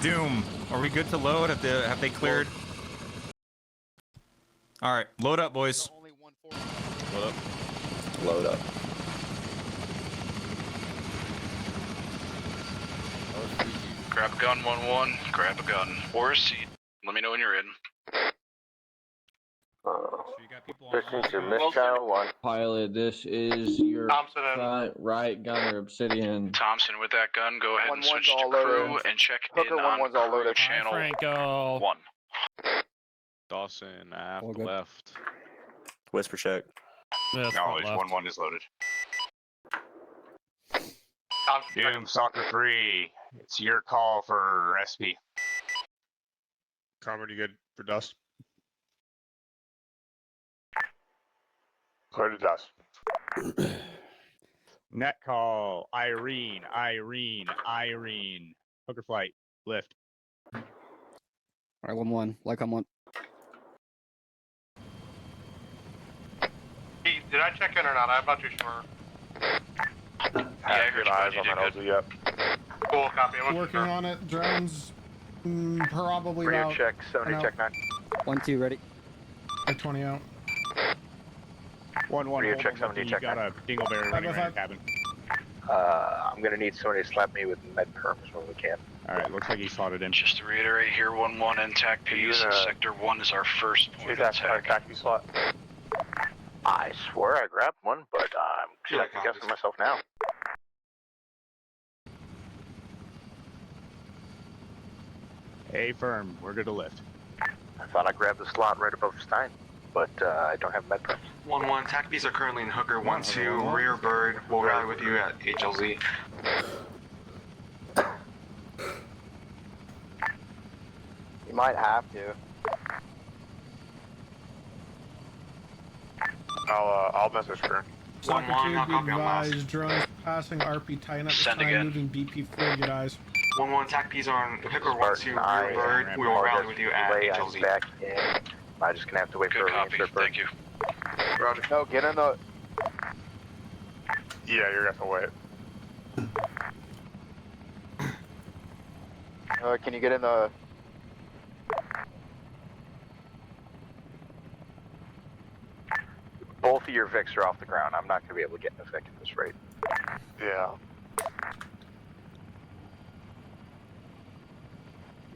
Doom, are we good to load? Have they cleared? All right, load up, boys. Load up. Load up. Grab a gun, 1-1. Grab a gun or a seat. Let me know when you're in. This is your mistrial 1. Pilot, this is your front right gunner, Obsidian. Thompson, with that gun, go ahead and switch to all crew loaded. and check Hooker in on 1-1's all crew loaded. channel Franco. 1. Dawson, aft All good. left. Whisper check. Knowledge, 1-1 is loaded. Doom, Soccer 3. It's your call for SP. Carmen, you good for dust? Clear to dust. Net call. Irene. Hooker flight. Lift. All right, 1-1. Like I'm on. Hey, did I check in or not? I'm not too sure. Yeah, I heard you, eyes bud. on You that did LZ, yep. Cool, copy. I'm Working on it. Drones, probably Rear about check, 70 no. check 9. 1-2, ready. like 20 out. 1-1. Rear hold check, on, 70 you check got 9. a dingleberry running around 505. the cabin. I'm gonna need somebody to slap me with med perms when we can. Alright, looks like he slotted in. Just to reiterate here, 1-1 and TACPs. Sector 1 is our first point of attack. Taxi slot. I swear I grabbed one, but I'm second guessing myself now. A firm, we're good to lift. I thought I grabbed the slot right above Stein, but I don't have med perms. 1-1. TACPs are currently in Hooker 1-2. Rear bird. We'll rally with you at HLZ. You might have to. I'll message her. Soccer 2, 1-1, I'll be copy on last. advised. Drones passing RP Titan at this Send time, again. moving BP4, good eyes. 1-1. TACPs are on Hooker 1-2. I Rear bird. We will rally with you at I'm HLZ. back in. I'm just gonna have to wait for Good a copy. answer first. Thank you. Roger. No, get in the. Yeah, you're gonna have to wait. Can you get in the? Both of your Vics are off the ground. I'm not gonna be able to get in a Vic at this rate. Yeah.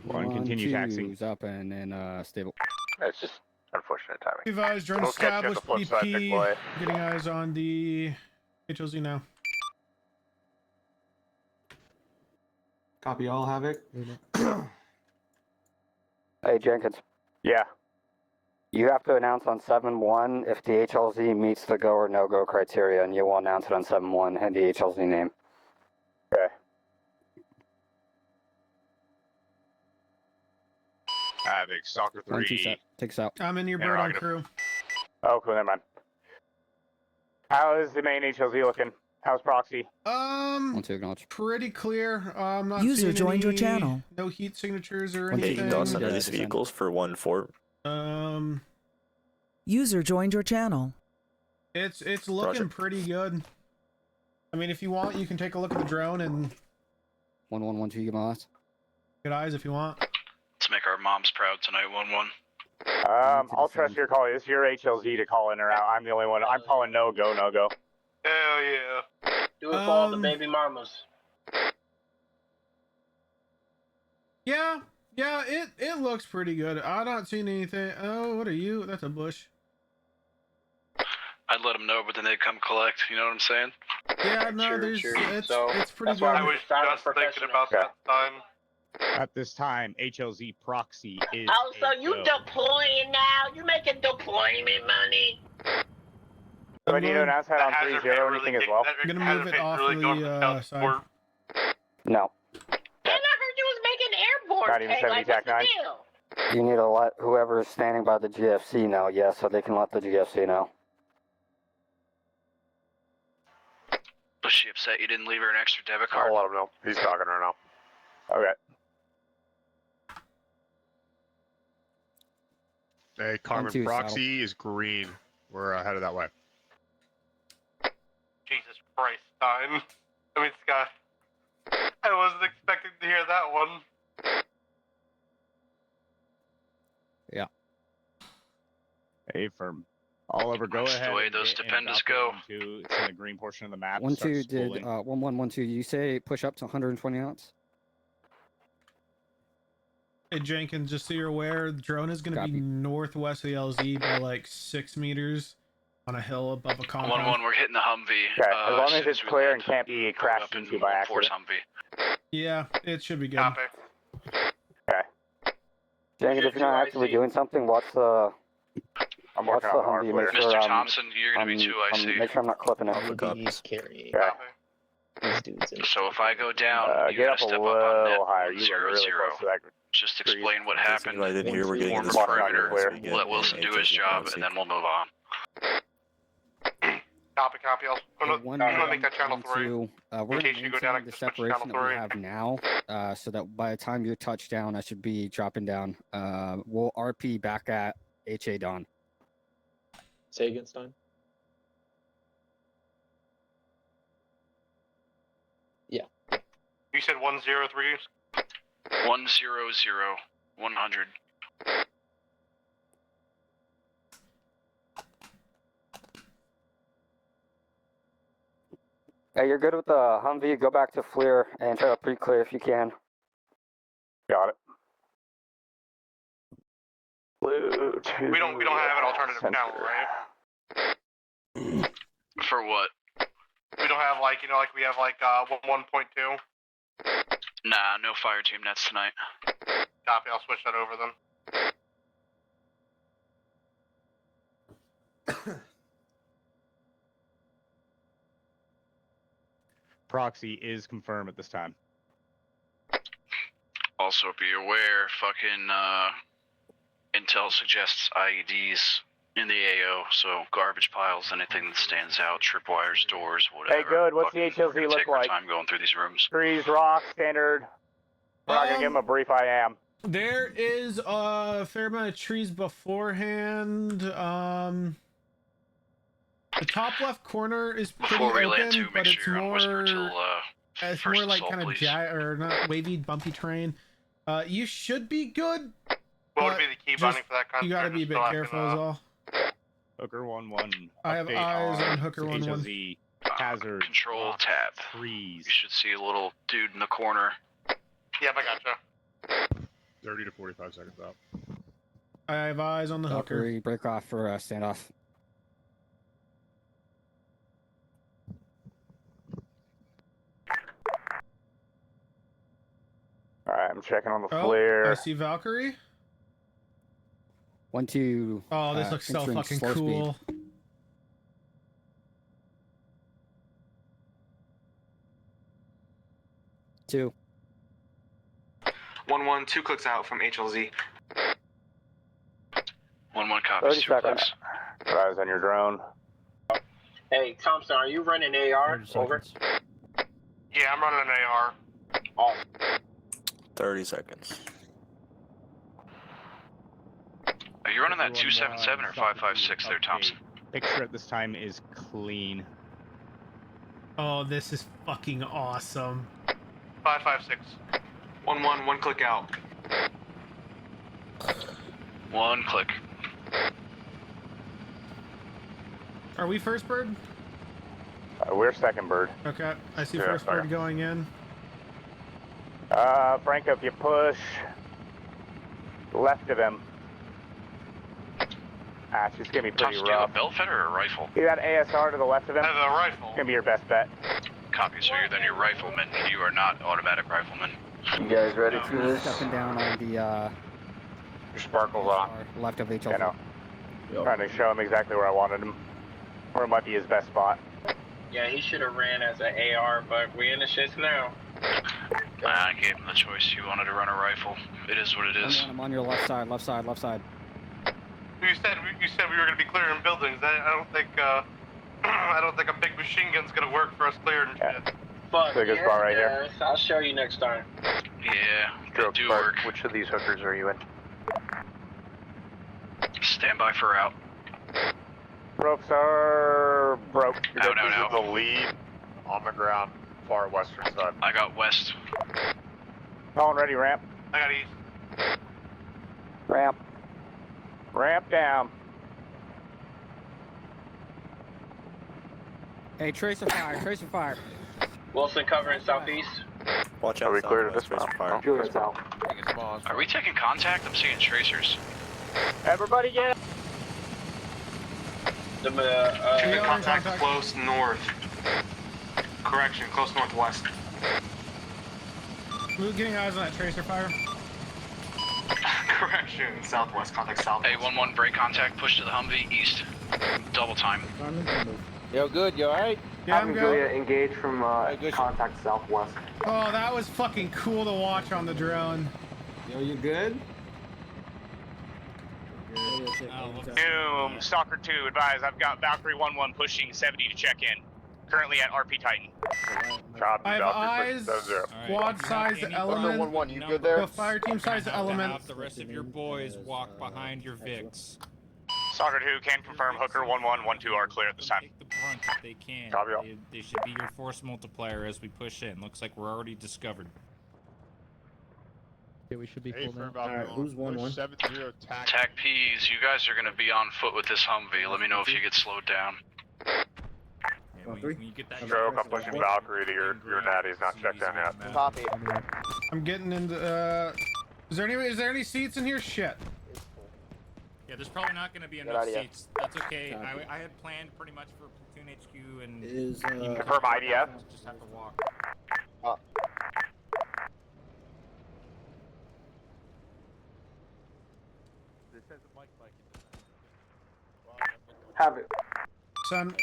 One, continue taxing. Up and then stable. That's just unfortunate timing. Be advised, drone We'll catch you at the established flip side, big boy. BP, getting eyes on the HLZ now. Copy all, Havoc. Hey Jenkins. Yeah. You have to announce on 7-1 if the HLZ meets the go or no go criteria, and you will announce it on 7-1 and the HLZ name. Okay. Havoc, Soccer 1-2 3. set. Takes out. I'm in your bird on Interrogative. crew. Oh, cool, never mind. How is the main HLZ looking? How's proxy? 1-2 acknowledge. Pretty clear. I'm not User seeing joined your any- channel. No heat signatures or Okay, Hey, anything. Dawson, Yeah, are these descend. vehicles for 1-4? User joined your channel. It's looking pretty good. I mean, if you want, you can take a look at the drone and 1-1, 1-2, you get my last. get eyes if you want. Let's make our moms proud tonight, 1-1. I'll trust your call. It's your HLZ to call in or out. I'm the only one. I'm calling no go. Hell yeah. Do it for all the baby mamas. Yeah, it looks pretty good. I don't see anything. Oh, what are you? That's a bush. I'd let them know, but then they'd come collect. You know what I'm saying? Yeah, no, Sure, there's sure. it's So, pretty good. I was just thinking about that time. At this time, HLZ proxy is. Oh, so a you go. deploying now? You making deployment money? Do I need to announce that on Hazard 3-0 or pay anything really as well? I'm gonna move it off really going the to side. No. And I heard you was making airport Not even pay. 70 Like, what's the TAC 9. deal? You need to let whoever is standing by the GFC know, yes, so they can let the GFC know. Was she upset you didn't leave her an extra debit card? I'll let him know. He's talking to her now. Okay. Hey, Carmen, 1-2 proxy is green. We're headed that way. Jesus Christ, Stein. I mean, Scott. I wasn't expecting to hear that one. A firm. Oliver, go That's the ahead. way and those get in stupendous Docker go. 1-2. It's in the green portion of the map. 1-2 Start did spooling. 1-1-1-2. You say push up to 120 knots? Hey Jenkins, just so you're aware, the drone is going to be Copy. northwest of the LZ by like 6 meters on a hill above a compound. 1-1, we're hitting the Humvee. Okay, as long as soon it's we clear land. and can't be Going crashed up in into by 1-4's accident. Humvee. Yeah, it should be good. Copy. Jenkins, if you're not actively doing something, watch the. I'm Watch working the on the Humvee. Make hardware. sure Mr. Thompson, you're going to be 2 IC. make sure I'm not clipping it. Alpha copy. Carry. Okay. So if I go down, you Get gotta up a step up on net little higher. You are 1-0-0. really close to that. Just explain what happened. Right in here, we're getting Form in a this perimeter. so we get Let Wilson an do his HLZ job, policy. and then we'll move on. Copy. I'm gonna make that channel 3. We're case going you to go down, maintain the just switch to separation that we channel have now, so that by the time you touch down, I should be dropping down. We'll RP back at HA Dawn. Say again, Stein. You said 103. 1-0-0. 100. Hey, you're good with the Humvee. Go back to FLIR and try to pre-clear if you can. Got it. Blue 2. We don't have an alternative channel, right? For what? We don't have like we have like 1.2. Nah, no fire team nets tonight. Copy. I'll switch that over then. Proxy is confirmed at this time. Also be aware, fucking intel suggests IEDs in the AO, so garbage piles, anything that stands out, tripwires, doors, whatever. Hey, good. What's the Fucking, we're HLZ gonna look take our like? time going through these rooms. Trees, rocks, standard. We're not gonna give him a brief. I am. There is a fair amount of trees beforehand. The top left corner is pretty Before we open, land too, but make it's sure you're on whisper till it's first more like assault, kind of please. or not wavy, bumpy terrain. You should be good. What would but be the key just- binding for that kind You gotta be a bit careful as all. Hooker 1-1. I have update eyes on Hooker 1-1. HLZ hazard. Control rocks, tab. Trees. You should see a little dude in the corner. Yep, I gotcha. 30 to 45 seconds out. I have eyes on the hooker. Valkyrie, break off for standoff. All right, I'm checking on the Oh, FLIR. I see Valkyrie. 1-2. Oh, this looks so entering fucking slow speed. cool. Two. 1-1, 2 clicks out from HLZ. 1-1 copies, 30 2 seconds. clicks. Eyes on your drone. Hey, Thompson, are you running AR? 30 Over. seconds. Yeah, I'm running an AR. Awesome. 30 seconds. Are you running that 277 or 556 there, Thompson? Picture at this time is clean. Oh, this is fucking awesome. 556. 1-1, 1 click out. 1 click. Are we first bird? We're second bird. Okay, I see Yeah, first bird okay. going in. Franco, if you push left of him. It's just gonna be pretty Thompson, do you have rough. a belt fed or a rifle? See that ASR to the left of him? I have a rifle. It's gonna be your best bet. Copy, so you're then your rifleman. You are not automatic rifleman. You guys ready for this? Stepping down on the Your sparkles on. left of HLZ. You know, Yep. trying to show him exactly where I wanted him. Where it might be his best spot. Yeah, he should have ran as an AR, but we in the shits now. I gave him the choice. You wanted to run a rifle. It is what it is. I'm on your left side, left side, left side. You said we were gonna be clearing buildings. I don't think I don't think a big machine gun's gonna work for us clearing shit. Fuck, Take a spot right here. yes, I'll show you next time. Yeah, they do work. Which of these hookers are you in? Stand by for out. Ropes are broke. Out, out, out. The lead on the ground, far western side. I got west. Calling ready, ramp. I got east. Ramp. Ramp down. Hey, tracer fire, tracer fire. Wilson covering southeast. Watch out. Are we clear to southwest, dismount? tracer fire. Juliet's out. Are we taking contact? I'm seeing tracers. Everybody get Taking contact close north. Correction, close northwest. We're getting eyes on that tracer fire. Correction, southwest. Contact southwest. A11 break contact. Push to the Humvee east. Double time. Yo, good. You alright? Yeah, I'm good. engage from contact southwest. Oh, that was fucking cool to watch on the drone. Yo, you good? Doom, Stalker 2, advise. I've got Valkyrie 1-1 pushing 70 to check in. Currently at RP Titan. Copy, I have Valkyrie eyes, 70. squad size element. You good there? The fire team size element. Have the rest of your boys walk behind your Vics. Stalker 2 can confirm Hooker 1-1, 1-2 are clear at this time. Take the brunt if they can. Copy. They should be your force multiplier as we push in. Looks like we're already discovered. Okay, we should be full now. Alright, who's 1-1? 70 TAC. TAC Ps, you guys are gonna be on foot with this Humvee. Let me know if you get slowed down. Yeah, when you get that Stroke, I'm pushing Valkyrie to your net. He's not checked in yet. Copy. I'm getting into. Is there any seats in here? Shit. Yeah, there's probably not gonna be Good enough idea. seats. That's okay. I had planned pretty much for platoon HQ and Is, Confirm IDF. just have to walk. Have it. Son.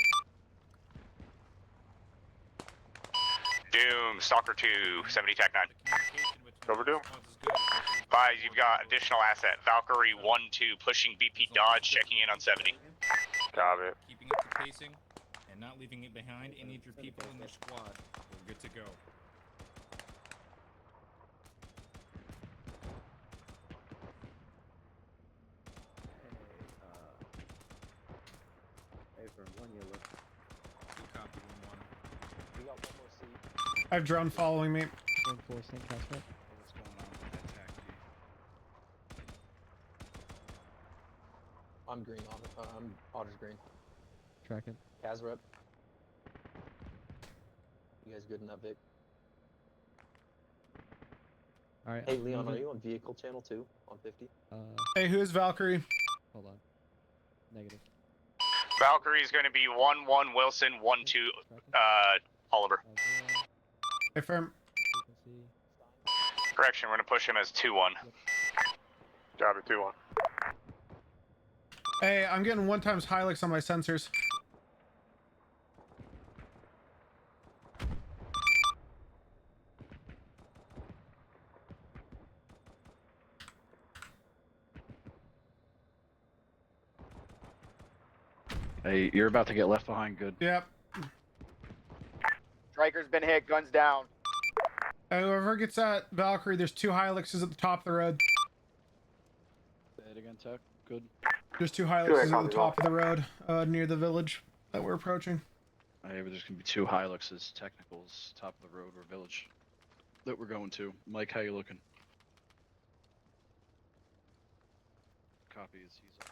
Doom, Stalker 2, 70 TAC 9. Over Doom. Advise, you've got additional asset. Valkyrie 1-2 pushing BP Dodge, checking in on 70. Copy. Keeping up the pacing and not leaving it behind any of your people in your squad. We're good to go. Good copy, 1-1. I have drone following me. Reinforcing, Casper. What's going on with that TAC? I'm green. I'm Otter's green. Tracking. Kaz rep. You guys good in that Vic? Alright. Hey, Leon, are you on vehicle channel 2 on 50? Hey, who's Valkyrie? Hold on. Negative. Valkyrie is going to be 1-1 Wilson, 1-2 Oliver. Hey, firm. Frequency. Correction, we're going to push him as 2-1. Copy, 2-1. Hey, I'm getting 1 times Hilux on my sensors. Hey, you're about to get left behind. Good. Yep. Striker's been hit. Guns down. Whoever gets that Valkyrie, there's 2 Hiluxes at the top of the road. Say it again, Tech. Good. There's 2 Hiluxes at the top of the road, near the village that we're approaching. Hey, but there's gonna be 2 Hiluxes, technicals, top of the road or village that we're going to. Mike, how you looking? Copy. He's up.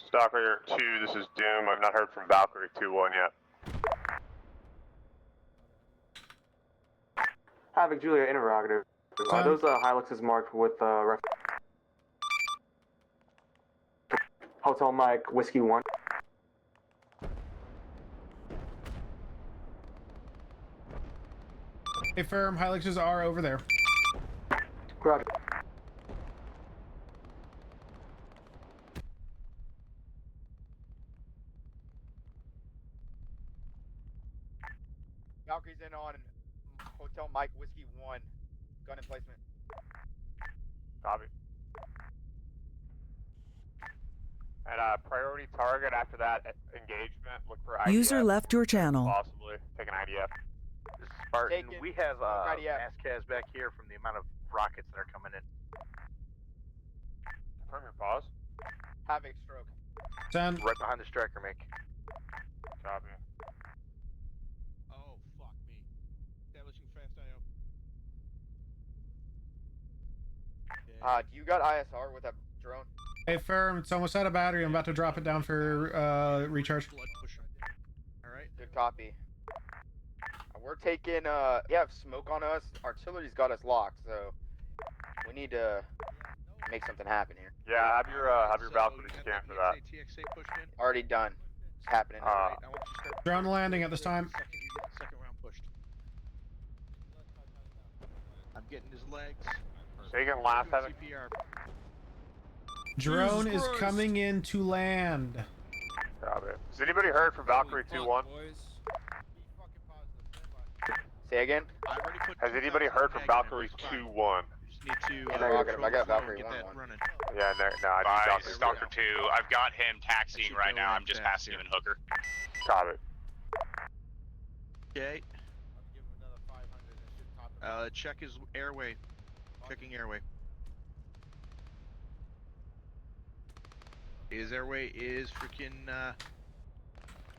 Stalker 2, this is Doom. I've not heard from Valkyrie 2-1 yet. Havoc Julia interrogative. Are those Hiluxes marked with Hotel Mike Whiskey 1? Hey, firm. Hiluxes are over there. Roger. Valkyrie's in on Hotel Mike Whiskey 1. Gun emplacement. Copy. And priority target after that engagement, look for IDF. User left your channel. Possibly. Take an IDF. Spartan, we have ASCAS back here from the amount of rockets that are coming in. Confirm your pause. Havoc stroke. Send. Right behind the striker, Mick. Copy. Oh, fuck me. Establishing fast IO. Do you got ISR with that drone? Hey, firm. It's almost out of battery. I'm about to drop it down for recharge. Alright. Good copy. We're taking, we have smoke on us. Artillery's got us locked, so we need to make something happen here. Yeah, have your Valkyrie scan for that. Already done. It's happening. Drone landing at this time. Second round pushed. I'm getting his legs. Taking last heaven. CPR. Drone is coming in to land. Got it. Has anybody heard from Valkyrie 2-1? Say again? Has anybody heard from Valkyrie 2-1? Need to. I got Valkyrie get 1-1. that running. Yeah, no, I need Valkyrie Stalker 2. I've got him taxiing right now. I'm just passing him in hooker. Got it. Okay. Check his airway. Checking airway. His airway is freaking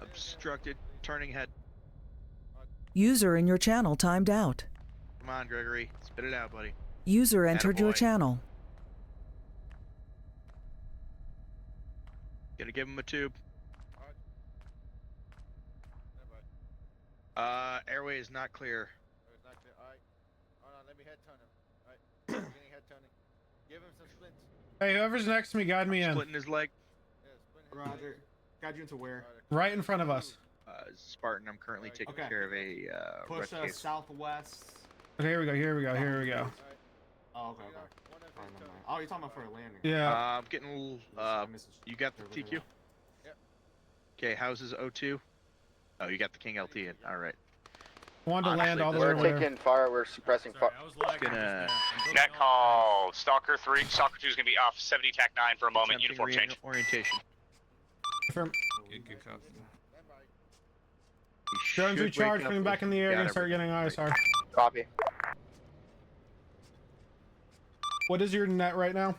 obstructed. Turning head. User in your channel timed out. Come on, Gregory. Spit it out, buddy. User entered your Attaboy. channel. Gonna give him a tube. Airway is not clear. Alright. Hold on, let me head turn him. Alright. Getting head turning. Give him some splints. Hey, whoever's next to me, guide me in. Splitting his leg. Roger. Guide you into where? Right in front of us. Spartan, I'm currently taking care of a Push red case. southwest. Okay, here we go. Here we go. Here we go. Oh, okay. Oh, you're talking about for a landing. Yeah. I'm getting a little. You got the TQ? Yep. Okay, houses O2. Oh, you got the King LT in. All right. Wanted to land all the way We're over there. taking fire. We're suppressing fire. Gonna Net call. Stalker 3. Stalker 2 is going to be off 70 TAC 9 for a moment. Uniform change. Orientation. Confirm. Good copy. Drones recharged. Coming back in the air. Gonna start getting ISR. Copy. What is your net right now?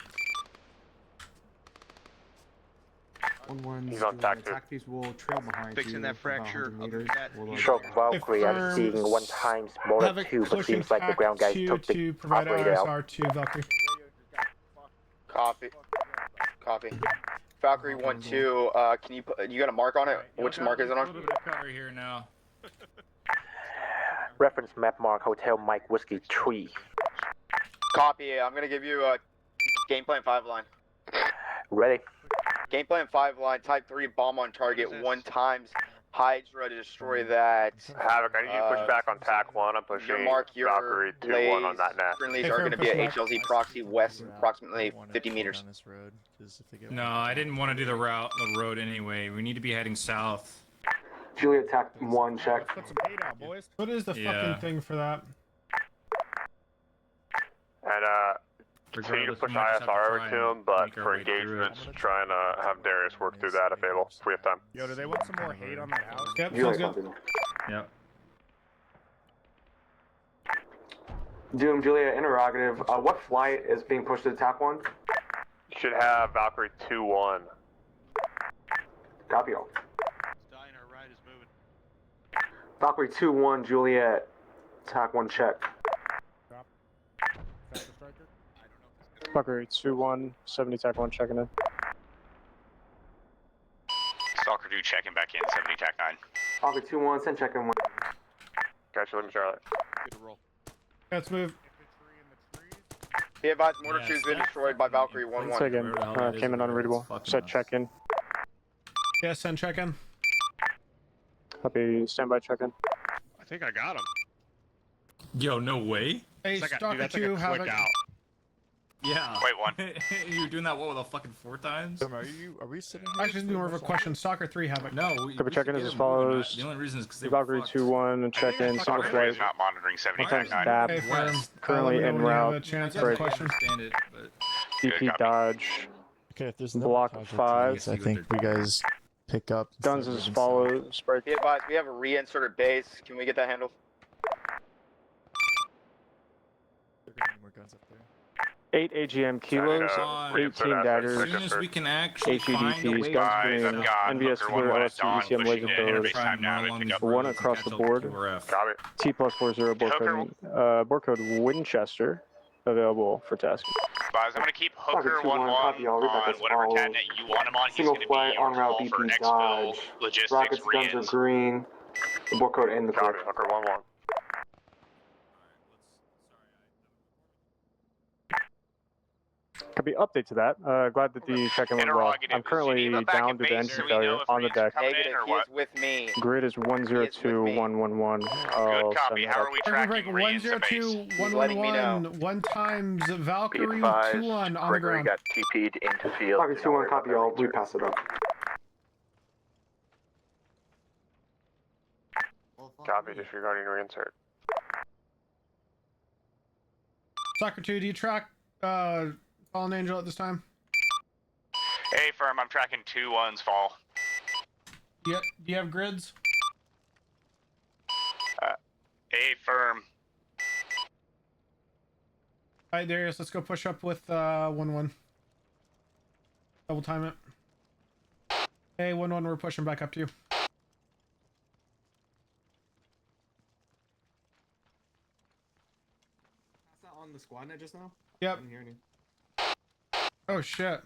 1-1. He's on TAC 2. Attack piece will trail behind Fixing you that fracture. about 100 meters. We'll, Shock Valkyrie, I'm seeing 1 times more than 2, but seems like the ground guys took the provide operator out. ISR to Valkyrie. Copy. Copy. Valkyrie 1-2. Can you put? You got a mark on it? Which mark is it A on? little bit of cover here now. Reference map mark Hotel Mike Whiskey 3. Copy. I'm gonna give you a game plan 5 line. Ready? Game plan 5 line. Type 3 bomb on target 1 times. Hydra to destroy that. Havoc, I need you to push back on TAC 1. I'm pushing Your mark, your Valkyrie 2-1 on that net. friendlies are going to be at HLZ proxy west, approximately 50 meters. No, I didn't want to do the road anyway. We need to be heading south. Juliet attack 1 check. Put some hate out, boys. What is the Yeah. fucking thing for that? And continue to push ISR over to him, but for engagements, try and have Darius work through that if able, if we have time. Yo, do they want some more hate on that house? Yep, Juliet sounds good. something. Yep. Doom, Juliet, interrogative. What flight is being pushed to attack 1? You should have Valkyrie 2-1. Copy all. Dying, our ride is moving. Valkyrie 2-1, Juliet, attack 1 check. Valkyrie 2-1, 70 TAC 1 checking in. Stalker 2 checking back in. 70 TAC 9. Valkyrie 2-1, send check in 1. Gotcha, let me Charlotte. Good to roll. Let's move. Be advised, mortar 2's been destroyed by Valkyrie 1-1. Second, came in unreadable. Said check in. Yes, send check in. Copy, standby check in. I think I got him. Yo, no way. Hey, It's like Stalker that's 2, like a have quick it. out. Yeah. Wait, 1. You were doing that what with a fucking 4 times? Are we sitting here? Actually, more of a question. Stalker 3, have it. No. Copy check in is as follows. The only reason is because they Valkyrie were fucked. 2-1 and check in, single Stalker 3 flight. is not monitoring 70 One TAC times 9. stab. Hey, firm. Currently Let me know en when you have a route. chance to I ask a question. understand it, but DP Good copy. dodge. Okay, if there's Block 5. I think you guys pick up. Guns as follows. Spray. Be advised, we have a re-inserted base. Can we get that handled? They're gonna need more guns up there. 8 AGM kilos, Fine. 18 as daggers, soon as we can actually find a HEDTs, way guns Guys, green, I've got NVS Hooker 4, 1-1 at LSC, dawn, ECM laser pushing in code, time now. We pick up. one across the board. Copy. T+40 board code, board code Winchester, available for tasking. Guys, I'm gonna keep Hooker 1-1 copy all. Read back on as whatever follows. cabinet you want him on. He's Single gonna be flight your on route call for BP exfil, Dodge. logistics, Rockets, guns are re-ins. green. The board code in the clear. Copy, Hooker 1-1. Could be update to that. Glad that the check-in went well. I'm currently down to the engine failure on the deck. Negative, he is with me. Grid is 102111. Good copy. How are we tracking re-ins to base? 102-111, 1 times Valkyrie 2-1 on the ground. got TP'd into field. Rocket 2-1, copy all. We pass it up. Copy, disregarding reinsert. Soccer 2, do you track Fallen Angel at this time? Hey, firm, I'm tracking 2-1's fall. Yep. Do you have grids? Hey, firm. Alright, Darius, let's go push up with 1-1. Double time it. Hey, 1-1, we're pushing back up to you. On the squad net just now? Yep. I didn't hear any. Oh shit.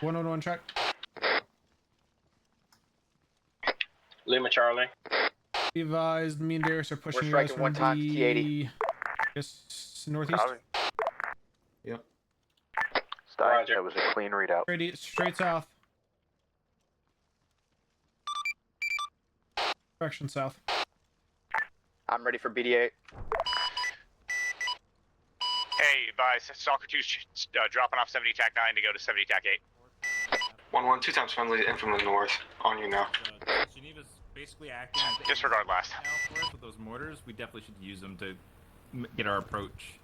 1-1 check. Lima Charlie. Be advised, me and Darius are pushing you striking guys from one time, the T80. Yes, northeast. Copy. Yep. Stein, that was a clean readout. Straight south. Direction south. I'm ready for BD8. Hey, advise, Stalker 2's dropping off 70 TAC 9 to go to 70 TAC 8. 1-1, 2 times friendly in from the north. On you now. Geneva's basically acting as Disregard last. now for us with those mortars. We definitely should use them to get our approach.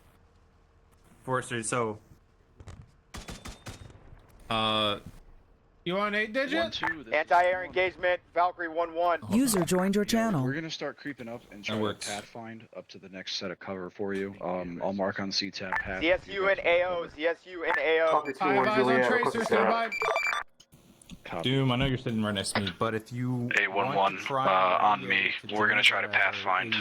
Forrester, so You want 8-digit? Anti-air engagement, Valkyrie 1-1. User joined your We're channel. gonna start creeping up and try That to works. pathfind up to the next set of cover for you. I'll mark on CTAB path. ZSU and AO, ZSU and AO. Copy I 2-1, advise on Juliet. Tracer, Request stand a by. Doom, I know you're sitting right next to me, but if you A11 on me, we're gonna try to pathfind to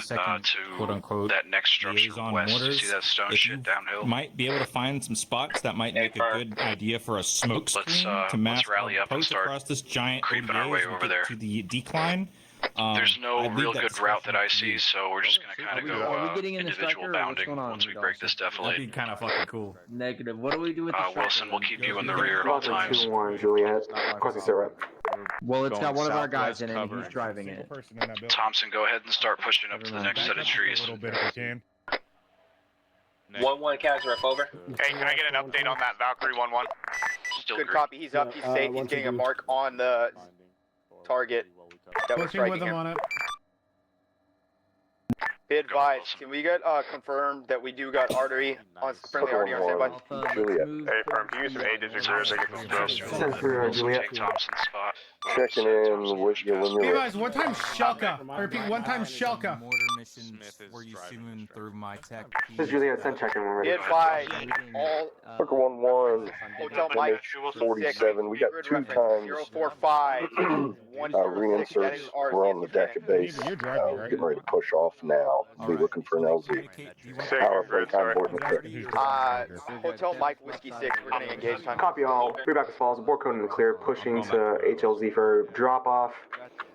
quote unquote that next structure liaison west. You mortars, see that stone if shit you downhill? might be able to find some spots that might make a good idea for a smoke screen Let's to mask rally our up and approach start across this giant creeping ODA our way as we over get there. to the decline. There's no I'd leave real that good route that I discussion see, so we're just gonna kind of go are we getting in the individual striker, or what's bounding going on once we with break us? this That'd be defilade. kind of fucking cool. Negative. What do we do with the striker? Wilson will keep you in the Yeah. rear at all Roger times. 2-1, Juliet. Request a sit rep. Well, it's Going got one of our southwest guys in it, and cover. he's driving it. Thompson, go ahead and start pushing up to the next set of trees. 1-1 Kazarek, over. Hey, can I get an update on that Valkyrie 1-1? Still Good green. copy, he's up, he's safe, he's getting a mark on the target that we're Working with striking them him. on it. Be advised, can we get confirmed that we do got artery on friendly artery on standby? Juliet. Hey, firm, can you use some 8-digit grids to get some stuff? Send through Juliet. Take Thompson's spot. Checking in with you when Be you're advised, 1 time Shelka. I repeat, 1 time Shelka. Mortar missions were you soon through my tech? This is Juliet, send check in when Be ready. advised, all Hooker 1-1, Hotel Mike 47. We got 2 times 045 106, that is reinserts. ours. We're on the deck of base. We're getting ready to push off now. Be looking for an LZ. Power play, time board, and clear. Hotel Mike Whiskey 6, we're gonna engage time. Copy all. Read back as follows. Board code in the clear. Pushing to HLZ for drop off.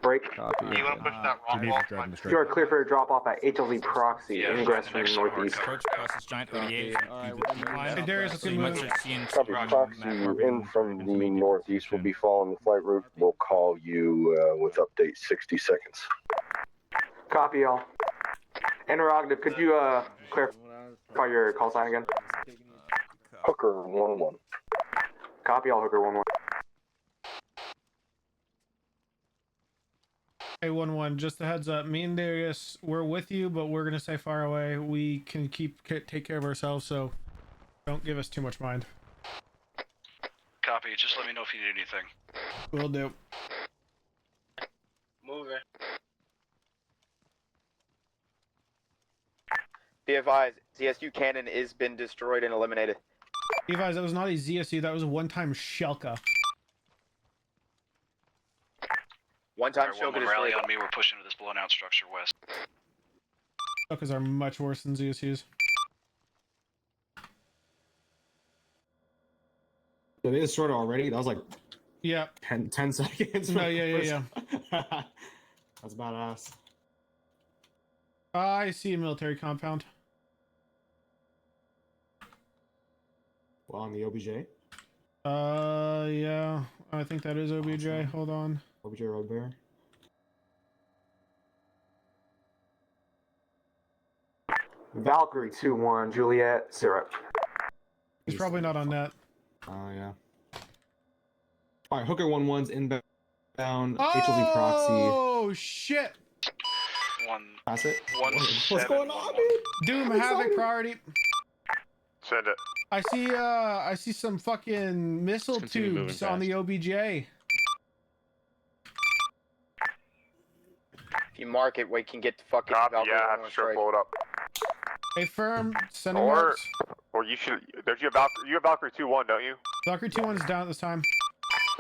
Break. You wanna push that wrong wall? You are clear for a drop off at HLZ proxy. Ingress from the northeast. Approach across this giant ODA. Hey, Darius, let's So you move. might start seeing some Copy proxy in from the northeast. Will be following the flight route. We'll call you with update 60 seconds. Copy all. Interrogative. Could you clarify your call sign again? Hooker 1-1. Copy all. Hooker 1-1. Hey, 1-1, just a heads up. Me and Darius, we're with you, but we're gonna stay far away. We can take care of ourselves, so don't give us too much mind. Copy. Just let me know if you need anything. Will do. Moving. Be advised, ZSU cannon is been destroyed and eliminated. Be advised, that was not a ZSU, that was a 1 time Shelka. 1 time Alright, Shogun rally destroyed. on me. We're pushing to this blown out structure west. Shelkas are much worse than ZSUs. It is short already. That was like Yeah. 10 seconds. No, yeah. That's badass. I see a military compound. Well, on the OBJ. Yeah. I think that is OBJ. Awesome. Hold on. OBJ Road Bear. Valkyrie 2-1, Juliet, syrup. He's probably not on that. Oh, yeah. Alright, Hooker 1-1's inbound. Oh, HLZ proxy. Oh, shit. Pass it. What's going on, dude? Doom, Havoc priority. Send it. I see some fucking missile continue moving tubes on the OBJ. If you mark it, we can get the fucking Copy, Valkyrie yeah, I on have one to strip strike. blow it up. A firm sending Or marks. you should. There's you have Valkyrie 2-1, don't you? Valkyrie 2-1 is down at this time.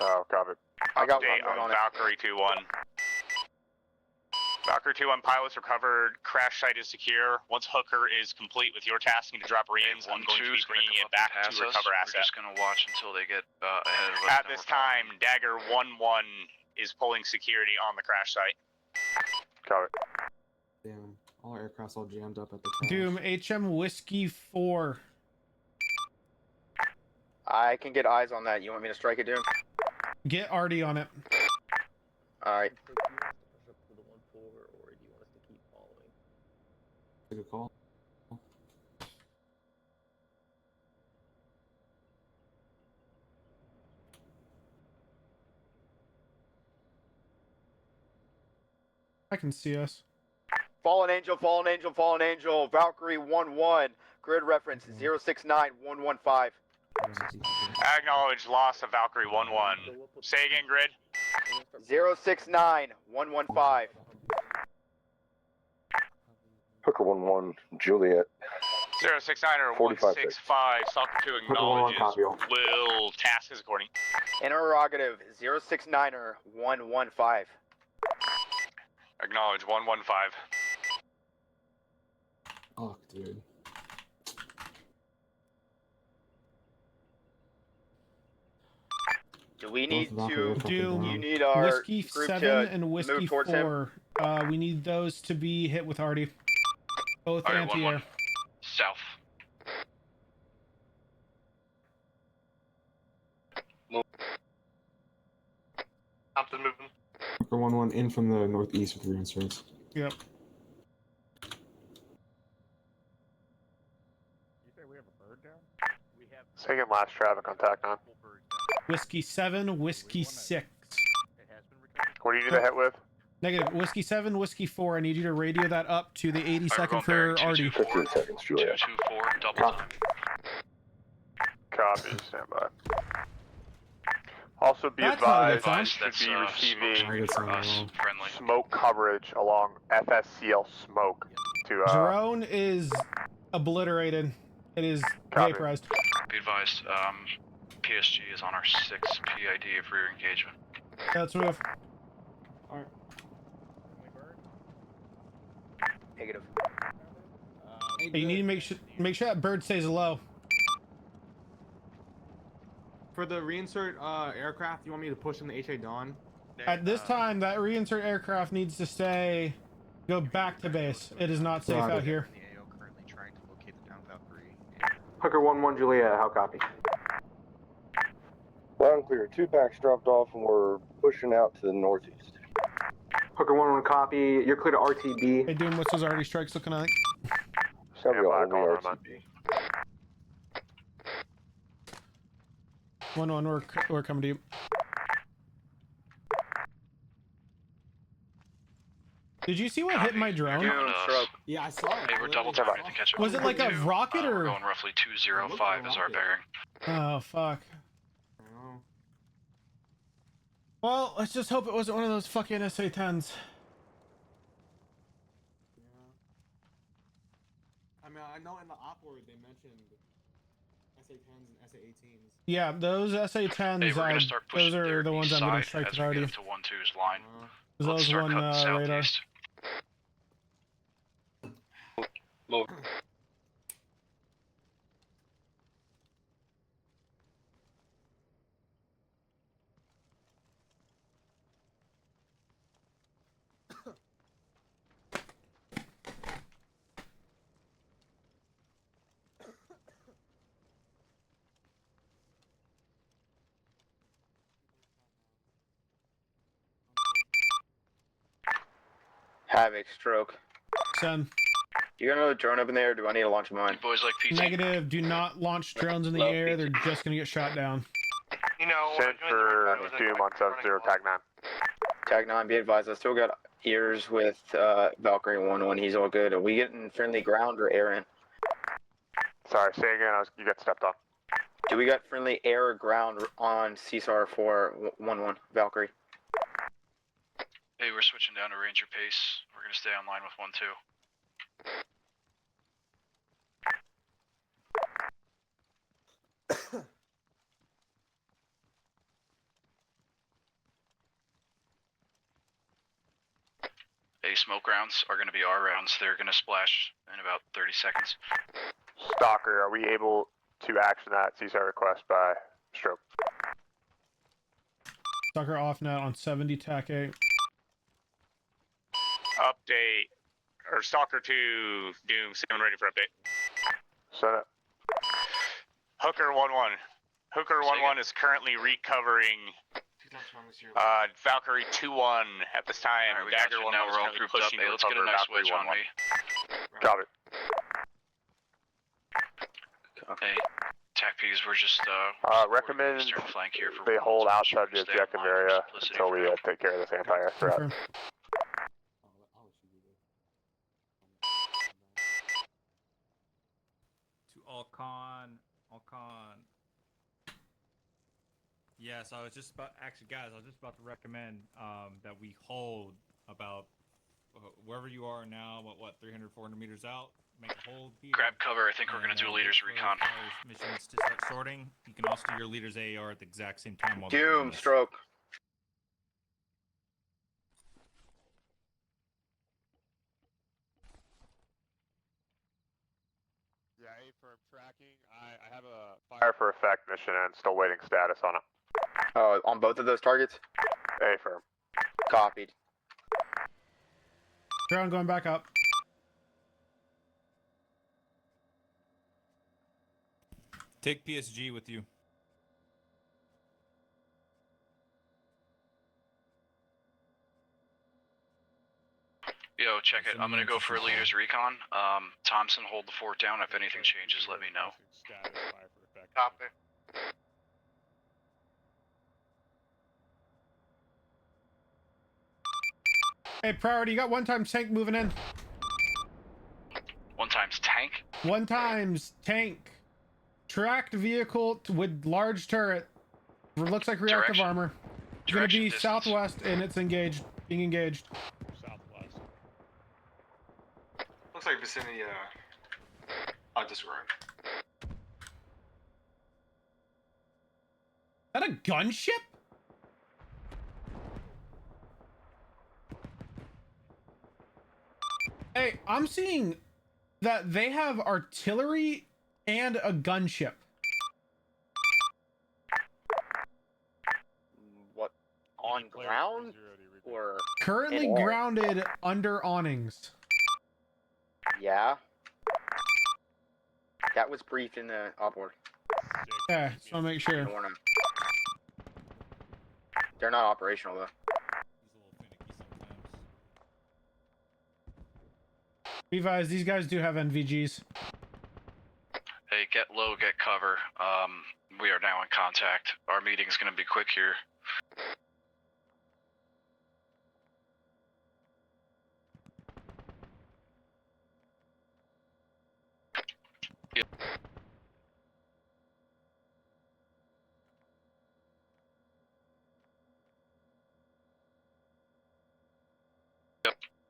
Oh, copy. I got Update one on it. Valkyrie 2-1. Valkyrie 2-1 pilots recovered. Crash site is secure. Once Hooker is complete with your tasking to drop reins, I'm going to be bringing it back to recover We're asset. just gonna watch until they get ahead of us. At this time, Dagger 1-1 is pulling security on the crash site. Copy. Damn. All our aircrafts all jammed up at the crash. Doom, HM Whiskey 4. I can get eyes on that. You want me to strike it, Doom? Get Artie on it. Alright. Take a call. I can see us. Fallen Angel, Fallen Angel, Fallen Angel. Valkyrie 1-1. Grid reference 069115. Acknowledge loss of Valkyrie 1-1. Say again, grid. 069115. Hooker 1-1, Juliet. 069 or 45. 165. Stalker 2 acknowledges. copy. Will task is according. Interrogative 069er 115. Acknowledge 115. Oh, dude. Do we need Both to? Valkyrie Doom, You need our Whiskey group 7 to and Whiskey move towards him. 4. We need those to be hit with Artie. Both Alright, anti-air. 1-1. South. Thompson moving. Hooker 1-1 in from the northeast with reinserts. Yep. Second last traffic on TAC-9. Whiskey 7, Whiskey 6. What do you need to hit with? Negative. Whiskey 7, Whiskey 4. I need you to radio that up to the 82nd going for bearing Artie. 15 seconds, Juliet. 224, double time. Copy, stand by. Also be That's not a good advised, sign. should be That's receiving for us, friendly. smoke coverage along FSCL smoke to Drone is obliterated. It is Copy. vaporized. Be advised, PSG is on our 6 PID of rear engagement. That's move. Alright. Negative. You need to make sure that bird stays low. For the reinsert aircraft, you want me to push in the HA Dawn? At this time, that reinsert aircraft needs to go back to base. It is not safe Got it. out here. The AO currently trying to locate the down Valkyrie. Hooker 1-1, Juliet, how copy? Loud and clear. 2 packs dropped off and we're pushing out to the northeast. Hooker 1-1, copy. You're clear to RTB. Hey, Doom, what's those Artie strikes looking like? Several by, only calling on RTB. 1-1, we're coming to you. Did you see what hit my drone? Yeah, I saw it. Hey, we're double timing to catch up. Was it like a 2. rocket We're or? going roughly 205 as our bearing. Oh, fuck. Well, let's just hope it wasn't one of those fucking SA-10s. I mean, I know in the op word they mentioned SA-10s and SA-18s. Yeah, those SA-10s, Hey, we're gonna start pushing those are their the ones east I'm gonna side strike as with we get Artie. up to 1-2's line. As Let's well as start one cutting radar. southeast. Havoc, stroke. Send. You got another drone up in there, or do I need to launch mine? Boys like PT. Negative. Do not launch drones in the air. They're just gonna get shot down. You know, Send for Doom on 7-0, tag 9. Tag 9, be advised, I still got ears with Valkyrie 1-1. He's all good. Are we getting friendly ground or air in? Sorry, say again, you got stepped on. Do we got friendly air or ground on CSAR for 1-1, Valkyrie? Hey, we're switching down to Ranger pace. We're gonna stay online with 1-2. Hey, smoke rounds are gonna be our rounds. They're gonna splash in about 30 seconds. Stalker, are we able to action that CSAR request by stroke? Stalker off net on 70, tac 8. Update. Or Stalker 2, Doom, 7 ready for update. Set it. Hooker 1-1. Hooker 1-1 is currently recovering Valkyrie 2-1 at this time. Alright, we Dagger got you. 1-1 Now is we're all currently grouped up. pushing Hey, to let's get a recover nice Valkyrie wedge on 1-1. me. Copy. Hey, TACPs, we're just Recommend eastern flank here for they hold outside the stay objective online for area simplicity until for we now. take care of this anti-air threat. Confirm. To Alcon. Yes, I was just about, actually guys, I was just about to recommend that we hold about wherever you are now, what 300, 400 meters out, make a hold here. Grab cover. I think we're gonna do a leader's recon. Missions to start sorting. You can also do your leader's AR at the exact same time while Doom, stroke. Yeah, A-firm tracking. I have a fire for effect mission and still waiting status on it. On both of those targets? A-firm. Copied. Ground going back up. Take PSG with you. Yo, check it. I'm gonna go for a leader's recon. Thompson, hold the fort down. If anything changes, let me know. Copy. Hey, priority, you got 1x tank moving in. 1x tank? 1x tank. Tracked vehicle with large turret. Looks like reactive Direction. armor. It's gonna be Distance. southwest and it's engaged. Being engaged. Southwest. Looks like vicinity, I'll disregard. Is that a gunship? Hey, I'm seeing that they have artillery and a gunship. What? On ground? Or Currently in air? grounded under awnings. Yeah. That was briefed in the upward. Yeah, just want to make sure. They're not operational though. Levi's, these guys do have NVGs. Hey, get low, get cover. We are now in contact. Our meeting's gonna be quick here. Yep.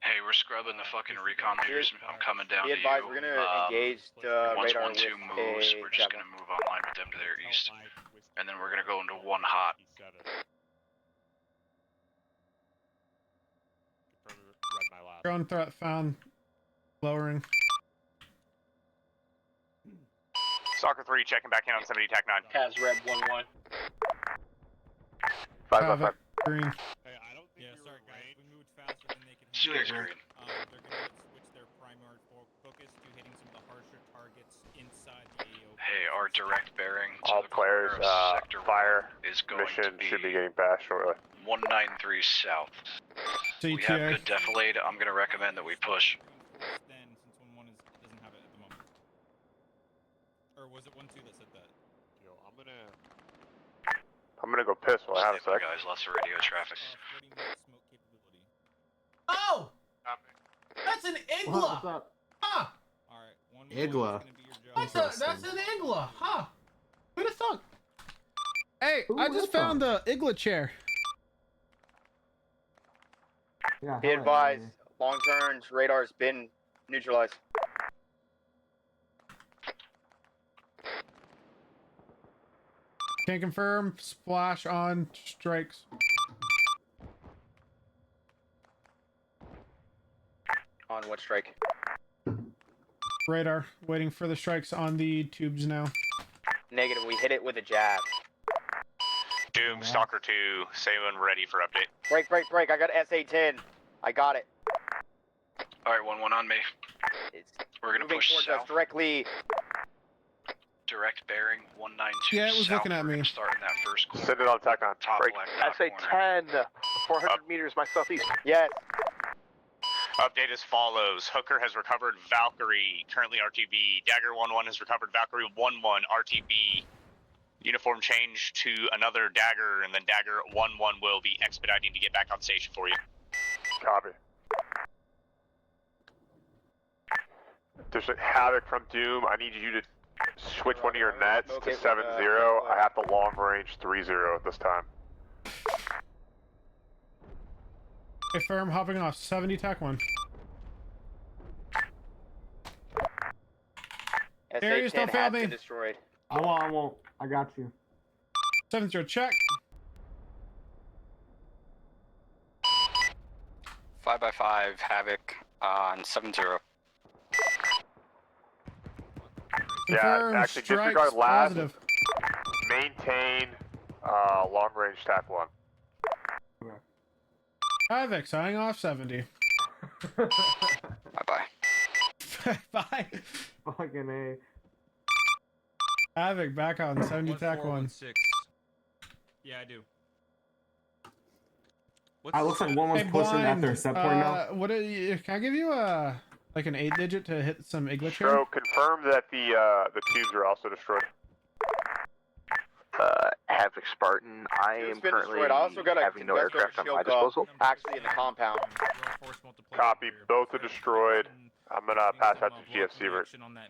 Hey, we're scrubbing the fucking recon leaders. I'm coming down Be to advised, you. we're gonna engage Once radar 1-2 with moves, a we're just 7. gonna move online with them to their east, and then we're gonna go into one hot. Drone threat found. Lowering. Stalker 3 checking back in on 70, TAC 9. Has Red 1-1. 5 Green. Yeah, sorry guys, we moved faster than they could Shooting handle. screen. They're gonna switch their primary focus to hitting some of the harsher targets inside the AO. Hey, our direct bearing to All the corner players, of Sector 1 fire is going mission to be should be getting past shortly. 193 south. We have good defilade. I'm going to recommend that we push. Then, since 1-1 doesn't have it at the moment. Or was it 1-2 that said that? Yo, I'm gonna go piss while I have a sec. Guys, lots of radio traffic. 40-minute smoke capability. Oh! That's an Igla! What's up? Huh! Alright, 1-1 Igla. is gonna be your job. That's an Igla! Huh! Who'd have thought? Hey, I just found the Igla chair. Yeah. Be advised, long turns, radar's been neutralized. Can confirm. Splash on strikes. On what strike? Radar. Waiting for the strikes on the tubes now. Negative. We hit it with a jab. Doom, Stalker 2, say when ready for update. Break. I got SA-10. I got it. All right, 1-1 on me. We're gonna Moving push towards south. us directly. Direct bearing 192. Yeah, it was south. looking at We're me. gonna start in that first corner. Send it on TACON. Top Break. left. top corner. SA-10, 400 meters my southeast. Yes. Update as follows. Hooker has recovered Valkyrie, currently RTB. Dagger 1-1 has recovered Valkyrie 1-1, RTB. Uniform change to another Dagger, and then Dagger 1-1 will be expediting to get back on station for you. Copy. There's a Havoc from Doom. I need you to switch one of your nets to 7-0. I have the long range 3-0 at this time. Okay, firm. Hopping off. 70 tac 1. Darius, don't fail me. Destroyed. I won't. I got you. 7-0 check. 5x5 Havoc on 7-0. Yeah, Confirm. actually Strikes disregard last. positive. Maintain long range TAC 1. Havoc signing off 70. Bye-bye. Bye. Fucking A. Havoc back on 70 tac 1. 1416. Yeah, I do. It looks like one was pushing at their set point now. What do you, can I give you a like an 8-digit to hit some Igla chair? So confirm that the tubes are also destroyed. Havoc Spartan, I It's am been currently destroyed. I also got a having no Tunguska aircraft on shield my cup, disposal. actually in the compound. Copy. Both are destroyed. I'm gonna pass out to GFC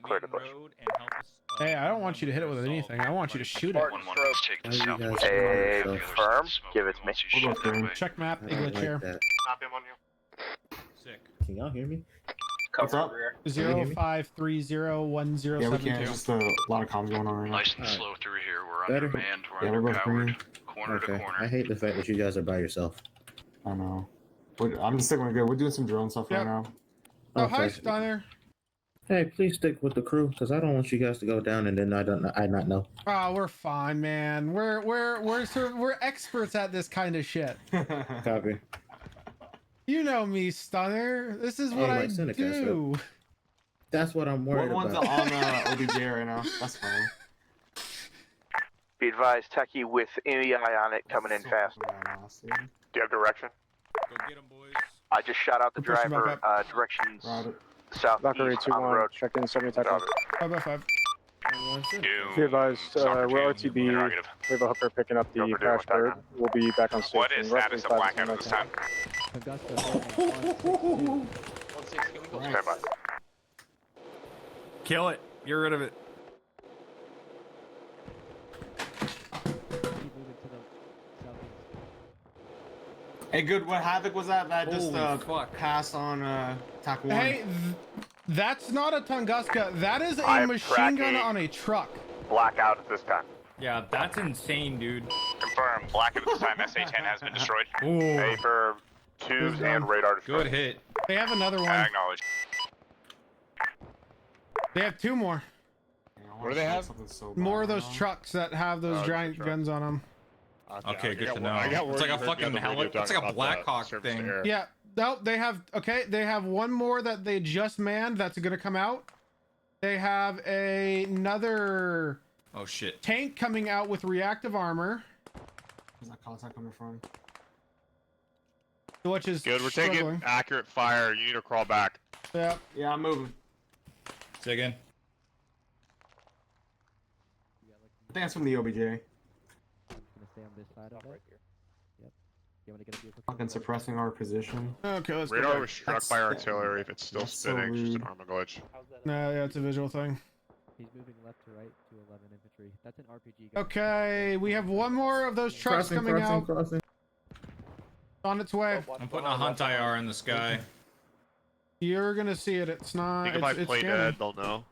clear to push. Hey, I don't want you to hit it with anything. I want you to shoot it. Hey, firm, give it to me. Check map, Igla chair. Copy, I'm on you. Sick. Can y'all hear me? What's up? 05301072. Yeah, we can. Just a lot of comms going on right now. Nice and slow through here. We're Better. undermanned. We're Yeah, we're both underpowered. green. Corner to Okay. I corner. hate the fact that you guys are by yourself. I know. I'm just sticking with good. We're doing some drone stuff right Yep. now. Oh, hi, Okay. Stunner. Hey, please stick with the crew, because I don't want you guys to go down and then I not know. Oh, we're fine, man. We're experts at this kind of shit. Copy. You know me, Stunner. This is what Hey, I like Seneca, do. That's what I'm worried One's about. on OBJ right now. That's fine. Be advised, Techie with MEI on it coming in fast. Do you have direction? Go get them, boys. I just shot out the We're pushing driver, back directions Roger. southeast on the road. Check in 70 Copy. 5x5. Doom. Be advised, Stalker we're 2, RTB. negative. We have a hooker picking up the Go for crash doing bird. We'll be back on station. What is status of blackout at this time? Stand by. Kill it. Get rid of it. Hey, good. What Havoc was that? That just Holy fuck. passed on TAC 1. Hey, that's not a Tunguska. That is a I am machine gun tracking. on a truck. Blackout at this time. Yeah, that's insane, dude. Confirm. Blackout at this time. SA-10 has been destroyed. Ooh. Hey, firm. Tubes and radar destroyed. Good hit. They have another one. I acknowledge. They have two more. What do they have? More of those trucks that have those giant guns on them. Okay, good to know. It's like a fucking it's like a Blackhawk thing. Yeah. No, they have. Okay, they have one more that they just manned. That's gonna come out. They have another Oh shit. tank coming out with reactive armor. Where's that contact coming from? Which is Good, we're struggling. taking accurate fire. You need to crawl back. Yeah. Yeah, I'm moving. Say again. I think that's from the OBJ. Gonna stay on this side of it. Yep. You want to get a vehicle? Fucking suppressing our position. Okay, let's Radar go was back. struck by artillery. If it's still that's so spinning, it's just an rude. armor glitch. No, yeah, it's a visual thing. He's moving left to right to 11 infantry. That's an RPG. Guy. Okay, we have one more of those trucks coming out. On its way. I'm putting a hunt IR in the sky. You're gonna see it. It's not. Think if I play dead, they'll know.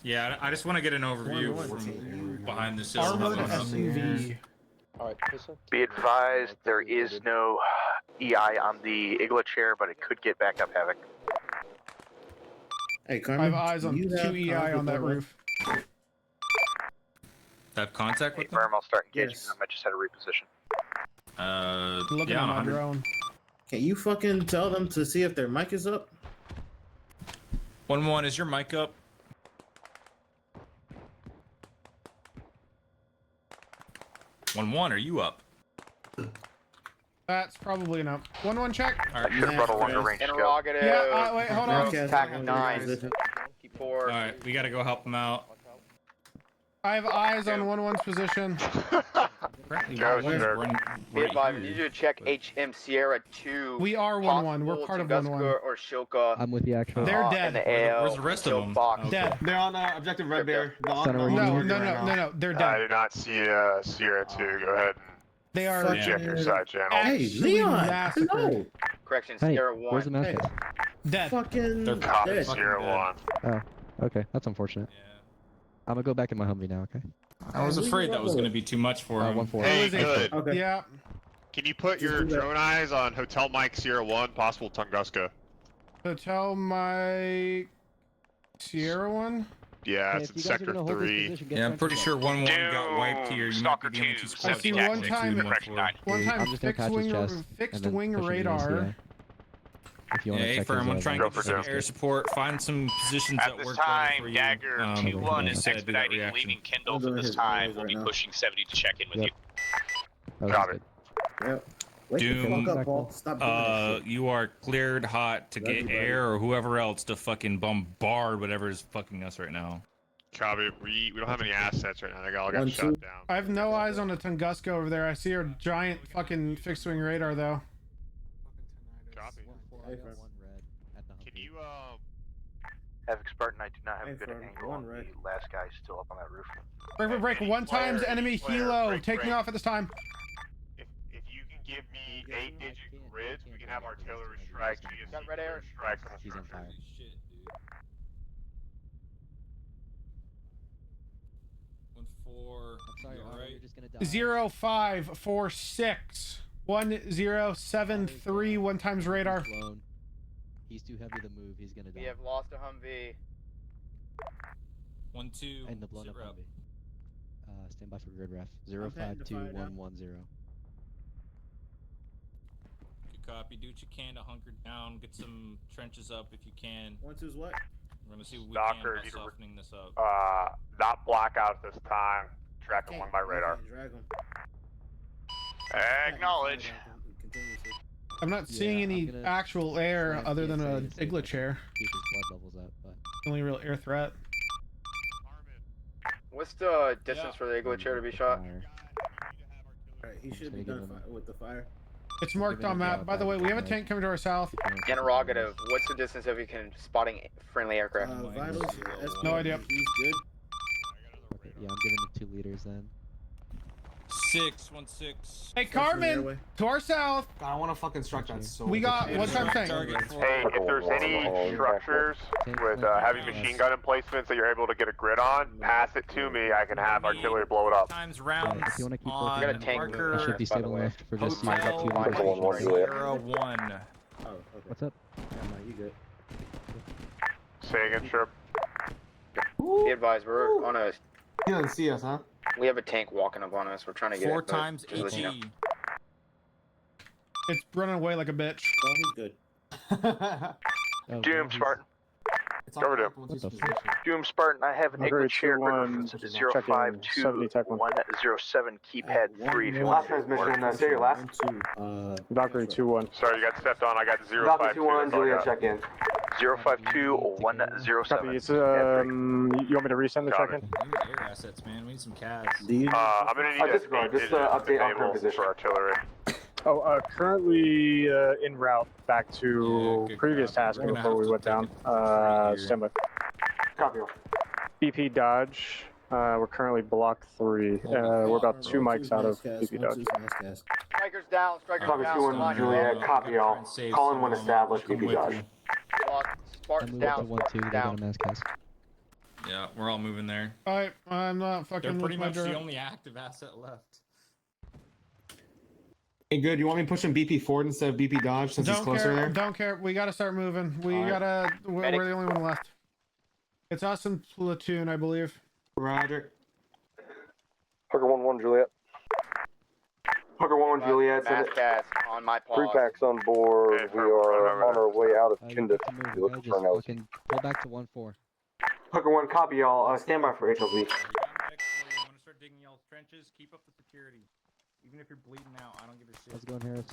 Yeah, I just want to get an overview from behind the hill. Armored SUV. Be advised, there is no EI on the Eagle chair, but it could get backup havoc. Hey, I Carmen. have eyes on 2 EI on that roof. Have contact with them? Firm, I'll start engaging them. I just had to reposition. Looking yeah, at my 100. drone. Can you fucking tell them to see if their mic is up? 1-1, is your mic up? One, are you up? That's probably enough. 1-1 check. All right, Interrogative. Yeah, wait, hold on. Attack 9. Keep 4. All right, we got to go help them out. I have eyes on 1-1's position. Be advised, I need you to check HM Sierra 2. We are 1-1. We're part of 1-1. Or Shilka. I'm with you, actually. They're dead. And the AL. Where's the rest of them? Box. Dead. They're on objective Red Bear. No. They're I dead. did not see Sierra 2. Go ahead. They are. Check your side channel. Hey, Leon. Hello. Correction, Hey, Sierra 1. where's the mouse? Dead. Fucking. They're copy dead. Sierra 1. Oh, okay. That's unfortunate. I'm gonna go back in my Humvee now. Okay. I was afraid that was going to be too much for him. 1-4. Hey, good. Okay. Yeah. Can you put your drone eyes on Hotel Mike Sierra 1, possible Tunguska? Hotel my Sierra 1. Yeah, it's in Sector 3. Yeah, I'm pretty sure 1-1 got wiped here. You might be the only two I squads see that one actually time. do much work. One time I'm just gonna patch his chest fixed and then wing push him to radar. UCI. If you want to Hey, check firm, his, I'm trying to Go get for some two. air support. Find some positions At that this work better time, for you. Dagger like 2-1 I is said, do that expediting reaction. leaving Kendall I'm for doing this his time. eyes We'll be right now. pushing 70 to check in with Yep. you. Got it. Yep. Wake Doom, the fuck up, Paul. Stop doing that shit. You are cleared hot to get Everybody. air or whoever else to fucking bombard whatever is fucking us right now. Copy. We don't have any assets right now. They all got 1-2. shot down. I have no eyes on the Tunguska over there. I see her giant fucking fixed wing radar though. Copy. Hey, Fern. Can you Havoc Spartan, I do not have Hey, a good Fern, angle one on right. the last guy still up on that roof. Break. One times enemy helo. Take me off at this time. if you can give me 8-digit grids, we can have artillery strikes. Got red air. Strikes on the He's on fire. Shit, dude. 1-4. I'm sorry, You Arlo, alright? you're just gonna die. 0546 1073 1 times radar. He's blown. He's too heavy to move. He's gonna die. We have lost a Humvee. 1-2. And the blown up Zero. Humvee. Stand by for grid ref. I'm heading to fire now. 052110. Good copy. Do what you can to hunker down. Get some trenches up if you can. 1-2's what? We're gonna see what we Stalker, can you about can softening this up. not blackout at this time. Tracking one by radar. Drag him. Acknowledge. Continuously. I'm not seeing Yeah, any I'm gonna actual air slam other than PSA a to see if Igla I can chair. Keep his blood levels up, but Only real air threat. What's the distance for the Eagle chair to be shot? fire. Alright, he should be done with the fire. It's marked on map. By the way, we have a tank coming to our south. Interrogative. What's the distance if you can spotting friendly aircraft? Vitals, No idea. He's good. Okay, yeah, I'm giving it 2 liters then. 6-1-6. Hey, Carmen, to our south. God, I want to fucking strike that so We got bad. one time tank. Hey, if there's any structures with heavy machine gun emplacements that you're able to get a grid on, pass it to me. I can have artillery blow it up. Times rounds If you want to keep on working, got a tank marker. I should be stable left for just you. Hotel 2 liters. Sierra 1. Oh, okay. What's up? Yeah, no, you good. Say again, Sherp. Be advised, we're on a. He doesn't see us, huh? We have a tank walking up on us. We're trying to get 4 it. but times just let you know. EG. It's running away like a bitch. Oh, he's good. Oh, Doom, he's- Spartan. It's Cover on Doom. One Two's the position. Doom Spartan, I have an Eagle Upgrade chair 2-1, reference check in 70 tech 1. 052-107. Keep head free if you Last want to. transmission, say your last. Valkyrie 2-1. Sorry, you got stepped on. I got 052. Valkyrie 2-1, That's all I Juliet, got. check in. 052-107. Copy. It's, you want me to resend the Copy. check-in? We need air assets, man. We need some CAS. I'm gonna need disregard, just update on current position. for artillery. Oh, currently en route back to Yeah, good previous crap. tasking We're gonna before we have went to down. take it right here. Stand by. Copy all. BP Dodge. We're currently block 3. We're about 2 mics out of BP Dodge. Strikers down, strikers Valkyrie down. 2-1, Line Juliet, copy all. Call in when established, Come BP with Dodge. you. Spartans down, Spartans down. Yeah, we're all moving there. Alright, I'm not They're fucking pretty with my much the drone. only active asset left. Hey, good. You want me pushing BP forward instead of BP Dodge since it's Don't closer care, there? don't care. We gotta start moving. We're the only one left. It's us and platoon, I believe. Roger. Hooker 1-1 Juliet. Hooker 1-1 Juliet, send Mass it. gas on my Three pause. packs on board. We are on our way out of You Kinda. need to move. You're looking for an LZ. Fucking pull back to 1-4. Hooker 1, copy y'all. Stand by for HLZ. I'm gonna start digging y'all's trenches. Keep up the security. Even if you're bleeding out, I don't give a shit. How's it going, Harris?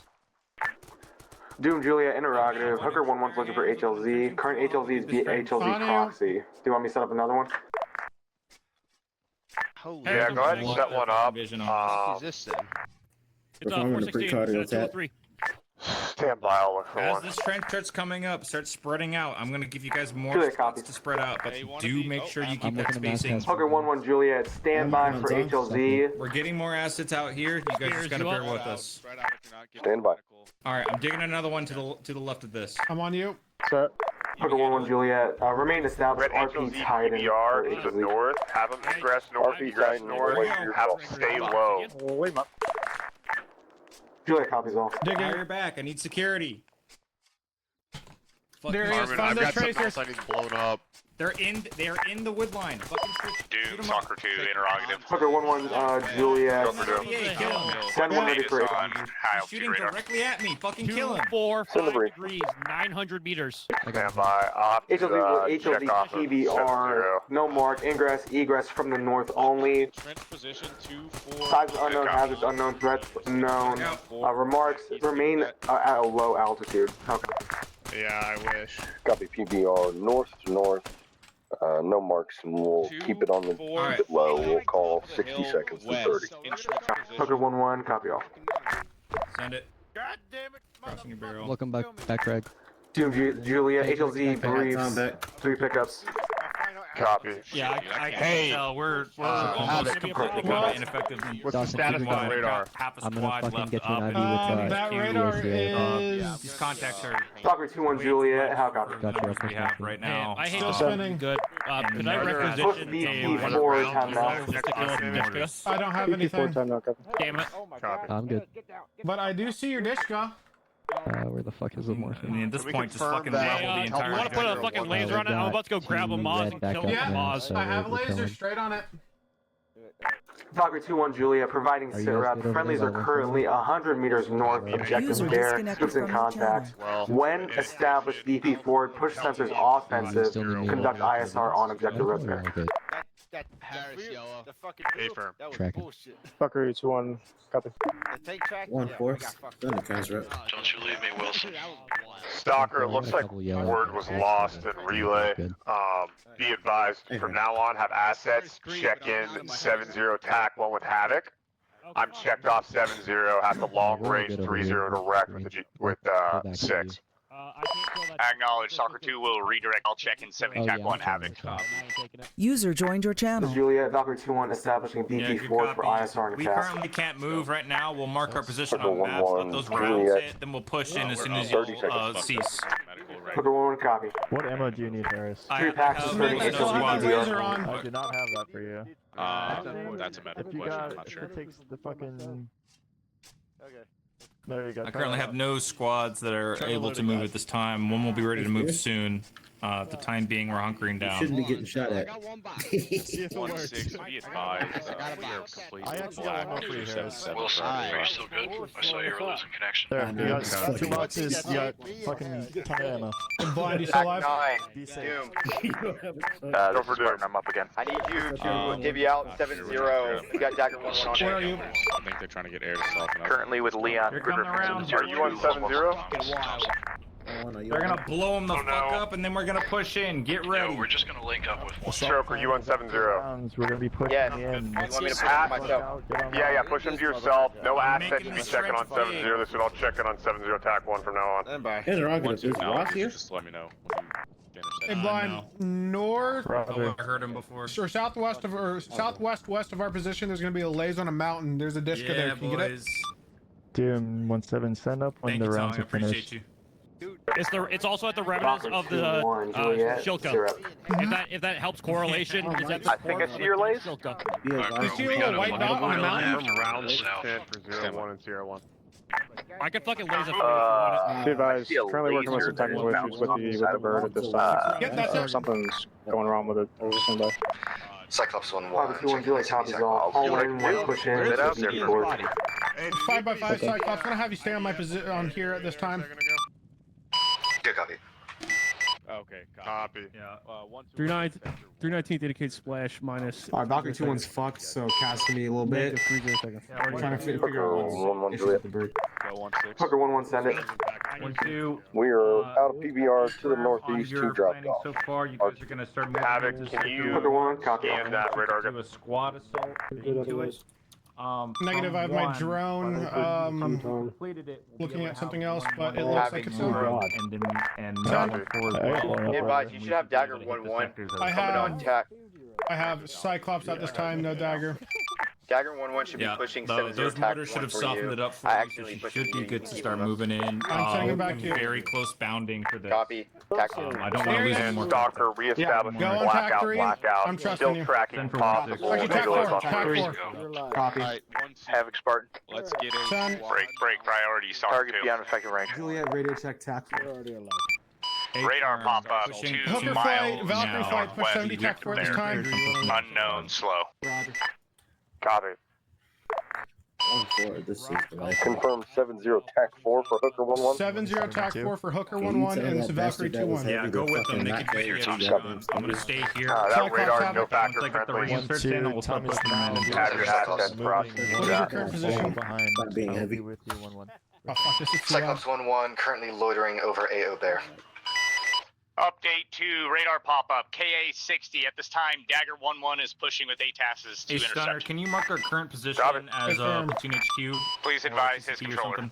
Doom Juliet, interrogative. Hooker 1-1's looking for HLZ. Current HLZ is HLZ proxy. Do you want me to set up another one? Holy Yeah, go ahead and set one up. What is this then? It's 416, Stand by, I'll look for As one. this trench starts coming up, start spreading out. I'm gonna give you guys more Juliet, spots copy. to spread out, but do make sure you keep that spacing. Hooker 1-1 Juliet, stand by for HLZ. We're getting more assets out here. You guys just gotta bear with us. Stand by. All right, I'm digging another one to the left of this. I'm on you. Set. Hooker 1-1 Juliet, remain established. Red RP HLZ Titan PBR for to the HLZ. north. Have them egress north, RP egress Titan, north. wait for your Have call. them stay low. Wait up. Juliet copies all. Digging. Fire back. I need security. Fuck There he is. Marvin, Find I've those got something tracers. else I need blown up. They're in the wood line. Fucking shoot Doom, 'em up. Soccer 2, interrogative. Hooker 1-1 Juliet. Go for Doom. Kill him. Send one ready Data's for on high He's altitude shooting radar. directly at me. Fucking kill him. 2-4, degrees, 900 meters. Stand by. I'll have to HLZ check off of PBR. 7-0. No mark. Ingress, egress from the north only. Trench position 2-4. Size unknown, hazards unknown, threats unknown. Remarks remain at a low altitude. Okay. Yeah, I wish. Copy PBR north to north. No marks, and we'll keep it on the keep it low. We'll call 60 seconds to 30. Hooker 1-1, copy all. Send it. God damn it, Crossing your barrel. Welcome back, Greg. Doom Juliet, HLZ briefs. 3 pickups. Copy. Yeah, I can tell we're almost completely kind of ineffective. What's the status on the radar? Half a I'm gonna squad fucking left get you up. an IV with That radar These is contacts are Valkyrie 2-1 Juliet, how copy? Got you, we have right now. I hate still this. spinning. Good. Could I Push requisition BP a forward, round timeout. I don't have BP4 anything. time now, copy. Damn it. Copy. I'm good. But I do see your dish go. Where the fuck is the I morphine? mean, at this Can we point, just confirm fucking that? level the You entire. want to put a fucking laser on it? I'm about to go grab a Moz and kill Yeah, a Moz. I have a we're laser chilling. straight on it. Valkyrie 2-1 Juliet, providing Are you sit guys rep. good over Friendlies there are by currently 100 meters north. Objective User there. disconnected Troops in from your contact. When established, BP forward, push sensors offensive. Still need me Conduct to- ISR on objective Oh, resident. okay. Harris yellow. The fucking A-firm. that was Tracking. bullshit. Valkyrie 2-1, copy. The tank track. 1-4. Don't you leave me, Wilson. Stalker, it looks A like couple yellow word was packs lost there. in relay. Good. Be advised, from now on, have assets, check in 7-0 TAC 1 with Havoc. I'm checked off 7-0, have the long range 3-0 to wreck with the 6. Acknowledge, Soccer 2 will redirect. I'll check in 70 Oh, TAC yeah, 1 I'm Havoc. User joined your channel. Juliet, Valkyrie 2-1, establishing Yeah, BP good forward for copy. ISR and We CAS. currently can't move right now. We'll mark our position Hooker on maps. Let 1-1, those rounds Juliet. hit, then we'll push in as soon as 30 you seconds. cease. Hooker 1-1, copy. What ammo do you need, Harris? 3 packs is turning I still have HLZ that laser PBR. on. I do not have that for you. That's a medical If you question. got, I'm not sure. it takes the fucking. Okay. There you go. I currently have no squads that are able to move at this time. One will be ready to move soon. The time being, we're hunkering down. Shouldn't be getting shot at. See if it works. 1-6, be advised. We are completely I actually got one for you, Harris. Wilson, are you still good? I saw you were losing connection. There, I you know, got it's 2 fucking- boxes, you got fucking ton of ammo. And Blind, you still alive? Doom. Go for Spartan, I'm up again. I need you to divvy out 7-0. You got Dagger 1-1 on Where are you. you? I think they're trying to get air to soften up. Currently with Leon. Here come the rounds. Are you on 7-0? They're gonna blow them the fuck up, and then we're gonna push in. Get ready. No, we're just gonna link up with one. Stroke, are you on 7-0? Rounds, we're gonna be pushing Yes. in. You want me to push it myself? Yeah, push him to yourself. No assets making to be the checking on strength 7-0. This would all check in on 7-0 TAC 1 from now on. Hey, they're all good. There's Now, Ross here. just let me know when you finish that. Hey, Blind, north Oh, I heard him before. or southwest of or southwest west of our position. There's gonna be a lays on a mountain. There's a disc there. Yeah, Can you get it? boys. Doom 17, send up when Thank the you, Tom. rounds I are appreciate finished. you. It's also at the revenues of the Shilka. If that helps correlation, is that I think I see your lays. Shilka? You see a little white dot on the mountain? From round south. 10 for 0-1 and Sierra 1. I can fucking laser for you if you want Be advised, I see a currently working with laser some technical there. issues with the bird at this time. Yep, that's it. Something's going wrong with it. I was just saying that. Cyclops 1-1. Papa 2-1 Juliet top is all. All in, one push in. Get out there, Forward. 5x5 Cyclops. Gonna have you stay on my position on here at this time. Good copy. Okay, copy. Yeah. 319th indicates splash minus. Alright, Valkyrie 2-1's fucked, so cast me a little bit. 30 seconds. We're trying to figure out what's issues with the bird. Go 1-6. Hooker 1-1, send it. 1-2. We are out of PBR to the On northeast, your 2 drop planning off. so far, you guys are gonna start moving Havoc, into can you Hooker 1, copy. scan that radar? do a squad assault into it. Negative. I have my one, drone. completed it. We'll Looking be at able something to else, have but it one looks having like it's more on. and then and Done. moving forward as well. Be advised, you We should have be Dagger able to hit the 1-1 sectors of- I coming on have tack. I have Cyclops at this time. No dagger. Dagger 1-1 should be Yeah, pushing those 7-0 tack mortars 1 should have for softened you. it up for I you, so accidentally she pushed should it be in. good to Keep start them up. moving in. I'm sending it back to you. Very close bounding for this. Copy. Tack I don't want to Darius. lose any And more. Stalker reestablishing Go on blackout, tack 3. blackout. I'm trusting Still you. tracking Send for possible. 1-6. Actually, tack Nicholas 4. on Tack three. 4. Copy. Alright, 1-6. Havoc Spartan. Let's get a Break priority, Stalker Target 2. beyond effective range. Juliet, radio check, tack. Radar pop up 2 Hooker miles flight, Valkyrie now flight, push northwest 70 tack 4 this there. time. Unknown, slow. Roger. Copy. This seems like. Confirm 70 TAC 4 for Hooker 1-1. 7-0 tack 4 for Hooker Can you 1-1 tell and that Valkyrie bastard that was 2-1. Yeah, go with them. They can fucking take it. not I'm gonna stay here. That Cyclops radar have no it. factor Once I get the friendly. reinserts in, we'll start Thomas pushing them in. Have your assets processed. What is your current position? Behind. Not being I'll heavy. be with you 1-1. Oh fuck, this is too Cyclops loud. 1-1, currently loitering over AO Bear. Update to radar pop up KA-60. At this time, Dagger 1-1 is pushing with 8 tasks to Hey, Stunner, intercept. can you mark our current position Got it. as Confirm. Platoon HQ? Please or advise his CCP or controller. something?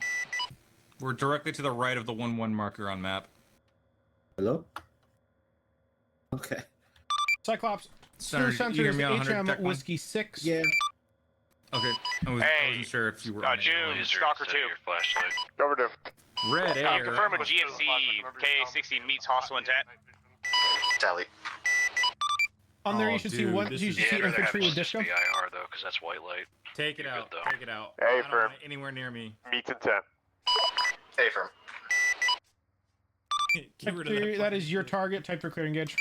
We're directly to the right of the 1-1 marker on map. Hello? Okay. Cyclops. Stunner, Screw you hear me on sensors 100 tech HM one? whiskey 6. Yeah. Okay, I wasn't sure if you were on it. June, Stalker 2. Flashlight. Overdue. Red air. Confirm a GFC KA-60 meets hostile intent. Tally. On there, Oh, you should see dude, one. this You is- should Yeah, see I'd rather have infantry with just disco. BIR though, because that's white light. Take it You're out. good, though. Take it out. Hey, I don't firm. want it anywhere near me. Meets intent. A firm. Get rid of Infantry, that is your target. Type for clear engage.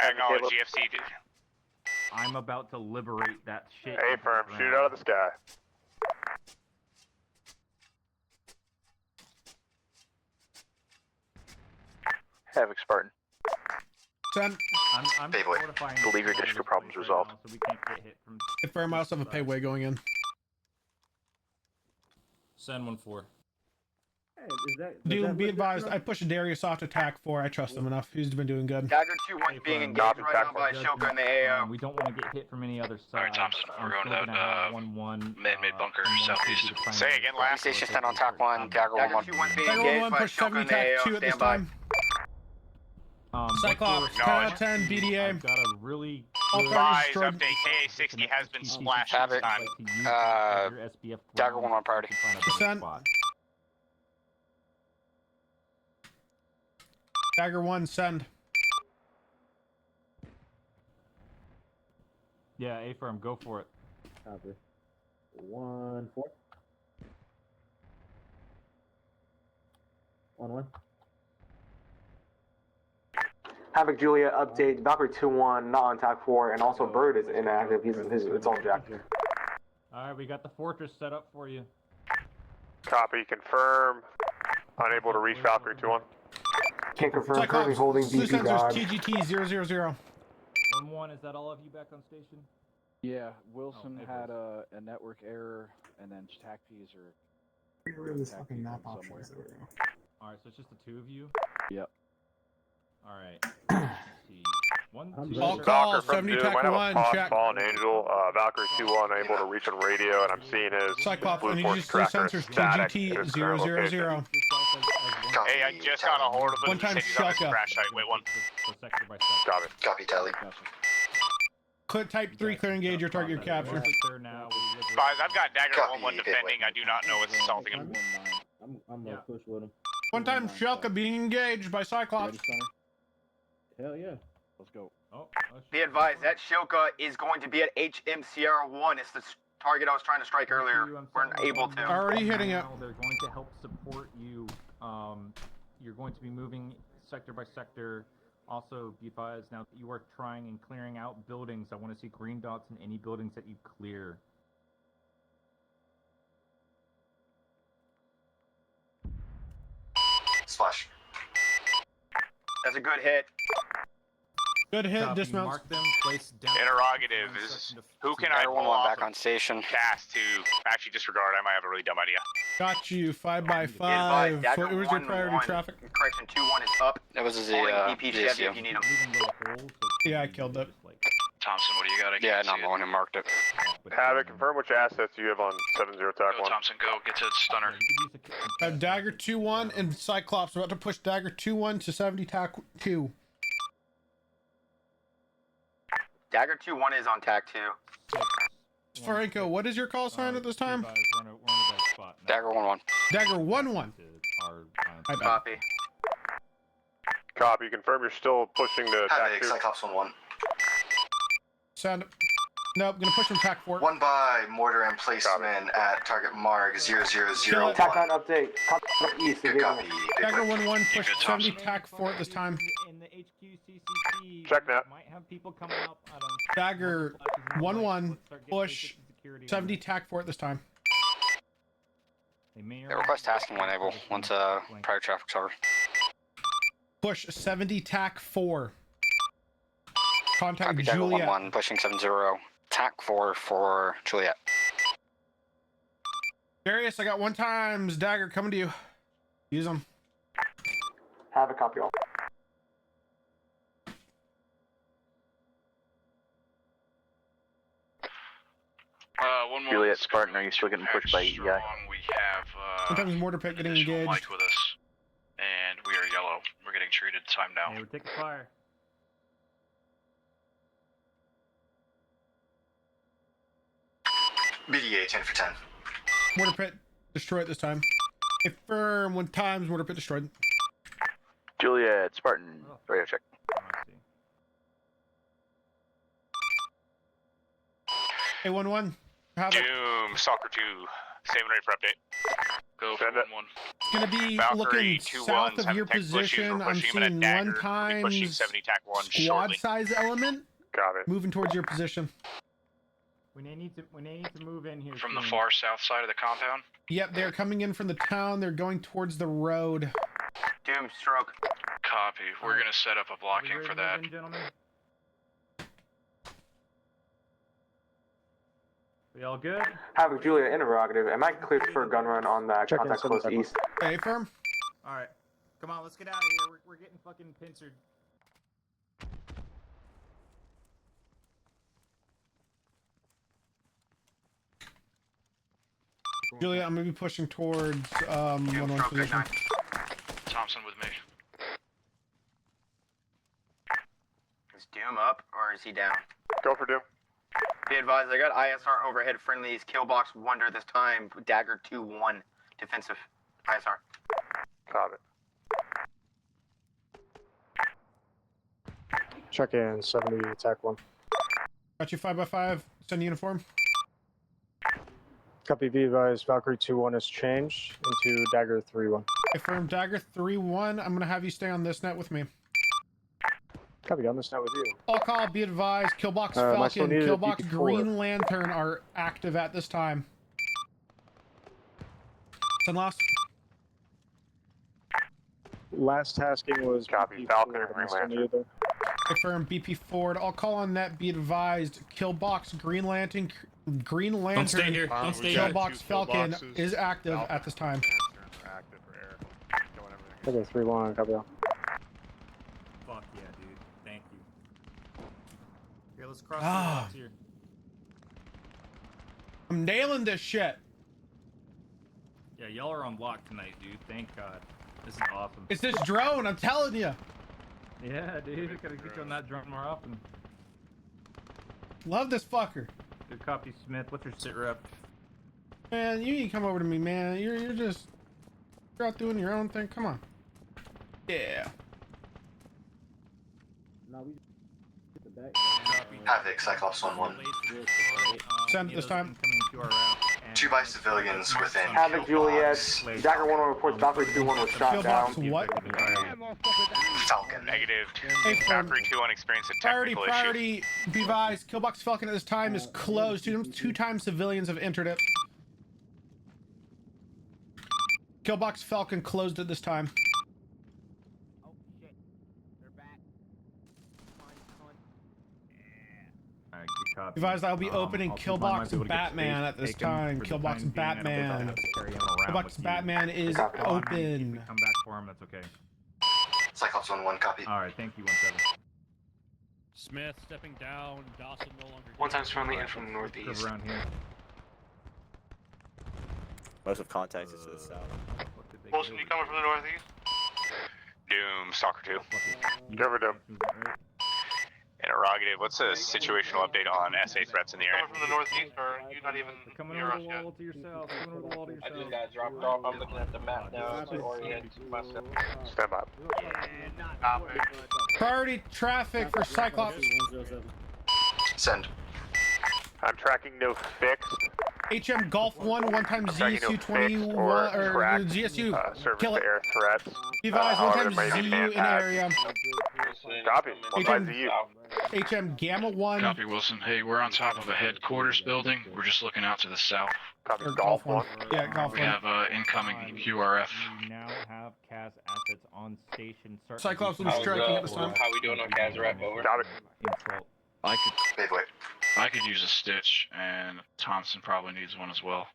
Acknowledge GFC. I'm about to liberate that shit. Hey, firm. Shoot it out of the sky. Havoc Spartan. Send. I'm Beyblade. fortifying Believe your this disco place problem's right resolved. now, so we can't get hit from Confirm. I also have a payway going in. Send 1-4. Dude, be advised. I pushed Darius off to attack 4. I trust him enough. He's been doing good. Dagger 2-1 being engaged right now by Shilka and the AO. We don't want to get hit from any other side. Alright, Thompson, we're going to that man-made bunker southeast. Say again, last. Station 10 on TAC 1, Dagger Dagger 1-1. 2-1 being Dagger engaged 1 by push Shilka 70 and the tack AO. 2 at this Stand by. time. Cyclops, 10 out of 10, BDA. I've got a really All good parties Advise destroyed. update KA-60 has been splashed this Havoc. time. Dagger 1 on priority. Descent. Dagger 1, send. Yeah, A-firm, go for it. Copy. 1-4. 1-1. Havoc Julia update. Valkyrie 2-1 not on TAC 4, and also Bird is inactive. It's all jacked. Alright, we got the fortress set up for you. Copy, confirm. Unable to reach Valkyrie 2-1. Can't confirm. Currently holding Blue BP sensors Dodge. TGT 000. 1-1, is that all of you back on station? Yeah, Wilson had a network error, and then TAC Ps are. Get rid of this fucking map options. Alright, so it's just the two of you? Yep. Alright. Let's see. I'll call 70 Might TAC have 1, a pod check. fallen angel. Valkyrie 2-1 able to reach on radio, and I'm seeing his Cyclops, I blue need force you to see tracker sensors static TGT at his current 000. location. Hey, I just got a hold of him. One time He said he's on his Shelka. crash site. Wait, one. Sector by sector. Copy. Copy, Tally. Type 3, clear engage your target capture. There now. Guys, I've got Dagger 1-1 defending. I do not know what's assaulting him. I'm gonna push with him. One time Shelka being engaged by Cyclops. Hell yeah. Let's go. Oh, Be advised, that Shilka is going to be at HMCR1. It's the target I was trying to strike earlier. We're able to. Already hitting it. They're going to help support you. You're going to be moving sector by sector. Also, be advised, now that you are trying and clearing out buildings, I want to see green dots in any buildings that you clear. Splash. That's a good hit. Good hit, Copy. dismounts. Mark them, place down. Interrogative is who can I pull off back on station. cast to actually disregard? I might have a really dumb idea. Got you, 5 by 5. Advised, Dagger What was your 1-1. priority traffic? Correction, 2-1 is up. That was a Holding BP Chevy VSU. if you need him. Yeah, I killed it. Thompson, what do you got? Yeah, no, I'm the one who marked it. Havoc, confirm which assets you have on 70 TAC 1. Go, Thompson, go. Get to Stunner. I have Dagger 2-1 and Cyclops about to push Dagger 2-1 to 70 TAC 2. Dagger 2-1 is on TAC 2. Franco, what is your call sign at this time? Dagger 1-1. Dagger 1-1. I bet. Copy. Copy, confirm you're still pushing to TAC Havoc, 2. Cyclops 1-1. Sound. Nope, gonna push from TAC 4. 1 by mortar emplacement at target mark 000. TAC 9 update. Top east. Good copy. Dagger 1-1, push good, 70 Thompson. TAC 4 at this time. In the HQCCP, Check that. might have people coming up. I don't Dagger 1-1, push 70 TAC 4 at this time. They may Yeah, request tasking when able, once prior traffic's over. Push 70 TAC 4. Contact Copy, Dagger Juliet. 1-1, pushing 7-0. TAC 4 for Juliet. Darius, I got 1 times. Dagger coming to you. Use them. Have a copy all. One more. Juliet Spartan, are you still getting pushed by EI? We have Sometimes Mortar Pit getting additional engaged. Mike with us, and we are yellow. We're getting treated. Time now. Hey, we're taking fire. BDA 10 for 10. Mortar Pit destroyed this time. Affirm 1 times. Mortar Pit destroyed. Juliet Spartan, radio check. Hey, 1-1. Have it. Doom, Stalker 2, saving ready for update. Go Send it. 1-1. It's gonna be Valkyrie, looking 2-1s, south of having your tech issues. We're position. I'm pushing him in a seeing dagger. 1 We'll be times pushing 70 TAC 1 squad shortly. size element Copy. moving towards your position. We need to move in here From the soon. far south side of the compound. Yep, they're coming in from the town. They're going towards the road. Doom, stroke. Copy. We're gonna set up a blocking We for ready to that. move in, gentlemen? We all good? Havoc Julia interrogative. Am I cleared for a gun run on that Check in, contact close 7-7. east? Hey, firm. All right. Come on, let's get out of here. We're getting fucking pincered. Julia, I'm gonna be pushing towards 1-1 position. Thompson with me. Is Doom up or is he down? Go for Doom. Be advised, I got ISR overhead friendlies. Killbox Wonder this time. Dagger 2-1. Defensive. ISR. Copy. Check in 70 attack 1. Got you 5 by 5. Send uniform. Copy, be advised, Valkyrie 2-1 has changed into Dagger 3-1. Affirm Dagger 3-1. I'm gonna have you stay on this net with me. Copy, I'm gonna start with you. All call, be advised, Killbox am I still Falcon, needed at Killbox BP4? Green Lantern are active at this time. Send lost. Last tasking was Copy, BP4. Falcon and Am I Green still Lantern. needed there? Confirm BP forward. I'll call on net. Be advised, Killbox Green Lantern, Don't stay here. Don't stay here. Killbox Falcon is active at this time. Active for air. Going everything. Okay, 3-1, copy that. Fuck yeah, dude. Thank you. Here, let's cross Ah. the box here. I'm nailing this shit. Yeah, y'all are on lock tonight, dude. Thank God. This is awesome. It's this drone, I'm telling you. Yeah, dude. Gotta get you on that drone more often. Love this fucker. Good copy, Smith. What's your sit rep? Man, you need to come over to me, man. You're out doing your own thing. Come on. Yeah. Havoc, Cyclops 1-1. Send it this time. 2 by civilians within Havoc, Juliet. Dagger 1 reports Valkyrie 2-1 was shot down. Killbox what? Falcon. Negative. Hey, Valkyrie 2-1 experienced a technical issue. Priority, be advised, Killbox Falcon at this time is closed. Two times civilians have entered it. Killbox Falcon closed at this time. Alright, good copy. Advised I'll be opening I'll see if I might be able Killbox to get Batman space at this taken time. for the Killbox time being. I don't think I Batman. have to carry him around Killbox with you. Batman is If we open. come back for him, that's okay. Cyclops 1-1, copy. Alright, thank you, 1-7. Smith stepping down. Dawson no longer. One time's friendly in from the northeast. Around here. Most of contact is to the south. Wilson, you coming from the northeast? Doom, Stalker 2. Cover Doom. Interrogative. What's a situational update on SA threats in the area? Coming from the northeast, or you not even Coming near over us the yet? wall to yourself. Coming over the wall to yourself. I just got dropped off. I'm looking at the map now to orient myself. Stand by. Priority traffic for Cyclops. Send. I'm tracking no fixed. HM Golf 1, one time Tracking no ZSU fixed 21 or or tracked GSU. service Kill to it. air threats. Be advised, one However, time there may be ZU man in pads. area. Copy. 1 by HM ZU. HM Gamma 1. Copy, Wilson. Hey, we're on top of a headquarters building. We're just looking out to the south. Copy. Or Golf 1. Yeah, Golf We 1. have incoming QRF. We now have CAS assets on station. Cyclops will be striking at this time. How we doing on Kazarep? Over. Copy. Insult. I could use a stitch, and Thompson probably needs one as well.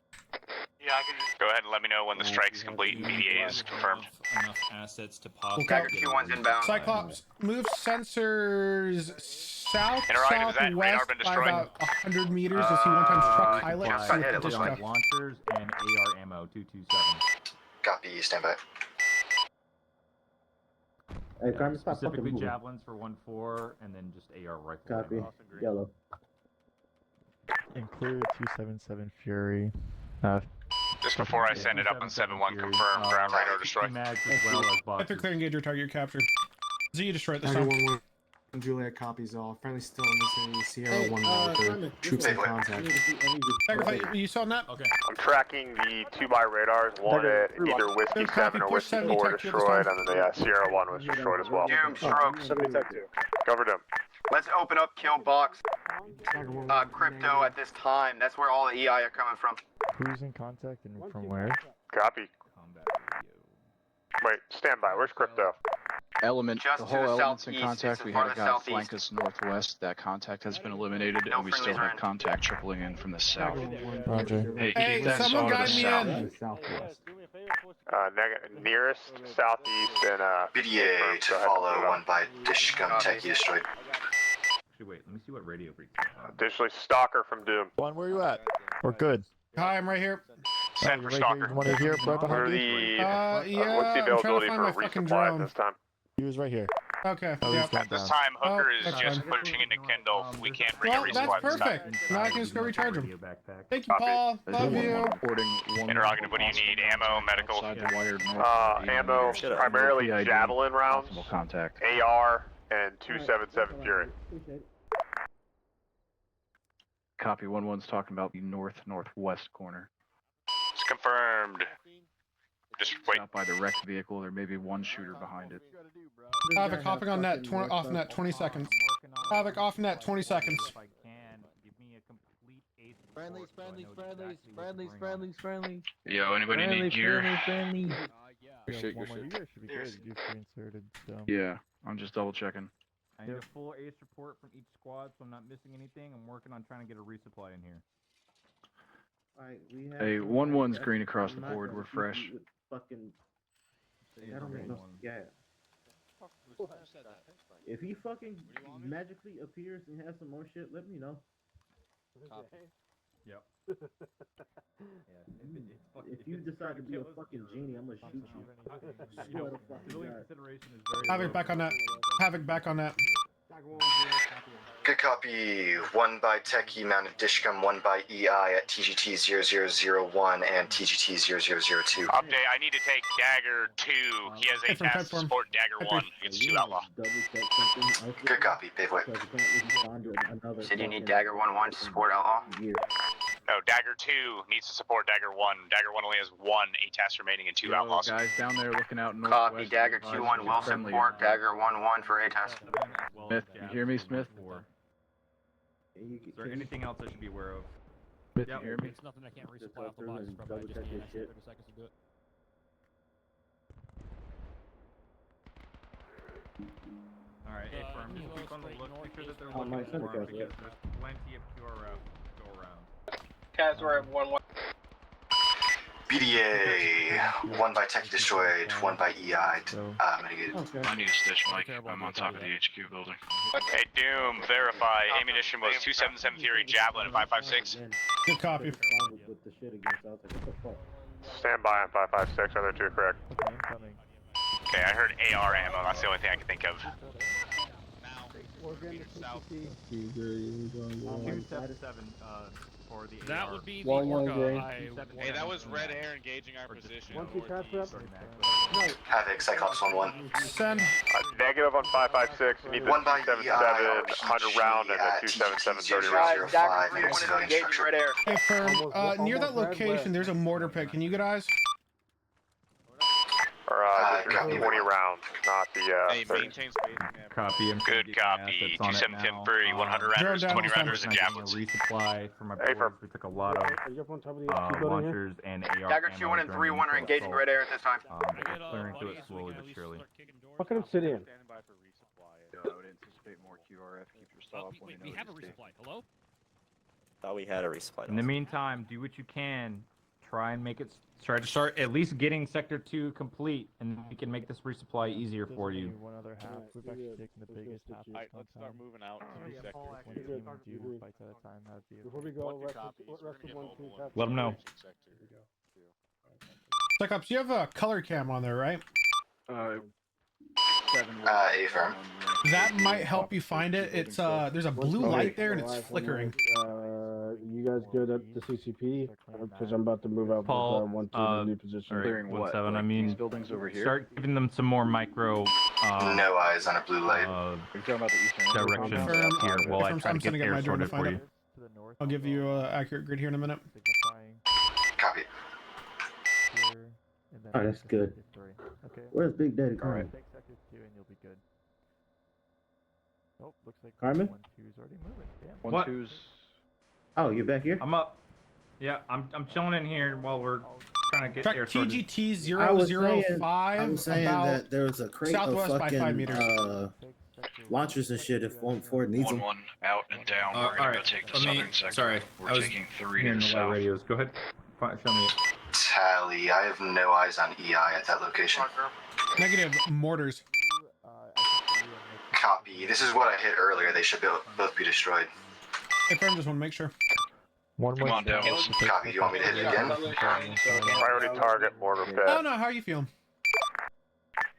Yeah, I can just Go ahead and let me know when the strike's complete and BDA is confirmed. Enough assets to pop. Okay. Dagger 2-1's inbound. Cyclops, move sensors south Interrogative, has that radar southwest been by destroyed? about 100 meters to see one times truck pilot. yeah, see hit it, what looks this like. stuff. Launchers and AR ammo 227. Copy, stand by. Hey, Carmen, stop fucking Specifically moving. javelins for 1-4 and then just AR rifle. Copy. ammo. Yellow. Include 277 Fury. Just before I send it up on 7-1, confirm ground radar destroy. Mags as well as After boxes. clear engage your target capture. Z, you destroy it this Dagger time. 1-1. Juliet copies all. Friendly still in the vicinity. Sierra Hey, 1-1 for Carmen, troops in contact. Sacrifice, you saw that? Okay. I'm tracking the 2 by radars. One at either Whiskey Good 7 copy. or Push Whiskey 70 4 tech to this destroyed, time. and then the Sierra 1 was destroyed as well. Doom, stroke. 70 tech 2. Cover Doom. Let's open up kill box. Dagger 1-1. Crypto at this time. That's where all the EI are coming from. Who's in contact and from where? Copy. Combat radio. Wait, stand by. Where's Crypto? Element, Just the to whole the element's in southeast, contact. it's We as had far a as guy southeast. flank us northwest. That contact has been eliminated, No and we still friendlies are have in. contact tripling in from the south. Dagger 1-1. Roger. Hey, Hey, keep that someone saw to guide the me south. in. Southwest. Nearest, southeast, and BDA confirm. to Go ahead, follow put it up. 1 by Dishcum Techie destroyed. Actually, wait. Let me see what radio freaks. Additionally, Stalker from Doom. One, where you at? We're good. Hi, I'm right here. Send you're for right here. Stalker. You want to hear right What behind are you? the, Yeah, what's the I'm trying to availability find for my fucking resupply drone. at this time? He was right here. Okay, Oh, yeah. he's gone At this down. time, Hooker Oh, is that's just fine. pushing into Kendall. We can't bring Well, a that's resupply this time. perfect. Now I can just go recharge him. Radio backpack. Thank you, Paul. Love you. Reporting one Interrogative, what do you need? Ammo, medical? outside the wired north, Ammo, primarily PID, javelin rounds, possible contact. AR, and 277 Fury. Copy 1-1's talking about the northwest corner. It's confirmed. Just wait. Out by the wrecked vehicle, there may be one shooter behind it. Havoc, hopping on net, off net, 20 seconds. Havoc, off net, 20 seconds. If I can, give me a complete ace. Friendlies, friendlies. Yo, anybody need gear? You guys should be good. You just reinserted, so. Yeah, I'm just double checking. I need a full ace report from each squad, so I'm not missing anything. I'm working on trying to get a resupply in here. Alright, we have Hey, some 1-1's extra green across the micro board. We're CP fresh. with Fucking. That don't make no. Yeah. If he fucking magically appears and has some more shit, let me know. Yep. If you decide to be a fucking genie, I'm gonna shoot you. Swear to fucking God. Havoc, back on net. Havoc, back on net. Good copy. 1 by Techie mounted Dishcom, 1 by EI at TGT 0001 and TGT 0002. Update, I need to take Dagger 2. He has a task to support Dagger 1 against 2 Outlaw. Good copy, Paveway. Said you need Dagger 1-1 to support Outlaw? No, Dagger 2 needs to support Dagger 1. Dagger 1 only has 1 A-task remaining and 2 Outlaws. Guys down there looking out northwest. Copy, Dagger 2-1 will support Dagger 1-1 for A-task. Smith, you hear me, Smith? Is there anything else I should be aware of? Smith, you hear me? It's nothing I can't resupply off the box from. I just need 30 seconds to do it. Alright, hey, firm, just keep on the look. Make sure that they're On my looking for center him because there's plenty of QRF to go around. Casper 1-1. BDA, 1 by Techie destroyed, 1 by EI mitigated. I need a stitch, Mike. I'm on top of the HQ building. Hey, Doom, verify. Ammunition was 277 Fury, Javelin, and 5.56. Good copy. With the shit against, I was like, what the fuck? Stand by on 556, other two correct. Okay, incoming. Okay, I heard AR ammo. That's the only thing I can think of. South. 277 for the That AR. would be the Orca. Hey, that was red air engaging our position. Havoc, Cyclops 1-1. Send. Negative on 556. You need the 1 by 277 100 round and the 277 30 round. 005 near civilian structure. Hey, firm, near that location, there's a mortar pit. Can you get eyes? Or copy. 20 round, not the Hey, 30. maintain space. Copy. Good copy. 277 Fury, 100 rounders, 20 rounders, and javelins. Resupply from my Hey, boards. We took a lot of launchers and AR Dagger ammo 2-1 and during 3-1 are the engaging assault. red air at this time. But we're clearing through it slowly but surely. Fucking obsidian. Stand by for resupply. I would anticipate more QRF. Keep your stuff when We have a resupply. Hello? Thought we had a resupply. In the meantime, do what you can. Try and make it. Try to start at least getting Sector 2 complete, and then we can make this resupply easier for you. One other half. We've actually taken the biggest half. Alright, let's start moving out to the sector. One team and do fights at a time. That'd be Before we go, Let them know. Cyclops, you have a color cam on there, right? A firm. That might help you find it. It's there's a blue light there and it's flickering. You guys good at the CCP? Because I'm about to move out Paul, with 1 to the new position. Alright, 1-7. I mean, buildings over here. start giving them some more micro. No eyes on a blue light. Are you talking about the eastern Directions Confirm. here while I Confirm, try to I'm get sending it air my drone to sorted find for it. you. To the north. I'll give you an accurate grid here in a minute. Signifying Copy. here, and then Oh, that's good. Sector 3. Okay. Where's Big Daddy Alright. Carmen? Take Sector 2 and you'll be good. Oh, looks like Carmen? 1-2's already moving. Damn. What? 1-2's. Oh, you back here? I'm up. Yeah, I'm chilling in here while we're trying to get Track air sorted. TGT I was 005 I'm saying about that there was a crate of southwest by 5 fucking meters. launchers and shit if one Ford needs them. 1-1 out and down. We're gonna go take the southern sector. Sorry, We're taking 3 to hearing the the live south. radios. Go ahead. Show me it. Tally. I have no eyes on EI at that location. Negative mortars. Copy. This is what I hit earlier. They should both be destroyed. Hey, firm, just want to make sure. Come on down. Copy. Do you want me to hit it again? Priority target, mortar pit. Oh no, how are you feeling?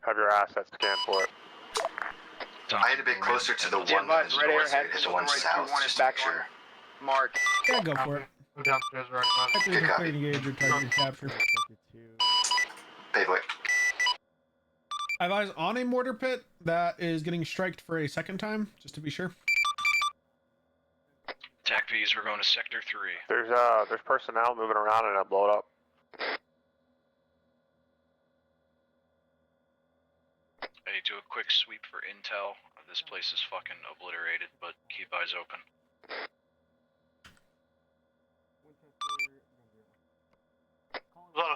Have your assets scanned for it. I hit a bit closer to the one that advised, is red air north, so I has hit the one south, 2-1 is just to back make sure. Mark. Yeah, go for it. Downstairs right now. Sector Good is copy. clear to engage your target capture. Sector 2. Paveway. I advise on a mortar pit that is getting striked for a second time, just to be sure. TAC V's, we're going to sector 3. There's personnel moving around and I blow it up. do a quick sweep for intel. This place is fucking obliterated, but keep eyes open.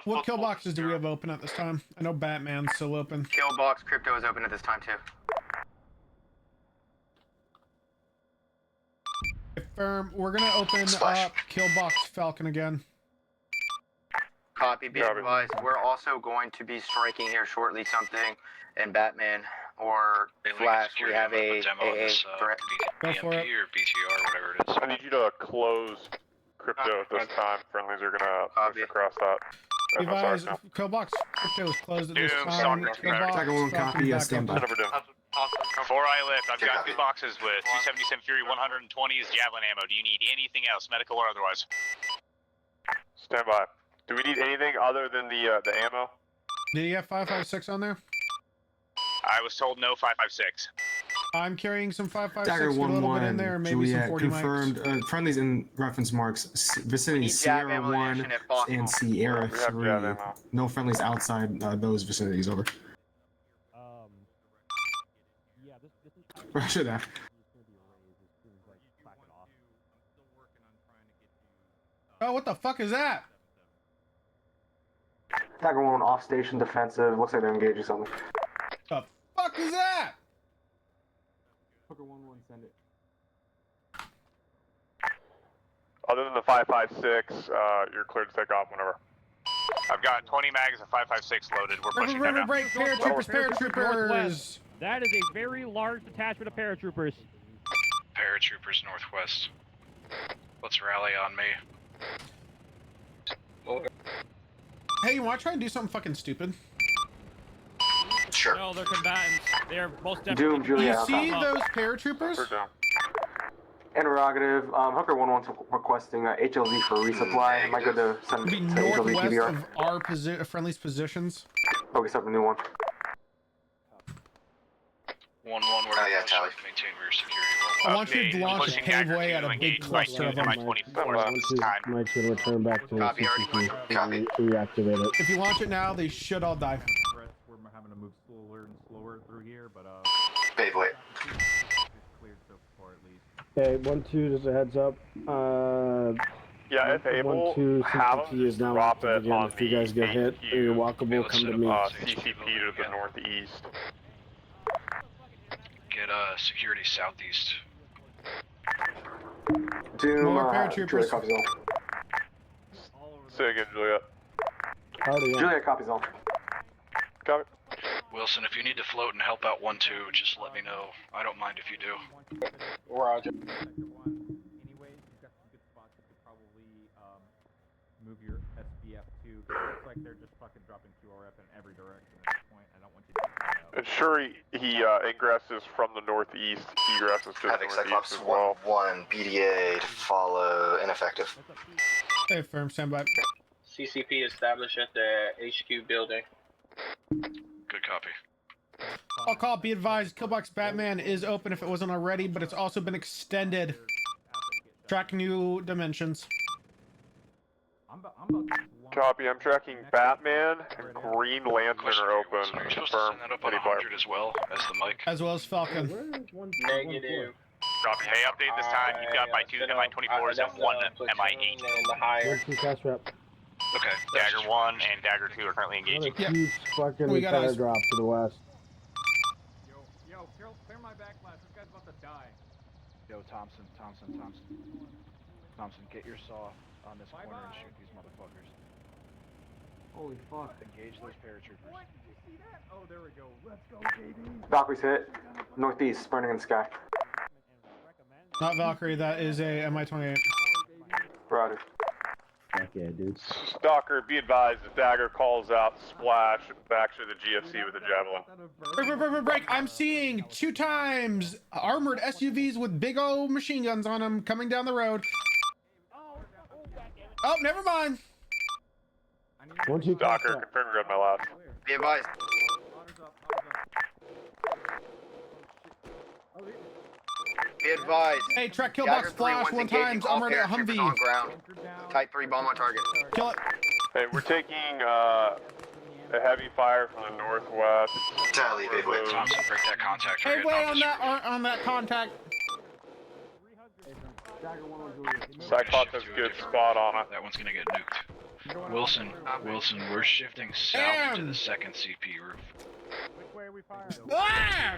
What kill boxes do we have open at this time? I know Batman's still open. Kill box crypto is open at this time too. Firm, we're gonna open up kill box Falcon again. Copy, be advised. We're also going to be striking here shortly something in Batman or Flash. We have a threat. Go for it. Or BTR, whatever it is. I need you to close crypto at this time. Friendlies are gonna push across that. Advise, kill box crypto is closed at this time. Kill box, Falcon back Before I lift, I've got 2 boxes with 277 Fury 120s Javelin ammo. Do you need anything else, medical or otherwise? Stand by. Do we need anything other than the ammo? Do you have 5.56 on there? I was told no 5.56. I'm carrying some 5.56. Dagger Get a little bit in 1-1, there, maybe Juliet, some 40 confirmed. Friendlies in reference marks. Vicinity Sierra 1 and Sierra 3. No friendlies outside those vicinities, over. Roger that. Oh, what the fuck is that? Dagger 1 off station defensive. Looks like they're engaging something. The fuck is that? Hooker 1-1, send it. Other than the 5.56, you're cleared to take off whenever. I've got 20 mags of 5.56 loaded. We're pushing that now. Break, paratroopers. Northwest. That is a very large detachment of paratroopers. Paratroopers northwest. Let's rally on me. Hey, you want to try and do something fucking stupid? Sure. No, they're combatants. They're most definitely. Doom, Juliet. You see those paratroopers? Interrogative. Hooker 1-1's requesting HLZ for resupply. Am I good to send Be to HLZ northwest PBR? of our friendly's positions. Okay, set up a new one. 1-1, we're to maintain rear security. I want you to launch a pave way at a big cluster of them. Mike's gonna return back to the CCP. Reactivate it. If you launch it now, they should all die. We're having to move slower and slower through here, but Beyblade. Cleared so far at least. Hey, 1-2, just a heads up. Yeah, if able, 1-2, have CCP is now drop active it again. on If you guys get hit, you're walkable, come to me. CCP to the northeast. Get security southeast. Doom, More Juliet paratroopers. copies all. Say again, Juliet. Juliet copies all. Copy. Wilson, if you need to float and help out 1-2, just let me know. I don't mind if you do. Roger. Anyways, you've got some good spots. You could probably move your SBF to. It looks like they're just fucking dropping QRF in every direction at this point. I don't want you to do that. Ensure he ingresses from the northeast. Egresses to the Having northeast Cyclops as well. 1-1, BDA to follow, ineffective. Hey, firm, stand by. CCP established at the HQ building. Good copy. I'll call, be advised, Killbox Batman is open if it wasn't already, but it's also been extended. Track new dimensions. Copy, I'm tracking Batman and Green Lantern are open. Are you supposed to send that up on 100 as well as the mic? As well as Falcon. Negative. Copy. Hey, update this time. You've got my 2 MI-24s and 1 MI-8. Okay. Dagger 1 and Dagger 2 are currently engaging. Another huge fucking repair drop to the west. Yo, clear my back class. This guy's about to die. Yo, Thompson, get your saw on this corner and shoot these motherfuckers. Holy fuck. Engage those paratroopers. What? Did you see that? Oh, there we go. Let's go, baby. Valkyrie's hit. Northeast, burning in the sky. Not Valkyrie, that is a MI-28. Roger. Okay, dude. Stalker, be advised, if Dagger calls out Splash, back to the GFC with a Javelin. Break. I'm seeing 2 times armored SUVs with big old machine guns on them coming down the road. Oh, never mind. Stalker, confirm you read my last. Be advised. Be advised. Hey, track kill box flash 1 time. Armored Humvee. On ground. Type 3 bomb on target. Kill it. Hey, we're taking A heavy fire from the northwest. Tally, big wave. Thompson, break that contact. We're Hey, getting wait off on this that on that contact. Cyclops has good spot on it. That one's gonna get nuked. Wilson, we're shifting south to the second CP roof. Which way are we firing? Ah!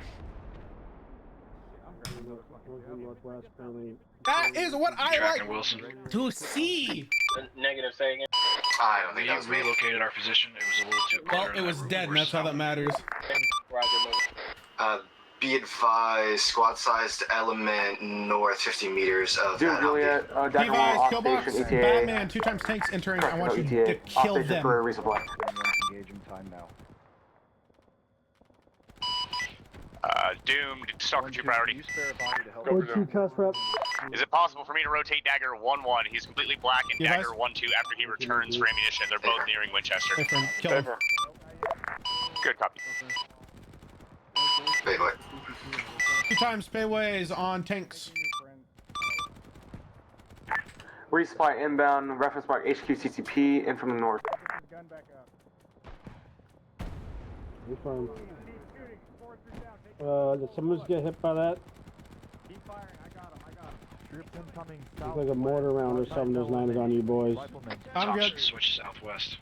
That is what I Tracking like Wilson. to see. Negative, say again. I don't think We that was me. relocated our position. It was a little too clear. Well, it was dead, and that's all that matters. Roger, moving. Be advised, squad-sized element north 50 meters of Dude, that Juliet, update. Dagger 1 Device, off kill box, station, ETA. Batman, 2 times tanks entering. I want you to kill Off station them. for a resupply. Engaging time now. Doomed, Stalker 2 priority. Or two cuss rep. Is it possible for me to rotate Dagger 1-1? He's completely black, and Yes. Dagger 1-2 after he returns for ammunition. They're both nearing Winchester. Hey, friend, kill him. Good copy. Big boy. 2 times payways on tanks. Resupply inbound, reference mark HQ CCP, in from the north. We fine. Did someone just get hit by that? Keep firing, I got him. Troops incoming. Looks like a mortar round or something just landed on you boys. I'm Thompson, good. switch southwest.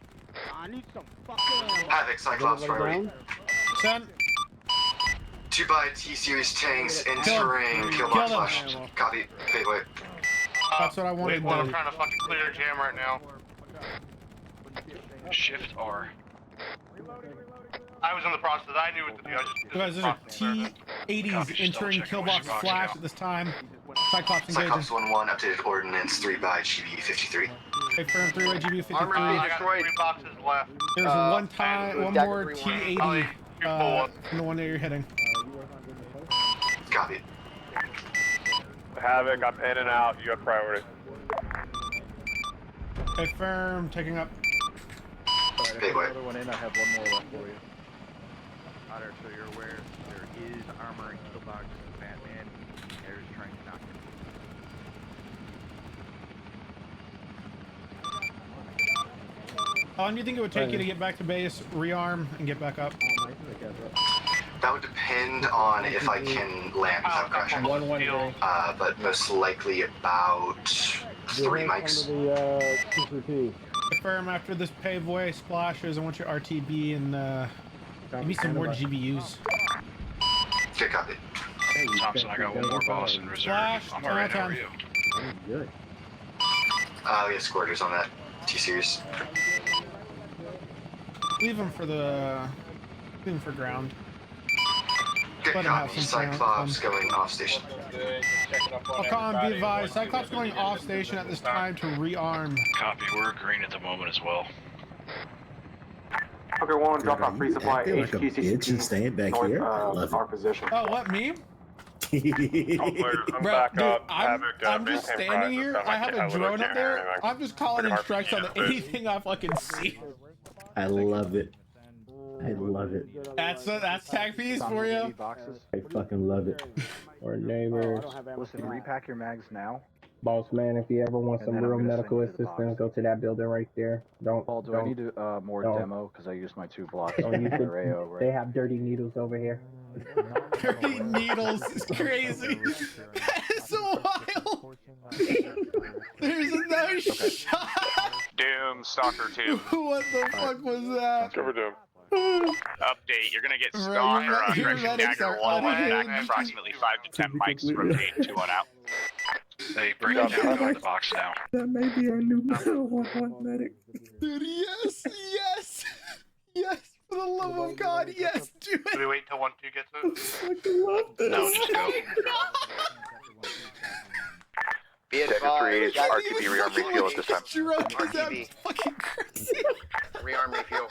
I need some fucking Havoc, Cyclops priority. Send. 2 by T-Series tanks Kill entering him. pillbox Kill him. flash. Copy. Big wave. That's what I wanted Well, I'm done. trying to fucking clear jam right now. Shift R. I was in the process. I knew what to do. I just Guys, there's a T-80s entering killbox flash at this time. Cyclops Cyclops engaging. 1-1, updated ordnance 3 by GB53. Hey, firm 3-way GB53. I got 3 boxes left. There's one more T-80 from the one that you're hitting. Copy. Havoc, I'm in and out. You have priority. Hey, firm, taking up. Big way. Another one in, I have one more left for you. Otter, so you're aware there is armor and killbox and Batman. Air is trying to knock him. How long do you think it would take you to get back to base, rearm, and get back up? That would depend on if I can land without crashing. But most likely about 3 mics. TCP. Confirm after this paveway splashes, I want your RTB and give me some more GBUs. Good copy. Thompson, I got one more boss in reserve. Flash, I'm alright, how are time. you? Good. We have squirters on that T-Series. Leave them for ground. Good Let him have copy. some Cyclops going off station. Falcon, be advised. Cyclops going off station at this time to rearm. Copy, we're green at the moment as well. Okay, one drop off resupply like a HQ bitch and staying back north here. I love our position. Oh, what, me? I'm Bro, back dude, up. I'm Havoc, just maintain standing prices here. on I have a drone up there. anything. I'm just calling in Pretty strikes on hard to anything I fucking see. I love it. I love it. That's tag piece for you. I fucking love it. Or neighbors. Listen, repack your mags now. Boss man, if you ever want And some then I'm real gonna medical send you the assistance, box. go to that building right there. Paul, do I need to, more don't. demo? Because I used my 2 blocks Don't on use the it. AO, right? They have dirty needles over here. Dirty needles is crazy. That is wild. There's no shot. Doom, Stalker 2. What the fuck was that? Cover Doom. Update, you're gonna get Bro, Stalker, your correction, medics Dagger are 1-1 back unhinged. approximately 5 to 10 mics, rotate 2-1 out. They break it down, go in the box now. That may be our new 1-1 medic. Dude, yes, yes, yes. For the love of God, yes, do Do it. we wait until 1-2 gets I fucking love this. No, just go. Be Dagger 3 is advised. RTB rearm refuel at this time. Drunk is that RTB. fucking crazy. Rearm refuel.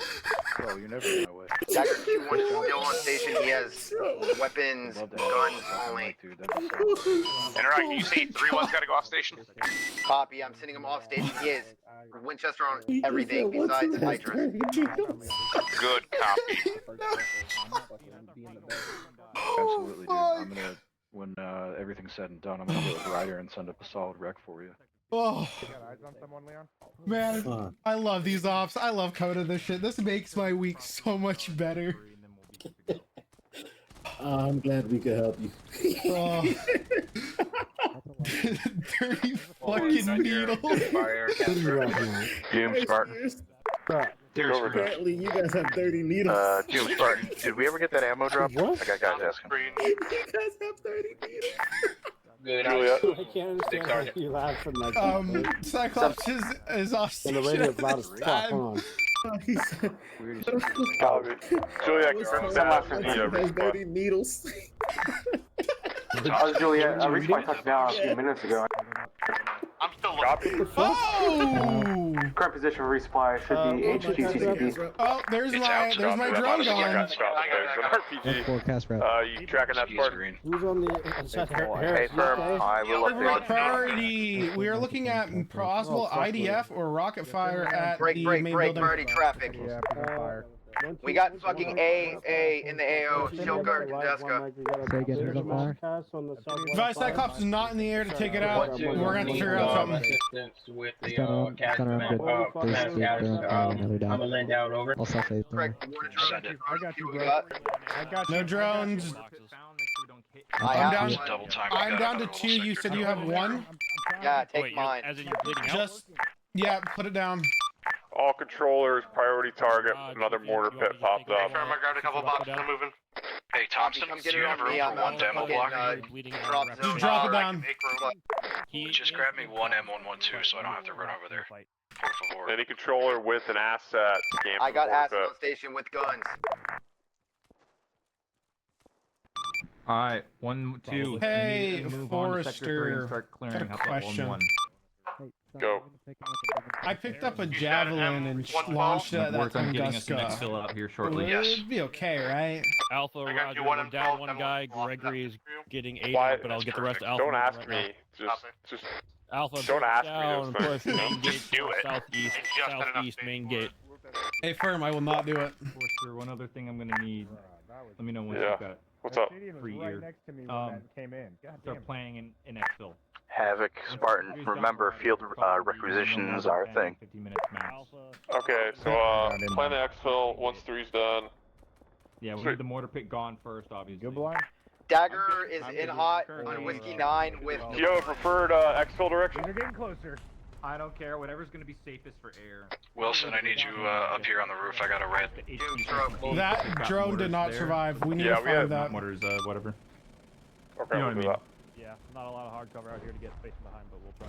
Bro, you never know what. Dagger 2-1 is still on station. He has weapons, guns only. And right, you say 3-1's gotta go off station? Copy. I'm sending him off station. He is Winchester on everything besides Hydras. Good copy. Absolutely, dude. I'm gonna, when everything's said and done, I'm gonna go with Ryder and send up a solid rec for you. Oh. You got eyes on someone, Leon? Man, Fuck. I love these ops. I love coding this shit. This makes my week so much better. I'm glad we could help you. Oh. 30 fucking needles. Doom Spartan. Apparently, you guys have 30 needles. Doom Spartan. Did we ever get that ammo drop? What? I got guys asking. You guys have 30 needles. Good. Julia. I can't understand why you laugh from like Cyclops is off and the radio's loud as fuck. Hold on. Julia, Someone confirm has 30 needles. Juliet, I reached my touchdown a few minutes ago. I'm still looking. Oh! Current position of resupply should be HQ CCP. Oh, there's my drone gone. RPG. You tracking that Spartan? Who's on the inside there? Hey, firm. I will update. Priority. We are looking at possible IDF or rocket fire at Break, the break, main break, building. priority traffic. Yeah, fire. We got fucking A in the AO, Shield Guard, Deska. Advise Cyclops is not in the air to take it out. We're gonna have to figure out something. With the I'm gonna lend out over. Correct. I got you, bro. I got you. No drones. I'm down to 2. You said you have 1. Yeah, take mine. As in you're bleeding out? Just yeah, put it down. All controllers, priority target. Another mortar pit popped up. I grabbed a couple boxes. I'm moving. Hey, Thompson, Come do get you it have on room me. for I'm one demo block? Just drop it down. Just grab me one M112 so I don't have to run over there. Por favor. Any controller with an asset. Scan I got for mortar asset pit. on station with guns. Alright, 1, 2. Hey, move on to sector 3 and Forrester, start clearing got a up that question. 1-1. Go. I picked up a javelin and launched it at that Work on getting us an Tunguska. exfil out here shortly. It'd be okay, right? Alpha, Roger, we're down one guy. Gregory is getting 8, Why- but I'll get the rest of Alpha. Don't ask right me. Just now. Alpha, don't ask me down, those push things. main gate, Just do it. southeast main gate. Hey, firm, I will not do it. Forrester, one other thing I'm gonna need. Let me know once Yeah. you've got What's up? free right ear. next to me when that came in. God damn Start it. playing in exfil. Havoc, Spartan. Remember, field requisitions are a thing. 50 minutes max. Okay, so plan the exfil once 3's done. Yeah, we need the mortar pit gone first, obviously. Good blind. Dagger is in hot on Whiskey 9 with. Do you have a preferred exfil direction? They're getting closer. I don't care. Whatever's gonna be safest for air. Wilson, I need you up here on the roof. I got a red. That drone did not survive. We need to Yeah, we find have that. Mortars, whatever. Okay, You know we'll what I do mean. that. Yeah, not a lot of hard cover out here to get space behind, but we'll try.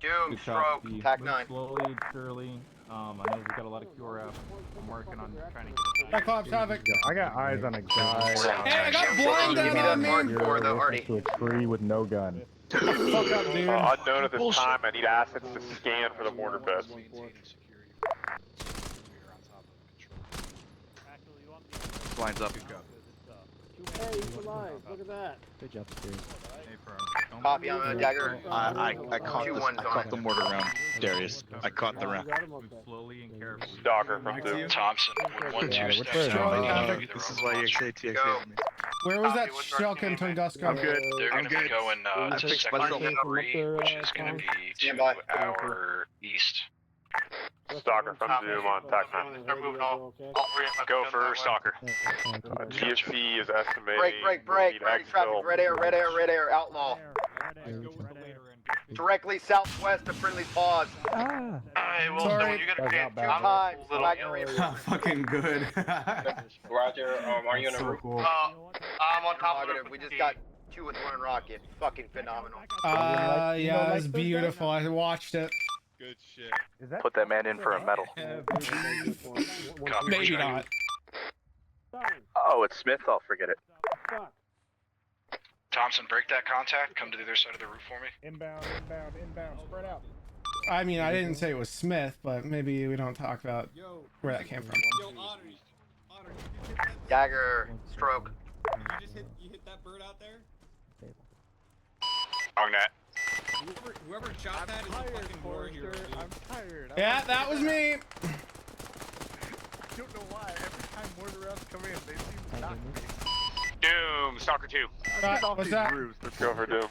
Doom, Good shot, stroke, Steve. TAC Move 9. slowly, surely. I know we've got a lot of QRF. I'm working on trying to get it. Cyclops, Havoc. I got eyes on a guy. Hey, I got blind Give me down that on me. mark for the Artie. To a tree with no gun. Fuck up, dude. Unknown at this time, I need assets to scan for the mortar pits. Blinds up. Hey, he's alive. Look at that. Good job, Spears. Copy on a Dagger. I caught the mortar round, Darius. I caught the round. Slowly and carefully. Stalker from Doom. Thompson, with 1-2 steps Stroke, down. Havoc. This is why you say TXA to me. Where was that shell in Tunguska? I'm good. They're going to be going I to fixed sector myself. 3, which is going to be to Standby. our east. Stalker from Doom on TAC 9. They're moving all. Go for Stalker. GFC is estimating. Break. we need Ready traffic. exfil. Red air. Outlaw. Directly southwest of Friendly Paws. Hey, Wilson, Sorry. when you get a That's chance, not I'm bad. a little Wagner area. Fucking good. Roger, are you on the So roof? cool. I'm on top of the Negative. We just got 2 with 1 rocket. Fucking phenomenal. Yeah, it's beautiful. I watched it. Good shit. Is that Put that man in for a medal. Maybe not. Oh, it's Smith. I'll forget it. Thompson, break that contact. Come to the other side of the roof for me. Inbound. Spread out. I mean, I didn't say it was Smith, but maybe we don't talk about where that came from. Dagger. Stroke. You hit that bird out there? On that. Whoever shot that is a fucking war hero, dude. I'm tired. Yeah, that was me. I don't know why. Every time mortar rounds come in, they seem to knock me. Doom, Stalker 2. What's that? Let's go for Doom.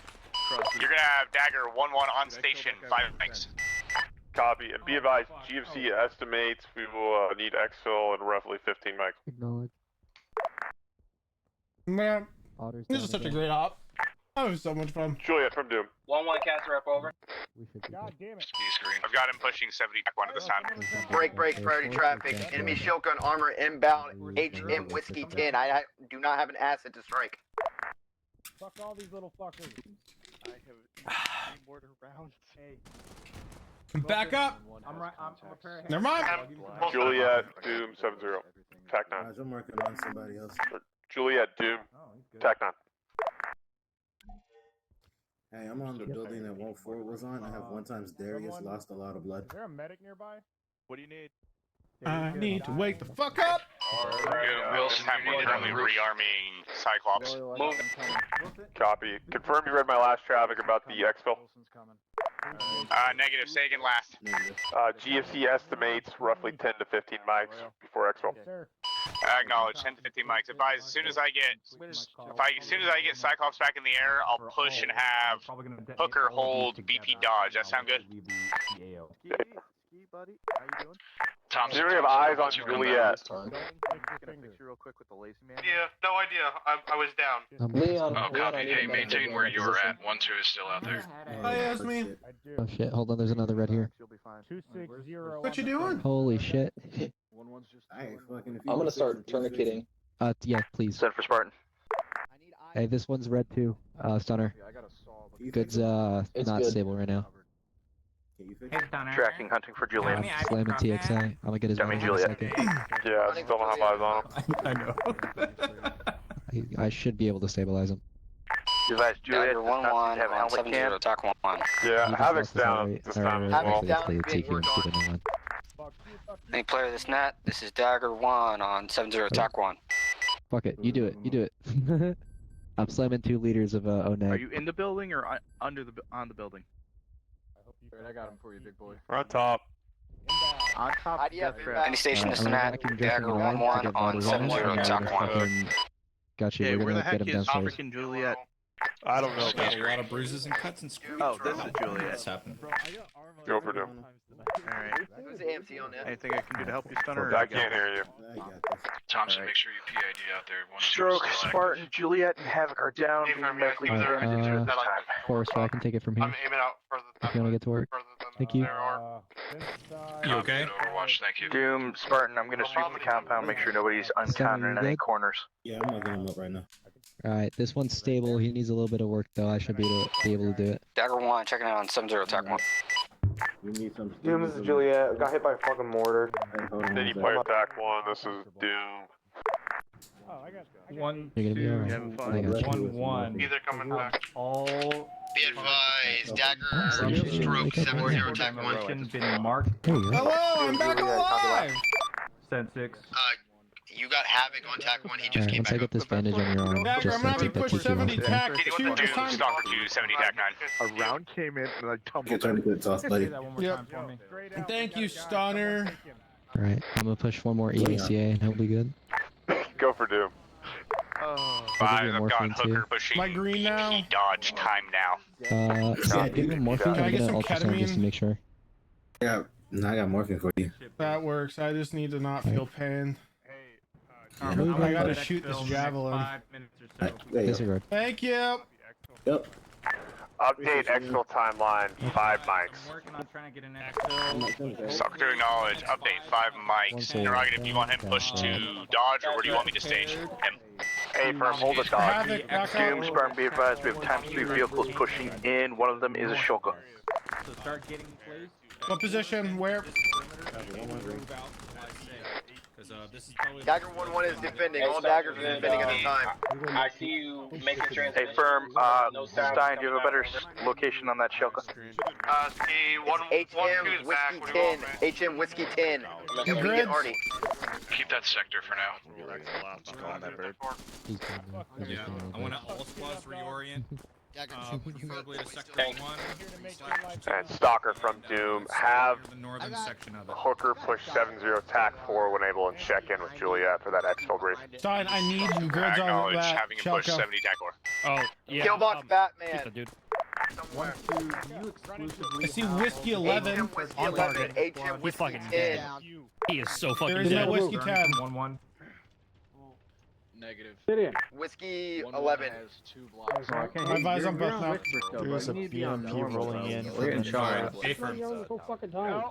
You're gonna have Dagger 1-1 on station, 5 mics. Copy. And be advised, GFC estimates we will need exfil in roughly 15 mics. Acknowledge. Man, Otter's this down is such a again. great op. That was so much fun. Juliet from Doom. 1-1 caster up over. We should be God damn it. I've got him pushing 70 Tac 1 at this time. Break, priority traffic. Enemy Shilka and armor inbound. HM Whiskey 10. I do not have an asset to strike. Fuck all these little fuckers. I have 3 mortar rounds. Hey. Back up. I'm preparing. Never mind. Juliet, Doom, 7-0. Tac 9. Guys, I'm working on somebody else. Juliet, Doom, Tac 9. Hey, I'm on the building that 1-4 was on. I have 1 times Darius lost a lot of blood. Is there a medic nearby? What do you need? I need to wake the fuck up. Wilson, we're currently rearming Cyclops. Copy. Confirm you read my last traffic about the exfil. Negative. Say again last. GFC estimates roughly 10 to 15 mics before exfil. Acknowledge 10 to 15 mics. Advise as soon as I get Cyclops back in the air, I'll push and have Hooker hold BP dodge. That sound good? Ski, buddy. How you doing? Does anybody have eyes on Juliet? Get a picture real quick with the lazy man. Yeah, no idea. I was down. Leon. Oh, copy. Hey, maintain where you were at. 1-2 is still out there. Hi, Yasmin. Oh shit, hold on, there's another red here. You'll be fine. 260. What you doing? Holy shit. I'm gonna start tourniqueting. Yeah, please. Send for Spartan. Hey, this one's red too. Stunner. Good's not stable right now. Tracking, hunting for Juliet. Slamming TXI. I'm gonna get his Dummy money in a Juliet. second. Yeah, I still don't have eyes on him. I know. I should be able to stabilize him. Device Juliet does not have helmet cam. Attack 1. Yeah, Havoc's down this time as well. Actually, let's play TQ and see the new one. Any player this net, this is Dagger 1 on 7-0 Attack 1. Fuck it, you do it, you do it. I'm slamming 2 liters of ONEG. Are you in the building or on the building? I got him for you, big boy. We're on top. On top. Any station this net, Dagger 1-1 on 7-0 Attack 1. Got you, Hey, we're where the gonna heck get him is downstairs. freaking Juliet? I don't know. Got a lot of bruises and cuts and screws. Oh, this is Juliet. What's happening? Go for Doom. Alright. Who's AMC on that? Anything I can do to help you, Stunner? I can't hear you. Thompson, make sure you PID out there. 1-2 is Stroke, still active. Spartan, Juliet, and Havoc are down. Being medically transited to at this time. Forrester, I can take it from here. I'm aiming out further If you wanna get to work. Thank you. You okay? Overwatch, thank you. Doom, Spartan, I'm gonna sweep the compound, make sure nobody's uncounted in any corners. Yeah, I'm looking him up right now. Alright, this one's stable. He needs a little bit of work though. I should be able to do it. Dagger 1 checking out on 7-0 Attack 1. We need some. Doom, this is Juliet. Got hit by a fucking mortar. Then you play Tac 1. This is Doom. Oh, I got 1, You're gonna be 2, alright. I got you. 1-1. Either coming back. All Be advised, Dagger Appreciate it. stroke Wake up, 7-0 Attack 1. mission been marked. There you go. Hello, I'm back alive. Send 6. You got Havoc on Attack 1. He just Alright, came once I back get up. this bandage on your arm, Dagger, just I'm gonna have you take that push TQ 70 off. tac Anyone 2 from this Doom, time. Stalker 2, 70 Tac 9. A round came in and I tumbled. Get trying to get tossed, buddy. Say that one more Yep. time for me. Thank you, Stunner. Alright, I'm gonna push 1 more EACA and he'll be good. Go for Doom. Oh. I've got morphine Hooker too. pushing Am I green now? BP dodge time now. Yeah, give me morphine. Can I I'm get gonna some ultrasound just to ketamine? make sure. Yeah, no, I got morphine for you. That works. I just need to not feel pain. I'm Move gonna it. gotta let shoot this exfil in the next javelin. 5 minutes or so. There you go. Disregard. Thank you. Yep. Update exfil timeline, 5 mics. I'm working on trying to get an exfil. Stalker to acknowledge, update 5 mics. Interrogative, do you want him pushed to dodge or where do you want me to stage him? A firm, hold the dog. Havoc, back Doom, up. Spartan, be advised, we have times 3 vehicles pushing in. One of them is a Shulka. So start getting placed. What position? Where? Dagger 1-1 is defending. All daggers are defending at the time. I see you making transition. Hey, firm, Stein, do you have a better location on that Shulka? HM Whiskey 10. HM Whiskey 10. You Get grids? Artie. Keep that sector for now. He's doing that. He's just doing I it. want to all squads reorient. Preferably to sector 1. And Stalker from Doom. Have The northern section of it. Hooker push 7-0 Tac 4 when able and check in with Juliet for that exfil brief. Stein, I need you grids on Acknowledge that having him push Shelka. 70 Tac 4. Oh, yeah. Killbox Batman. Dude. One, two, you exclusively I see have Whiskey all- 11 Whiskey on 11, target. HM He's Whiskey fucking 10. dead. He is so fucking There is dead. no Whiskey Burning 10. from 1-1. Negative. Whiskey One 11. has 2 blocks. I can't My advise on both now. There's a BMP rolling in. We're getting shot. The whole fucking time.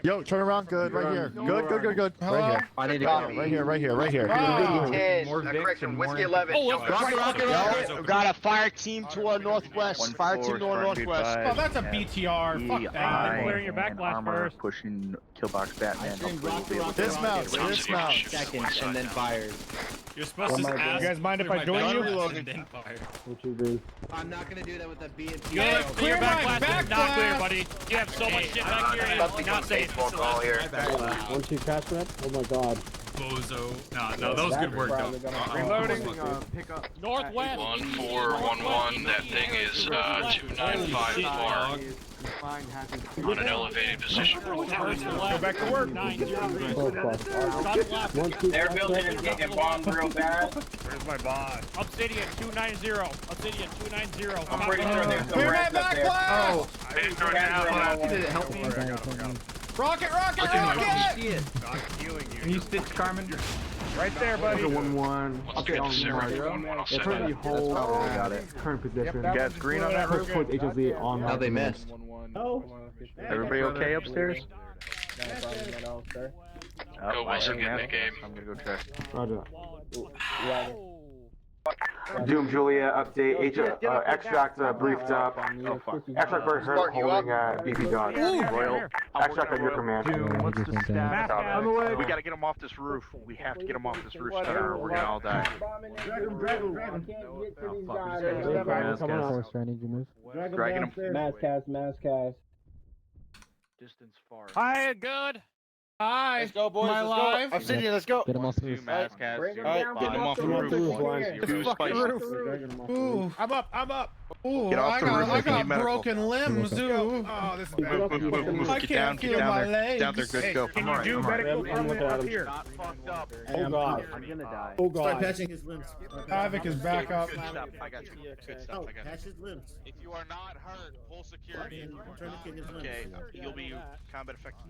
Yo, turn around. Good, right here. Good. Hello? Right here. I need to Copy. Right here. Whiskey 10, More Vicks correction, and Whiskey more 11. Oh, showing rocket. We got a fire team to our northwest. Fire team to our northwest. Oh, that's a BTR. Fuck that. Clearing your backblast first. Pushing Killbox Batman. Dismount. Second, and then fires. You're supposed to ask. You guys mind if I join you? And then fire. What you do? I'm not gonna do that with the BNP. Good. Clear Clear my backblast is not clear, backblast. buddy. You have so much shit back here. It's not safe. Call here. 1-2 cash rep? Oh my god. Bozo. No, that was good work though. Reloading. Pick up. Northwest. 1411. That thing is 2954 on an elevated position. Go back to work. 9-0. They're building and getting bombed real bad. Where's my boss? Obsidian 290. Obsidian 290. I'm pretty sure there's some Clear my rats up there. backblast. Did it help me? Rocket. I'm healing you. Can you stitch Carmen? Right there, buddy. 1-1. Let's get the zero for 1107. Currently hold current position. You guys green on that roof? Push towards HLZ on. How they missed. Oh. Everybody okay upstairs? Go Wilson, get in the game. I'm gonna go check. Roger. Doom Juliet update. Extract briefed up. Extract very hurt holding BP Dodge. Royal. Extract at your command. Doom, what's the stat? We gotta get him off this roof. We have to get him off this roof, or we're gonna all die. Dragon. I can't get to these guys. Force, I need you to move. Dragging him. Mass cast. Distance far. Hi, good. Hi. Let's go, boys. Am I Let's live? go. Obsidian, let's go. Get him off the Two roof. mass cats. Bring him Alright, down. Get him off the roof. The fucking roof. Ooh, I'm up. Ooh, Get off the roof I if you need got medical. broken limbs. Ooh. Oh, this is bad. Move. I Get can't down feel my there. legs. Down there, good, go. Can you do medical for me up here? Oh god. I'm gonna die. Oh god. patching his limbs. Havoc is back up. Good stuff. I got you. Good stuff. Oh, I got patch his limbs. If you are not hurt, pull security. I'm trying to kick his limbs. Okay, you'll be combat effective.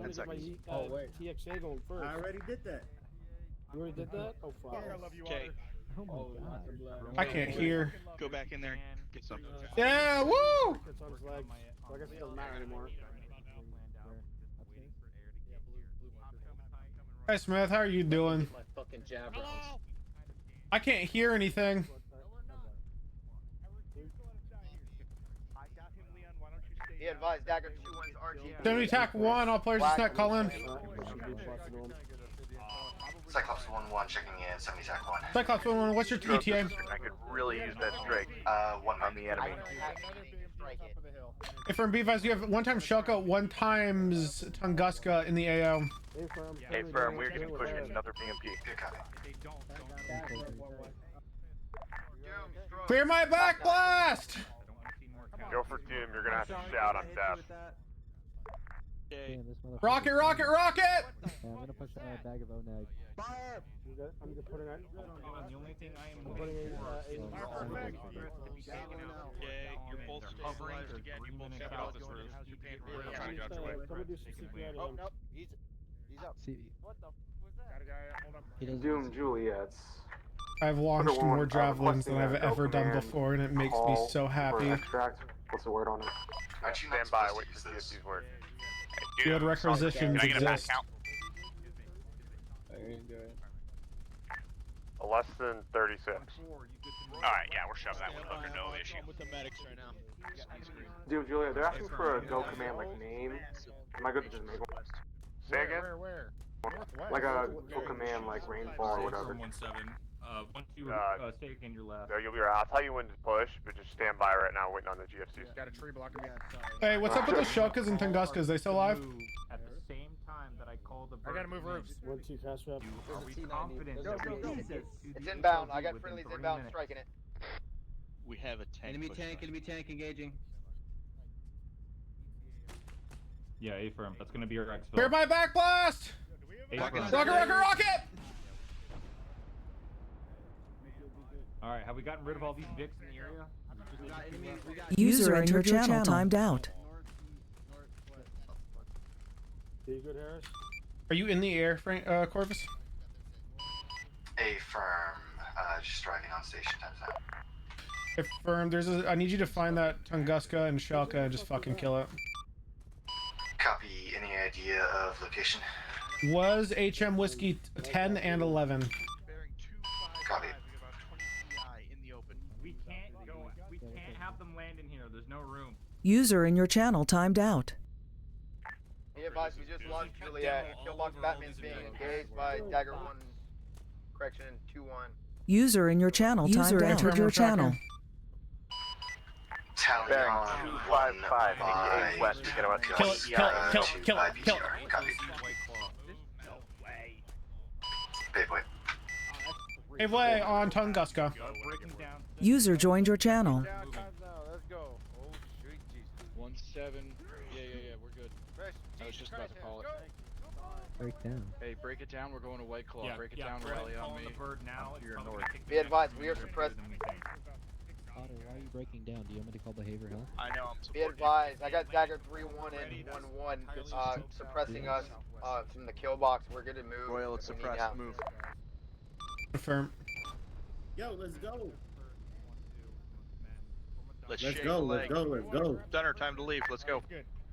10 seconds. Oh wait. TXA going first. I already did that. You already did that? Oh fuck. Okay, I can't hear. go back in there. Get some. Yeah, woo! It's on his legs. So I guess it doesn't matter anymore. Hi Smith, how are you doing? Fucking jabber. I can't hear anything. Be advised, Dagger 2-1's RG. Enemy attack 1, all players just not call in. Cyclops 1-1 checking in, 70 attack 1. Cyclops 1, what's your ETA? I could really use that strike 1 on the enemy. If from B-Vice, you have 1 time Shellcut, 1 times Tunguska in the AO. Hey, firm, we're getting pushed in another BMP. Good copy. Clear my back blast! Go for Doom, you're gonna have to shout, I'm deaf. Damn, this motherfucker. Rocket! Yeah, I'm gonna push a bag of Oneg. I'm just putting it. The only thing I am Putting waiting for it. Okay, you're both stabilized again. You both get off this roof. We're trying to get out your way. Somebody do some CPR to Oh, him. nope. He's up. See, What the was that? he doesn't. Doom Juliet's. I've launched more javelins than I've ever done before, and it makes me so happy. Extract. What's the word on it? Aren't you not Stand by, supposed wait to to use see if this? these work. Field requisitions Can I get a back exist. count? Less than 36. Alright, yeah, we're shoving that one hooker, no issue. with the medics right now. Doom Juliet, they're asking for a go command like name. Am I good to just make one? Say again? Where? Like a go command like rainfall or whatever. 1-7. Once you stay again, you're left. No, you'll be right. I'll tell you when to push, but just stand by right now waiting on the GFCs. Got a tree blocking me. Hey, what's up with the Shellkas and Tunguskas? They still alive? At the same time that I call the I gotta move roofs. 1-2 cash rep. Are we confident that we can get to It's the inbound. HLZ I got within friendlies 3 inbound minutes? striking it. We have a tank. Enemy tank engaging. Yeah, A-firm. That's gonna be our exfil. Clear my back blast! A-firm. Rocket! Alright, have Have we gotten rid of all these Vics in the area? User entered your channel timed out. You good, Harris? Are you in the air, Frank, Corvus? Affirm. Just driving on station times out. Affirm. I need you to find that Tunguska and Shalka and just fucking kill it. Copy. Any idea of location? Was HM Whiskey 10 and 11. Copy. We can't have them land in here. There's no room. User in your channel timed out. Be advised, we just lost Juliet. Killbox Batman's being engaged by Dagger 1, correction, 2-1. User in your channel timed out. Entered your channel. Tally Bearing on 255, 88 west, we get about Kill it, kill it. Copy. Babe, wait. Hey, way on Tunguska. User joined your channel. Let's go. Oh, sweet Jesus. 17. Yeah, we're good. I was just about to call it. Break down. Hey, break it down. We're going to White Claw. Break it down. We're Rally on me. the bird now. You're north. Be advised, we are suppressed. Otter, why are you breaking down? Do you want me to call behavior health? I know, I'm Be advised, I got Dagger 3-1 and 1-1 suppressing us from the kill box. We're good to move. Royal, it's if we need suppressed. help. Move. Affirm. Yo, let's go. Let's Let's shake go, the let's leg. go, let's go. Stunner, time to leave. Let's go.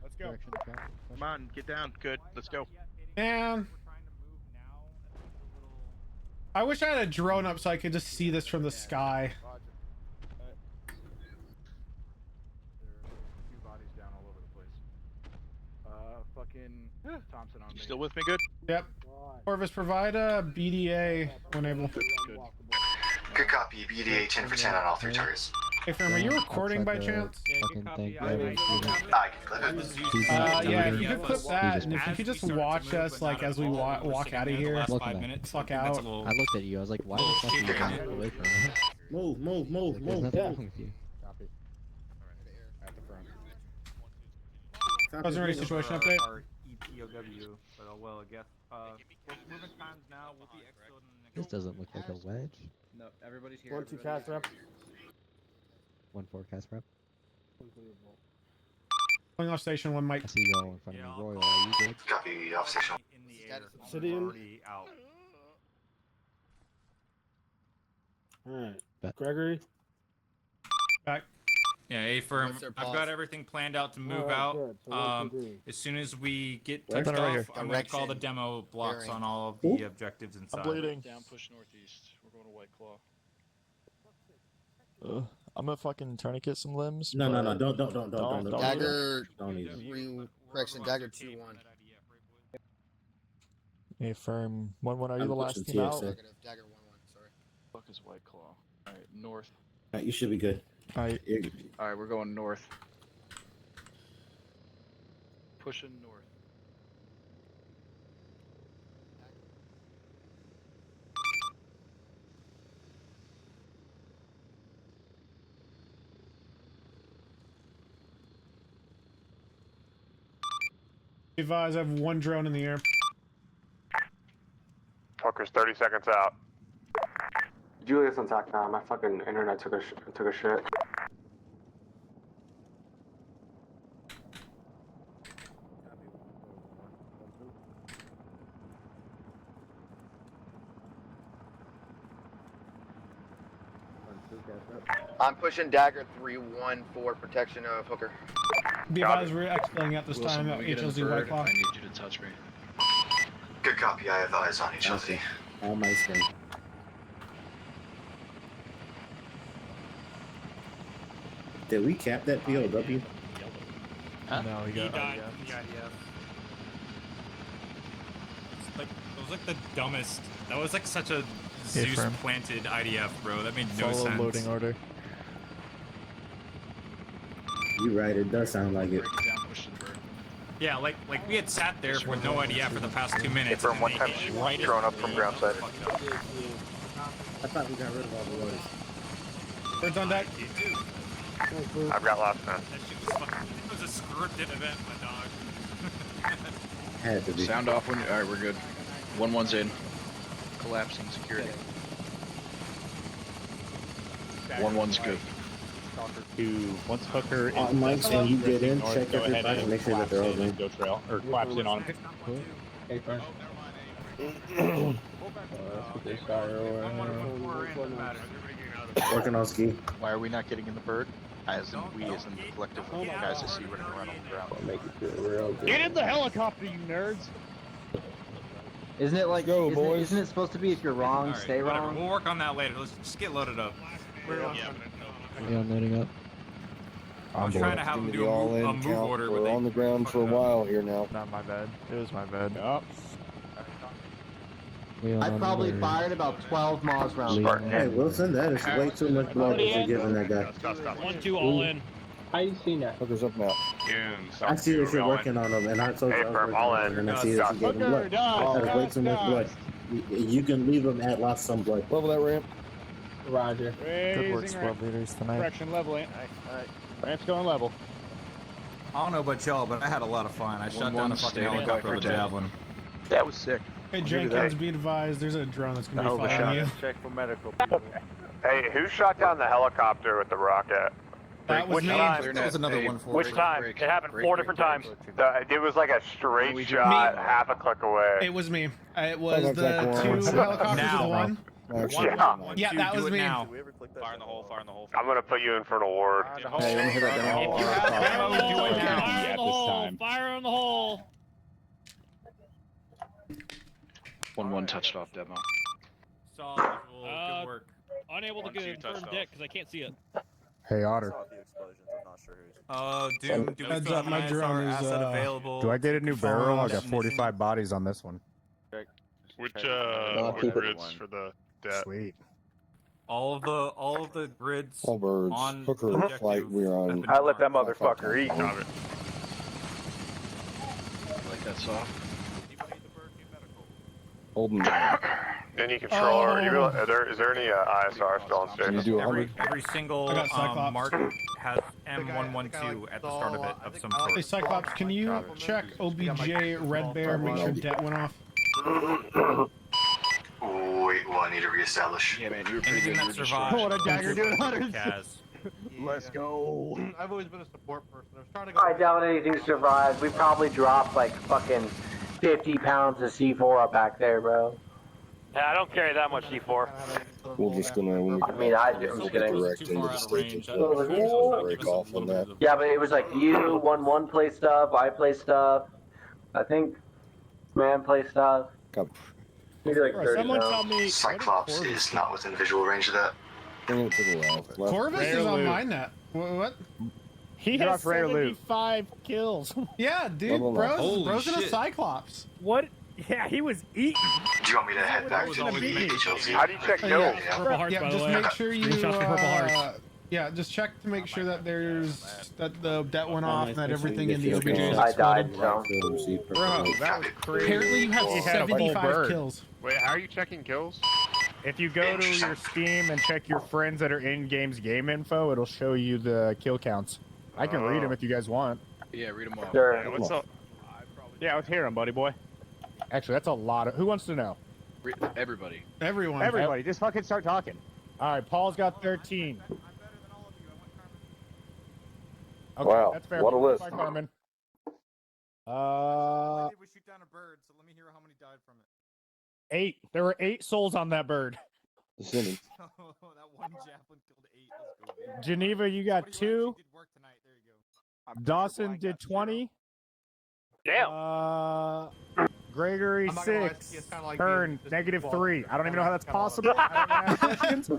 Let's go. Direction of travel. Come on, get down. Good. Let's go. Man. I wish I had a drone up so I could just see this from the sky. Few bodies down all over the place. Fucking Thompson on me. You still with me? Good. Yep. Corvus, provide a BDA when able. Good. Good copy. BDA 10 for 10 on all 3 targets. Hey, Firm, are you recording by chance? Fucking thank I can clip it. Yeah, if you could clip that, and if you could just watch us, like, as we walk out of here. Fuck out. I looked at you. I was like, why the fuck are you getting away from me? Move, move, move, There's move. nothing Yeah. wrong with you. Copy. At the front. Wasn't ready situation update. Our EPOW, but well, I guess. Moving times now. We'll be exfilled in the next. This doesn't look like a wedge. No, everybody's here. 1-2 cast rep. 1-4 cast prep. Going off station, one mic. I see you all in front of me. Royal, are you good? Copy. Off station. In the air. Obsidian. Already out. Alright. Bet. Gregory. Back. Yeah, A-firm. I've got everything planned out to move out. Good. So 1, 2, 3. As soon as we get Right touched here. off, I'm going to call the demo blocks on all of the objectives inside. I'm bleeding. Down, push northeast. We're going to White Claw. I'm gonna fucking tourniquet some limbs. No, but don't. Dagger. Don't even. Correction, Dagger 2-1. Hey, firm. 1-1. Are you I'm the last pushing team out? TXA. Dagger 1-1, sorry. Fuck is White Claw. Alright, north. Alright, you should be good. Alright. Alright, we're going north. Pushing north. Advise, I have one drone in the air. Tucker's 30 seconds out. Julius on TAC now. My fucking internet took a shit. I'm pushing Dagger 3-1 for protection of Hooker. Be advised, we're exfilling at this Wilson, time when at we get in the HLZ White bird, Claw. I need you to touch me. Good copy. I have eyes on HLZ. On my screen. Did we cap that POW? Huh? No, he got died. Like, it was like the dumbest. That was like such a Zeus firm. planted IDF, bro. That made no Follow sense. loading order. You right, it does sound like it. Down, push to the bird. Yeah, like we had sat there with no IDF for the past 2 minutes. From and one they time, hit right at drone up the from end. ground side. Fucked up. I thought we got rid of all the roads. Birds on deck. I've got last man. That shit was fucking. It was a scripted event, my dog. Had to be. Sound off when you. Alright, we're good. 1-1's in. Collapsing security. 1-1's good. To once Hooker is Mike, when you get in, north, check go every ahead box and make sure that they're all green. go trail or collapse in on him. Hey, first. That's what they Working on ski. Why are we not getting in the bird? As in we, as in the collective of guys I see running around on the ground. I'll make it feel real good. Get in the helicopter, you nerds! Isn't it like, Go, isn't, boys. isn't it supposed to be if you're wrong, Alright, stay whatever. wrong? We'll work on that later. Let's just get loaded up. Yeah, I'm loading up. I was trying to have them do a move order. We're on the ground for a while here now. Not my bad. It was my bad. Yup. I probably fired about 12 miles round. Hey, Wilson, that is way too much blood that you're giving that guy. 1-2 all in. How you seen that? Hooker's up now. Dunes. I see that you're working on them, and I told you I was working on them, and I see that you gave him blood. That is way too much blood. You can leave him at lost some blood. Level that ramp. Roger. Good work, squad leaders tonight. Correction leveling. Ramp's going level. I don't know about y'all, but I had a lot of fun. I shot down a fucking helicopter with a javelin. That was sick. Hey Jenkins, be advised, there's a drone that's gonna be following you. Check for medical. Hey, who shot down the helicopter with the rocket? That was Which me. time? That was another one for Which time? It happened 4 different times. It was like a straight shot, half a click away. It was me. It was the two helicopters Now. with one. Yeah, that was me. Now. Fire in the hole, fire in the hole. I'm gonna put you in for an award. Hey, let me hit that demo. Fire in the hole! Fire in the hole! 1-1 touched off demo. Solid. Good work. Unable to confirm deck because I can't see it. Hey, Otter. Doom, do we Heads still up, have my an drone ISR is, asset available? Do I get a new barrel? I got Definition. 45 bodies on this one. Which grids for the Sweet. All of the grids All birds. on Hooker objective flight, we're on. have been I let that marked. motherfucker eat. Like that soft. Holding. Any controller? Is there any ISR still on Can you stage? do 100? Every single I got Cyclops. mark has M112 at the start of it of some sort. Hey Cyclops, can you check OBJ Red Bear, make sure debt went off? Wait, well, I need to reestablish. Yeah, man, you were pretty Anything good. that survived. What a dagger doing hunters. Kaz. Let's go. I've always been a support person. I was trying to go. I doubt anything survived. We probably dropped like fucking 50 pounds of C4 up back there, bro. Yeah, I don't carry that much C4. We're just gonna. I mean, I do. I'm just kidding. Direct into the stage. Break off on that. Yeah, but it was like you, 1-1 play stuff, I play stuff. I think man play stuff. Maybe like 30 Someone now. tell me. Cyclops is not within visual range of that. Bring it to the left. Corvus Rare is on loot. my net. What? He Get has off rare loot. 75 kills. Yeah, dude, Level up. bro's in a shit. Cyclops. What? Yeah, he was eating. Do you want me to head back to the always me. HLZ? How do you check kills? Yeah. Purple hearts, Yeah, by the just way. make sure you. Screenshots for purple hearts. Yeah, just check to make sure that the debt went off and that everything in the OBJ is I died, exploded. so. Bro, that was crazy. Apparently you have He had a full 75 bird. kills. Wait, how are you checking kills? If you go to your Steam and check your friends that are in game's game info, it'll show you the kill counts. I can read them if you guys want. Yeah, read them all. Sure. What's up? Yeah, let's hear them, buddy boy. Actually, that's a lot of. Who wants to know? Everybody. Everyone. Everybody, just fucking start talking. All right, Paul's got 13. Okay, Wow, that's fair. what a list. Bye, Carmen. I did was shoot down a bird, so let me hear how many died from it. 8. There were 8 souls on that bird. Descending. that one javelin killed 8. Let's go, baby. Geneva, you got 2. Did work tonight. There you go. Dawson did 20. Damn. Gregory I'm not gonna lie, 6. it's kinda like Kern being negative football. 3. I don't even know how that's possible. I don't know how that happens.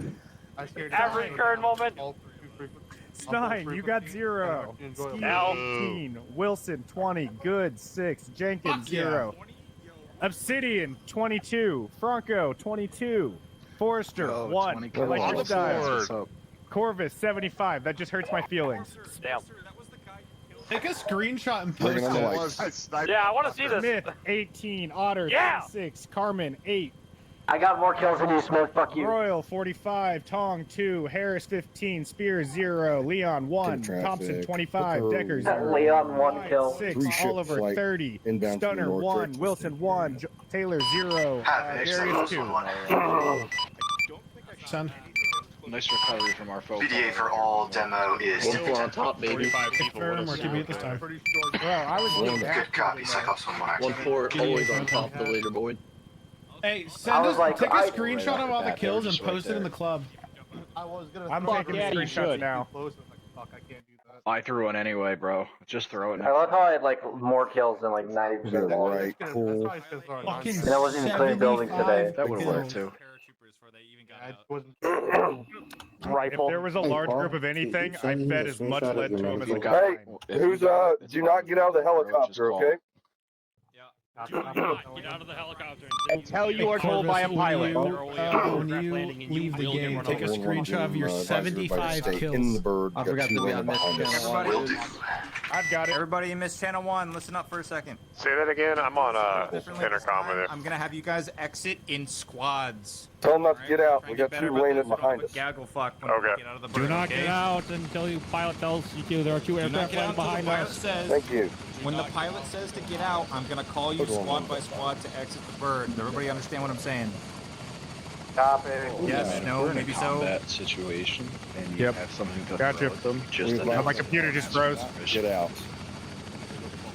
Average current moment. Stein, you got 0. Ski, L. 18. Wilson 20. Good 6. Jenkins Fuck yeah. 0. Obsidian 22. Franco 22. Forrester 1. 20 I like your kills. style. What's up? Corvus 75. That just hurts my feelings. Damn. Take a screenshot and Bring post it on it. the light. Yeah, I want to see this. Smith 18. Otter Yeah. 36. Carmen 8. I got more kills than you, Smith. Fuck you. Royal 45, Tong 2, Harris 15, Spears 0, Leon 1, traffic. Thompson 25, Hooker Decker 0, Leon 1 kill. 6, 3 ship Oliver flight 30, inbound to the Stunner north 1, direction. Wilson 1, Taylor 0, Havoc, Darius 2. one. Son. Nice recovery from our folks. BDA for all demo is 1-4 on top, baby. 45 people. Fair What a mark, this time. Bro, I was getting Good copy, Cyclops 1-1. 1-4 always on top of the leaderboard. Hey, I send was us, like, take a I- screenshot of all the kills and post it in the club. I'm taking screenshots now. I threw one anyway, bro. Just throw it. I love how I had like more kills than like 90% of all. Right, cool. Fucking And I wasn't even clearing buildings today. That would have worked too. If there was a large group of anything, I'd bet as much lead to them as I Hey, can. who's do not get out of the helicopter, okay? Get out of the helicopter. Until you are told by a pilot. When you leave the game, take a screenshot of your 75 kills. I forgot to be on this channel. I've got it. Everybody in Miss Channel 1, listen up for a second. Say that again. I'm on intercom with it. I'm gonna have you guys exit in squads. Tell them not to get out. We got two lanes behind us. Gaggle fuck. Okay. Get out of the Do bird, not okay? get out until your pilot tells you to. There are two Do not aircraft get out flying until the behind pilot us. says. Thank you. When the pilot says to get out, I'm gonna call you squad by squad to exit the bird. Does everybody understand what I'm saying? Copy. Yes, no, We're in maybe a so. combat situation, and you Yep. have something to Gotcha. throw at them. Just Now my computer just froze. Get out.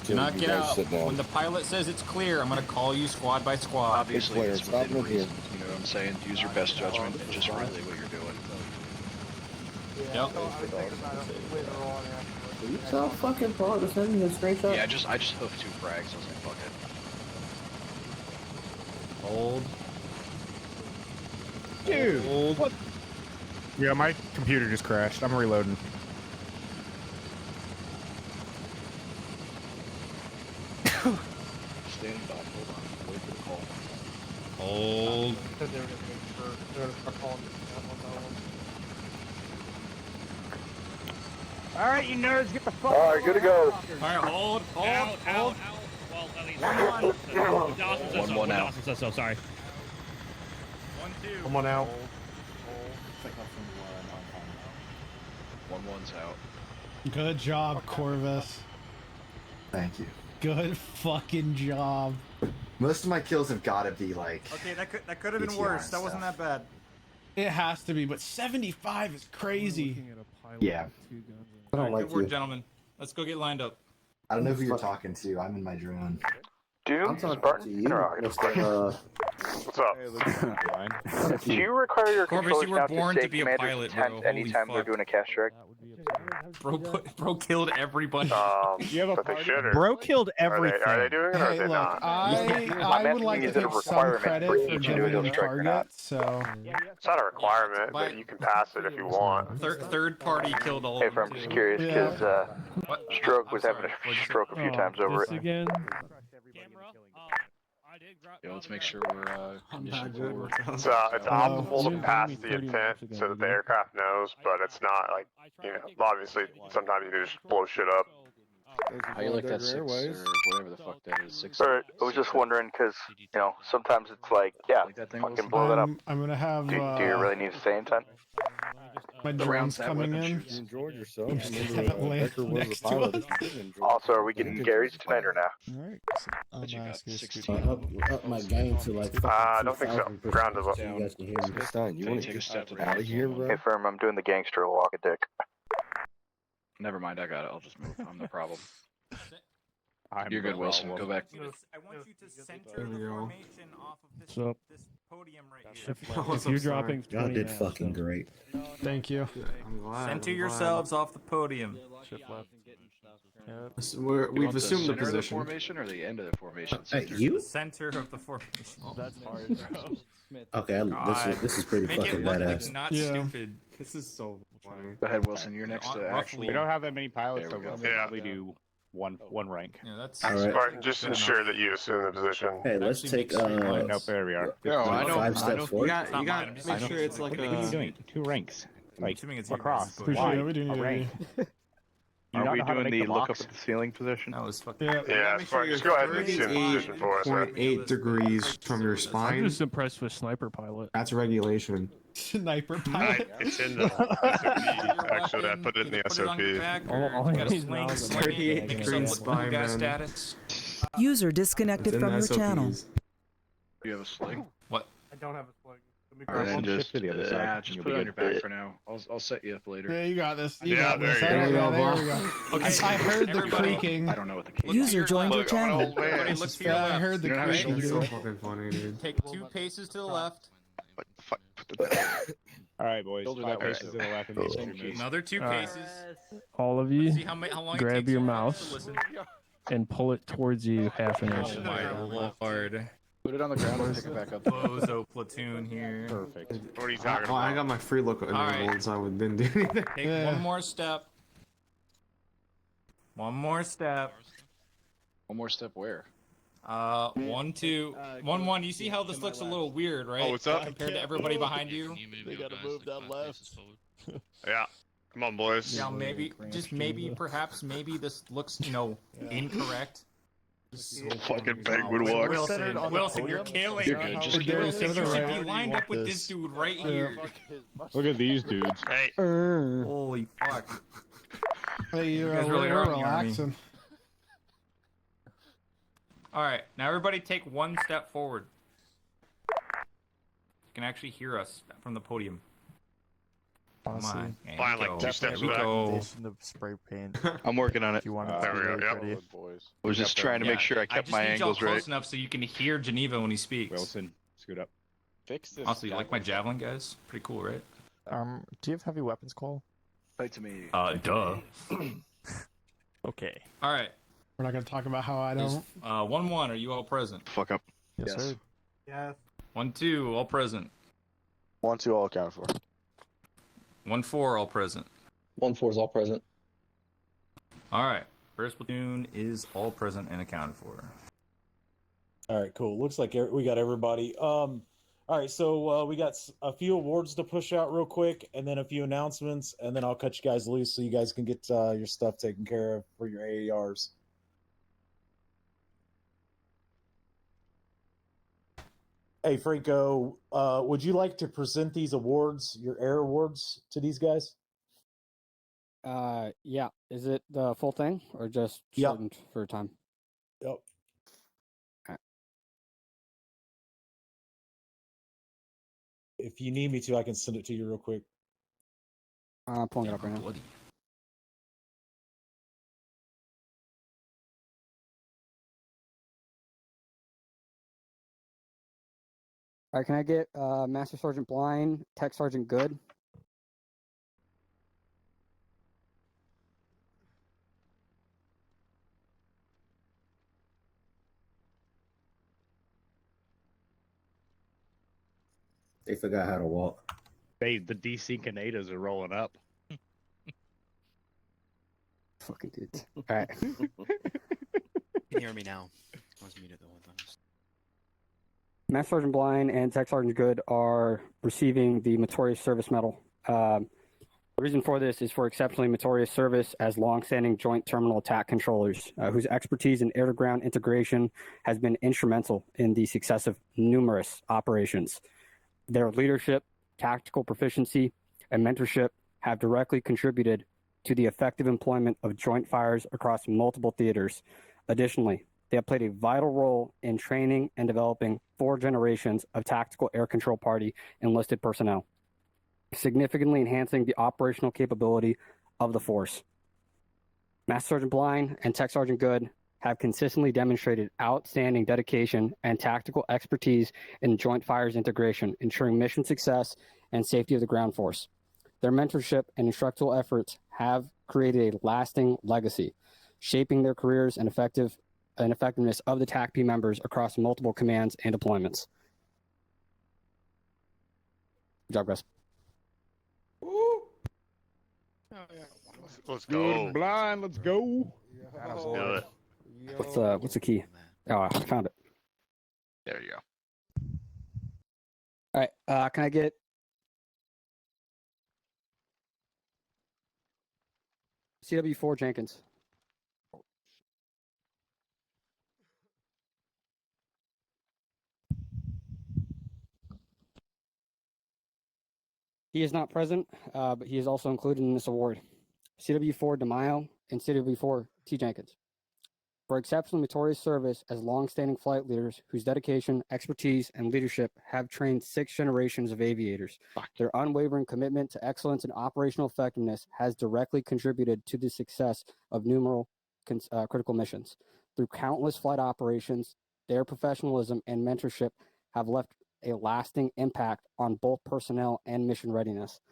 Do not You get guys out. sit down. When the pilot says it's clear, I'm gonna call you squad by squad. Obviously, Clear. it's Stop within moving here. reason. You know what I'm saying? Use your best judgment and just relay what you're doing. Yep. You so fucking proud to send me a screenshot? Yeah, I just hoofed 2 frags. I was like, fuck it. Hold. Dude, what? Yeah, my computer just crashed. I'm reloading. Stand by. Hold on. Wait for the call. Hold. Alright, you nerds, get the fuck All right, good to go. Alright, hold. Out. Well, at least Dawson says so. 1-1 out. Dawson says so. Sorry. 1-2. Come on out. 1-1's out. Good job, Corvus. Thank you. Good fucking job. Most of my kills have got to be like. Okay, that could have been PTR worse. and That wasn't stuff. that bad. It has to be, but 75 is crazy. Yeah. I don't Good like work, you. gentlemen. Let's go get lined up. I don't know who you're talking to. I'm in my drone. I'm Doom, talking Spartan, to you. interrogative. What's up? Do you require your Corvus, controllers you were now born to to stay be a commander's pilot, intent bro. Holy anytime they're fuck. doing a cash check? Bro killed everybody. You have a But they should. Bro killed Are everything. they doing it or are Hey, they look, not? I would like to Is it a take some requirement credit for for each giving individual them strike or not? targets, so... It's not a requirement, but you can pass it if you want. Third party killed all Hey, of them. I'm just curious because Stroke was having a stroke a few times over it. Again. Yeah, let's make sure we're conditioned forward. It's optimal to pass the intent so that the aircraft knows, but it's not like, you know, obviously sometimes you just blow shit up. How you like that 6 or whatever the fuck that is? 6. Alright, I was just wondering because, you know, sometimes it's like, yeah, fucking blow that up. I'm gonna have Do you really need to say intent? my The drones rounds that coming weapon in. shoots. You enjoyed yourself. Land next to us. Also, are we getting Gary's tonight or now? Alright. But you got 16. Up my game to like fucking I don't think so. 2,000%, Ground is up. so you guys can hear me. Stein, you So want take to a step to get the out of here, bro? Hey, firm, I'm doing the gangster walk a dick. Never mind, I got it. I'll just move. I'm the problem. I'm You're good, the Wilson. problem. Go back. I want you to center the formation off of this, So- this podium right here. If you're dropping Y'all 20 did now, fucking so- great. Thank you. Center yourselves off the podium. Shift left. We've assumed the position. Of the formation or the end of the formation? Hey, Center? you? The center of the formation. That's hard, bro. Okay, this is pretty Make it fucking look badass. like not Yeah. stupid. This is so funny. Go ahead, Wilson. You're next to actually. We don't have that many pilots, There so we go. we'll probably do one rank. Yeah, that's All right. Spartan, just ensure that you assume the position. Hey, let's Actually take Nope, there we are. No, I know. 5 steps You forward. got Not mine, I'm to just make saying. sure it's like What are you a. doing? 2 ranks. Like assuming it's you across. guys' Appreciate Why? it. We do need A to rank. You Are not we know how to doing make the look up box? at the ceiling position? That was fucking. Yeah. Yeah, Spartan, just go ahead and assume the position for us. man. 8 degrees from your I'm spine. just impressed with Sniper Pilot. That's regulation. Sniper pilot. It's in the SOP. Actually, I put it in the Put it on your SOP. back, All or you got a he's sling, now sling it, 38 make degrees yourself look spine, guy man. status. User disconnected It's in from the your channel. SOPs. Do you have a sling? What? I don't have a sling. And then just, to the other side. just You'll put be it on your good. back for now. I'll set you up later. Yeah, you got this. You Yeah, got this. there you go. There we go. Okay, I heard the everybody- creaking. I don't know what the case User joined your Look, I'm an channel. old man. Everybody look to your left. I heard the You don't have creaking. shoulders. dude. Fucking funny, dude. Take 2 paces to the left. All right, boys. Shoulder 5 that way. paces to the left and these two moves. Another 2 All right. paces. All of you, See how long it grab takes your you mouse to listen. and pull it towards you half an inch. Oh my lord. Put it on the ground and pick it back up. Bozo platoon here. Perfect. What are you talking about? I got my free look Alright. on, so I didn't do anything. Take one more step. One more step. One more step where? 1, 2, 1, 1. You see how this looks a little weird, right? Oh, what's up? Compared to everybody behind you. They gotta move that left. Yeah. Come on, boys. Yeah, maybe, just maybe, perhaps, maybe this looks, incorrect. Fucking penguin walk. Wilson, you're killing You're me. good. Just keep Darius, You to the should right. be lined up with this dude right here. Look at these dudes. Hey. Holy fuck. Hey, you're guys really are on the army. relaxing. Alright, now everybody take 1 step forward. You can actually hear us from the podium. Come on. Fine, like 2 steps back. The spray paint. I'm working on it. If you want There we go. Yep. pretty. I was just trying to make sure I kept my I just need y'all angles close right. enough so you can hear Geneva when he speaks. Wilson, scoot up. Fix this. Also, you like my javelin, guys? Pretty cool, right? Do you have heavy weapons, Cole? Fight to me. Duh. Okay. Alright. We're not gonna talk about how I don't. 1, 1, are you all present? Fuck up. Yes, sir. Yes. 1, 2, all present. 1, 2, all accounted for. 1, 4, all present. 1-4 is all present. Alright. First platoon is all present and accounted for. All right, cool. Looks like we got everybody. All right, so we got a few awards to push out real quick, and then a few announcements, and then I'll cut you guys loose so you guys can get your stuff taken care of for your AARs. Hey, Franco, would you like to present these awards, your air awards, to these guys? Yeah. Is it the full thing or just Yep. shortened for time? Yep. If you need me to, I can send it to you real quick. Pulling it up right now. All right, can I get Master Sergeant Blind, Tech Sergeant Good? They forgot how to walk. The DC Canadas are rolling up. Fucking dudes. All right. Can you hear me now? I was muted the whole time. Master Sergeant Blind and Tech Sergeant Good are receiving the Meritorious Service Medal. The reason for this is for exceptionally meritorious service as long-standing Joint Terminal Attack Controllers, whose expertise in air-to-ground integration has been instrumental in the success of numerous operations. Their leadership, tactical proficiency, and mentorship have directly contributed to the effective employment of joint fires across multiple theaters. Additionally, they have played a vital role in training and developing 4 generations of tactical air control party enlisted personnel, significantly enhancing the operational capability of the force. Master Sergeant Blind and Tech Sergeant Good have consistently demonstrated outstanding dedication and tactical expertise in joint fires integration, ensuring mission success and safety of the ground force. Their mentorship and instructional efforts have created a lasting legacy, shaping their careers and effectiveness of the TACP members across multiple commands and deployments. Good job, guys. Let's go. Good blind, let's go. Let's do it. What's the key? Oh, I found it. There you go. All right, can I get CW4 Jenkins? He is not present, but he is also included in this award. CW4 DeMaio and CW4 T. Jenkins. For exceptional meritorious service as long-standing flight leaders whose dedication, expertise, and leadership have trained 6 generations of aviators. Their unwavering commitment to excellence and operational effectiveness has directly contributed to the success of numerous critical missions. Through countless flight operations, their professionalism and mentorship have left a lasting impact on both personnel and mission readiness.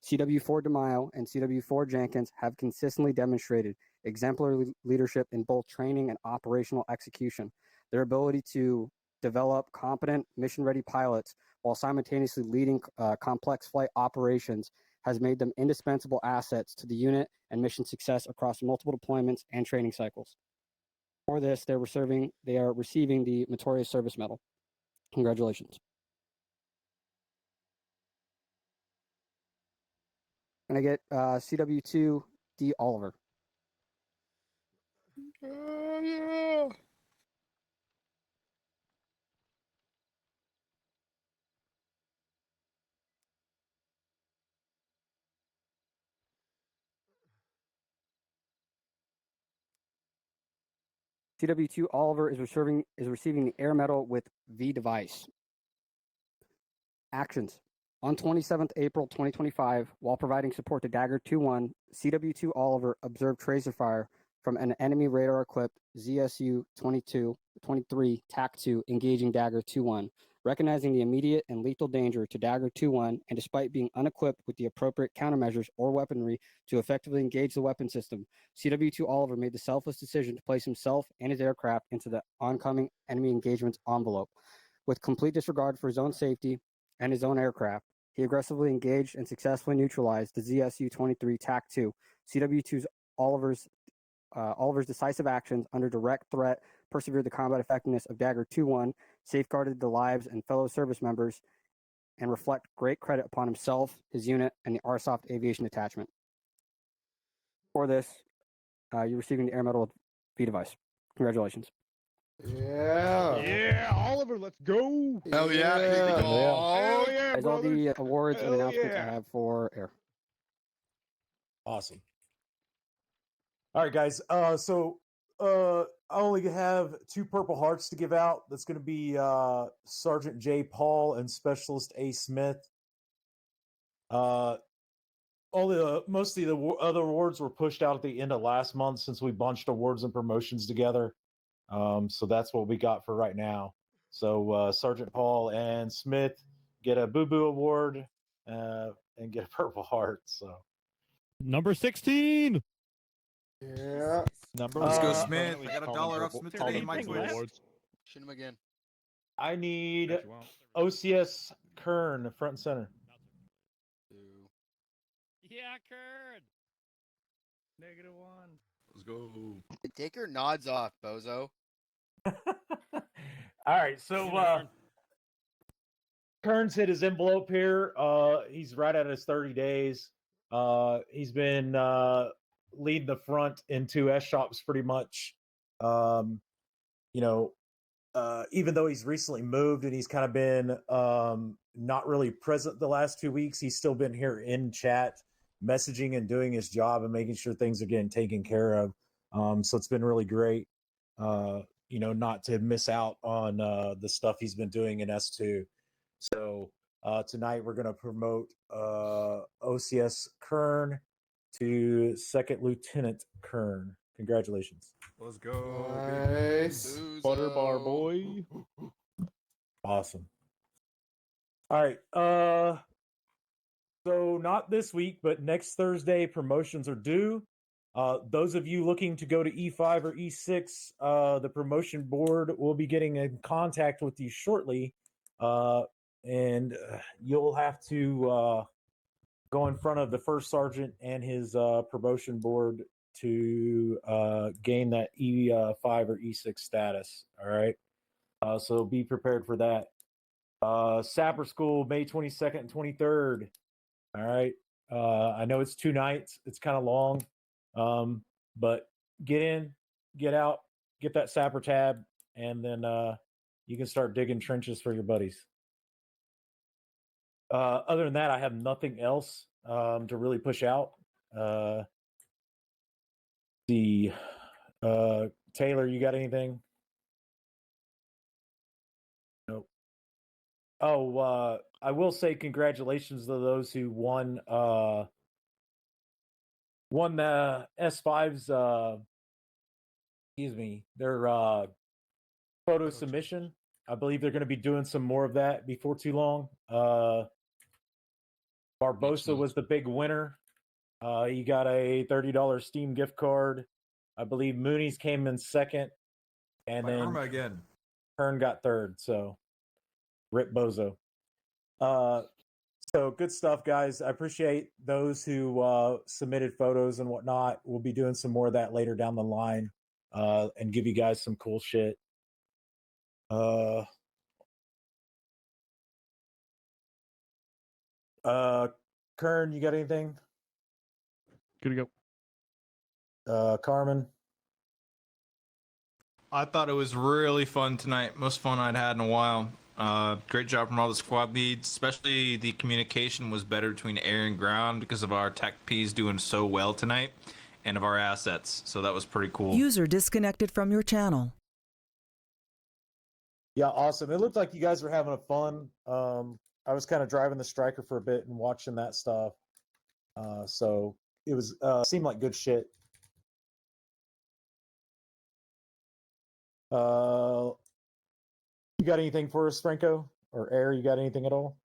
CW4 DeMaio and CW4 Jenkins have consistently demonstrated exemplary leadership in both training and operational execution. Their ability to develop competent, mission-ready pilots while simultaneously leading complex flight operations has made them indispensable assets to the unit and mission success across multiple deployments and training cycles. For this, they are receiving the Meritorious Service Medal. Congratulations. And I get CW2 D. Oliver. Oh, yeah. CW2 Oliver is receiving the Air Medal with V device. Actions. On 27th April 2025, while providing support to Dagger 2-1, CW2 Oliver observed tracer fire from an enemy radar-equipped ZSU-23 TAC-2 engaging Dagger 2-1. Recognizing the immediate and lethal danger to Dagger 2-1, and despite being unequipped with the appropriate countermeasures or weaponry to effectively engage the weapon system, CW2 Oliver made the selfless decision to place himself and his aircraft into the oncoming enemy engagement's envelope. With complete disregard for his own safety and his own aircraft, he aggressively engaged and successfully neutralized the ZSU-23 TAC-2. CW2's Oliver's decisive actions under direct threat persevered the combat effectiveness of Dagger 2-1, safeguarded the lives and fellow service members, and reflect great credit upon himself, his unit, and the RSOFT Aviation Detachment. For this, you're receiving the Air Medal with V device. Congratulations. Yeah. Yeah, Oliver, let's go. Hell yeah. Oh, yeah, That's all brother. the awards and Hell announcements yeah. I have for Air. Awesome. All right, guys. So I only have 2 Purple Hearts to give out. That's going to be Sergeant J. Paul and Specialist A. Smith. Most of the other awards were pushed out at the end of last month since we bunched awards and promotions together. So that's what we got for right now. So Sergeant Paul and Smith get a Boo Boo Award and get a Purple Heart. So Number 16. Yeah. Let's go, Smith. I got $1 off Smith today in my Twitch. Shoot him again. I need OCS Kern front and center. Yeah, Kern. -1. Let's go. Take your nods off, bozo. All right, so Kern's hit his envelope here. He's right at his 30 days. He's been leading the front in 2 S shops pretty much. Even though he's recently moved and he's kind of been not really present the last 2 weeks, he's still been here in chat, messaging and doing his job and making sure things are getting taken care of. So it's been really great, not to miss out on the stuff he's been doing in S2. So tonight we're going to promote OCS Kern to Second Lieutenant Kern. Congratulations. Let's go. Nice. Butterbar boy. Awesome. All right. So not this week, but next Thursday, promotions are due. Those of you looking to go to E5 or E6, the promotion board will be getting in contact with you shortly. And you'll have to go in front of the first sergeant and his promotion board to gain that E5 or E6 status. All right. So be prepared for that. Sapper School, May 22nd and 23rd. All right. I know it's 2 nights. It's kind of long. But get in, get out, get that Sapper tab, and then you can start digging trenches for your buddies. Other than that, I have nothing else to really push out. Taylor, you got anything? Nope. Oh, I will say congratulations to those who won the S5's excuse me, their photo submission. I believe they're going to be doing some more of that before too long. Barbosa was the big winner. He got a $30 Steam gift card. I believe Mooney's came in second, and By then Irma again. Kern got third. So, rip Bozo. So good stuff, guys. I appreciate those who submitted photos and whatnot. We'll be doing some more of that later down the line, and give you guys some cool shit. Kern, you got anything? Good to go. Carmen. I thought it was really fun tonight. Most fun I'd had in a while. Great job from all the squad leads. Especially the communication was better between air and ground because of our tech Ps doing so well tonight, and of our assets. So that was pretty cool. User disconnected from your channel. Yeah, awesome. It looked like you guys were having a fun. I was kind of driving the Striker for a bit and watching that stuff. So it was seemed like good shit. You got anything for us, Franco? Or Air, you got anything at all?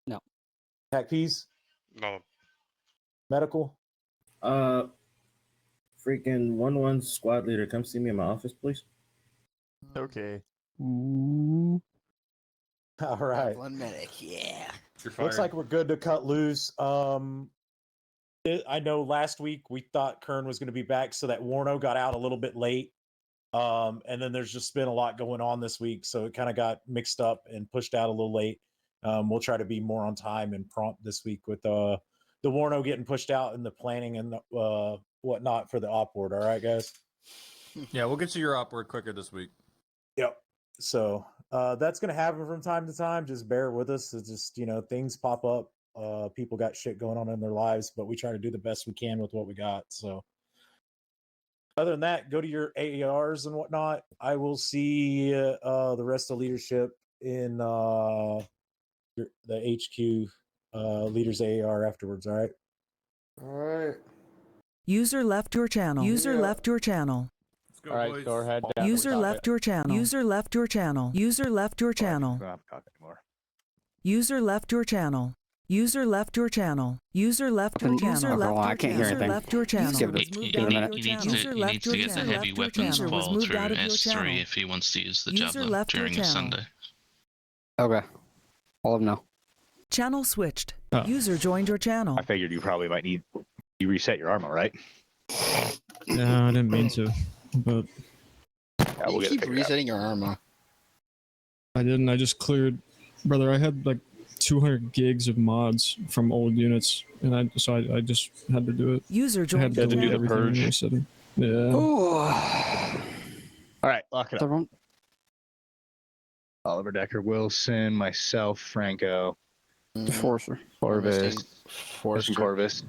No. Hack Peas? No. Medical? Freaking 1-1 squad leader, come see me in my office, please. Okay. Ooh. All right. One medic, yeah. Looks like we're good to cut loose. I know last week we thought Kern was going to be back, so that Warno got out a little bit late. And then there's just been a lot going on this week, so it kind of got mixed up and pushed out a little late. We'll try to be more on time and prompt this week with the Warno getting pushed out and the planning and whatnot for the op board. All right, guys? Yeah, we'll get you your op board quicker this week. Yep. So that's going to happen from time to time. Just bear with us. It's just, things pop up. People got shit going on in their lives, but we try to do the best we can with what we got. So other than that, go to your AARs and whatnot. I will see the rest of leadership in the HQ leaders AAR afterwards. All right. All right. User left your channel. User left your channel. All right, go ahead. User left your channel. User left your channel. User left your channel. User left your channel. User left your channel. User left your channel. User left your channel. User left your channel. He needs to get the heavy weapons ball through S3 if he wants to use the Javelin during a Sunday. Okay. All of them now. Channel switched. User joined your channel. I figured you probably might need you reset your armor, right? No, I didn't mean to, but yeah, we'll you keep resetting your armor. I didn't. I just cleared, brother. I had like 200 gigs of mods from old units, and I just had to do it. User I joined had to your delete channel. everything and reset it. Yeah. All right, lock it up. Oliver Decker, Wilson, myself, Franco, Forcer, Corvus, Corvus.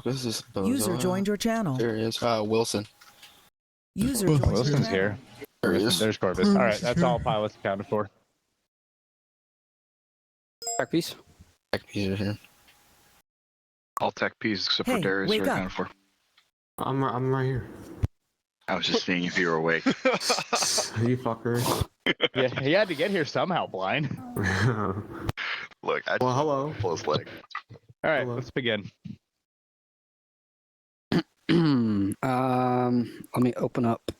This is User joined your channel. There he is. Wilson. User joined Wilson's here. There he is. There's Corvus. All right, that's all pilots accounted for. Tech piece. Tech piece are here. All tech Ps except for Hey, Darius wake are up. accounted for. I'm right here. I was just seeing if you were awake. You fucker. Yeah, he had to get here somehow, blind. Look, I Well, hello. pull his leg. All right, Hello. let's begin. Let me open up.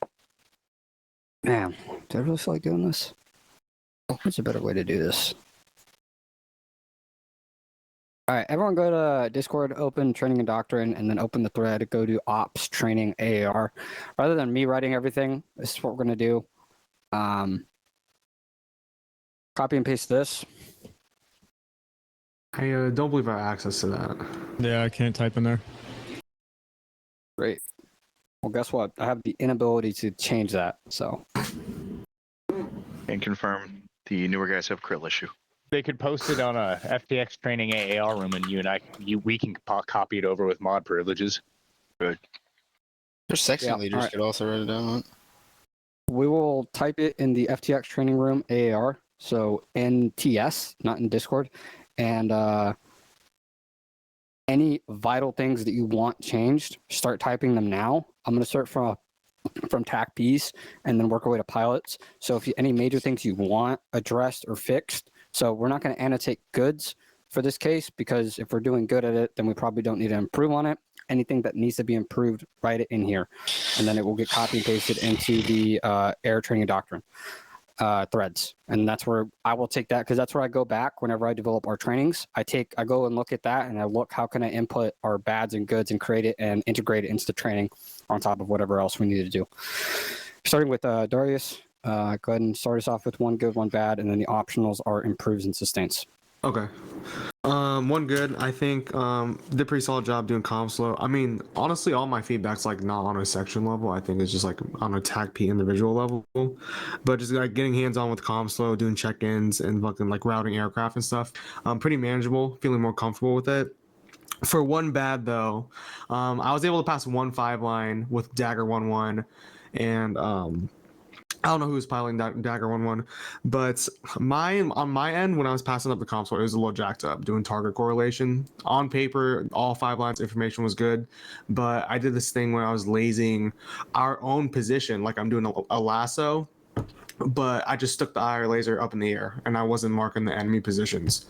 Man, do I really feel like doing this? What's a better way to do this? All right, everyone go to Discord, open Training and Doctrine, and then open the thread, go to Ops Training AAR. Rather than me writing everything, this is what we're going to do. Copy and paste this. I don't believe I have access to that. Yeah, I can't type in there. Great. Well, guess what? I have the inability to change that, so. And confirm the newer guys have krill issue. They could post it on a FTX training AAR room, and we can copy it over with mod privileges. Good. Our section Yeah, leaders alright. could also write it down. We will type it in the FTX training room AAR, so NTS, not in Discord, and any vital things that you want changed, start typing them now. I'm going to start from TAC Ps and then work our way to pilots. So if any major things you want addressed or fixed, so we're not going to annotate goods for this case, because if we're doing good at it, then we probably don't need to improve on it. Anything that needs to be improved, write it in here, and then it will get copy and pasted into the air training doctrine threads. And that's where I will take that, because that's where I go back whenever I develop our trainings. I go and look at that, and I look, how can I input our bads and goods and create it and integrate it into the training on top of whatever else we need to do. Starting with Darius, go ahead and start us off with one good, one bad, and then the optionals are improves and sustains. Okay. One good. I think did a pretty solid job doing comms flow. I mean, honestly, all my feedback's like not on a section level. I think it's just like on a TAC P individual level. But just like getting hands on with comms flow, doing check-ins and fucking like routing aircraft and stuff. Pretty manageable. Feeling more comfortable with it. For one bad though, I was able to pass 1-5 line with Dagger 1-1, and I don't know who was piloting Dagger 1-1, but on my end, when I was passing up the console, it was a little jacked up, doing target correlation. On paper, all 5 lines information was good, but I did this thing where I was lasing our own position, like I'm doing a lasso, but I just stuck the IR laser up in the air, and I wasn't marking the enemy positions.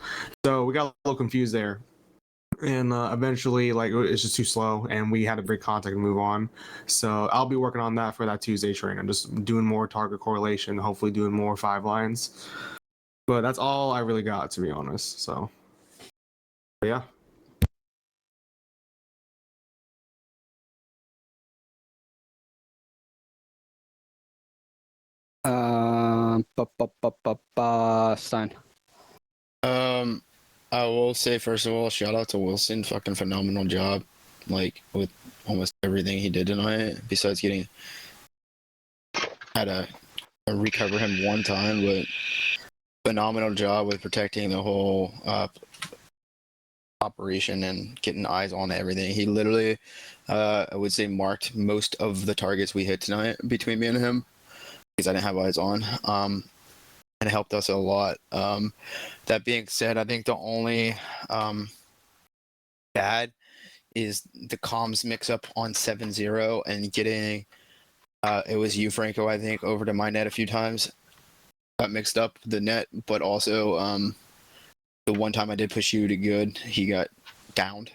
So we got a little confused there. And eventually, like, it's just too slow, and we had to break contact and move on. So I'll be working on that for that Tuesday training. I'm just doing more target correlation, hopefully doing more 5 lines. But that's all I really got, to be honest. So, yeah. Stein. I will say, first of all, shout out to Wilson. Fucking phenomenal job. Like, with almost everything he did tonight, besides had to recover him one time, but phenomenal job with protecting the whole operation and getting eyes on everything. He literally, I would say, marked most of the targets we hit tonight between me and him, because I didn't have eyes on. And it helped us a lot. That being said, I think the only bad is the comms mix-up on 7-0 and getting, it was you, Franco, I think, over to my net a few times. Got mixed up the net, but also the one time I did push you to good, he got downed.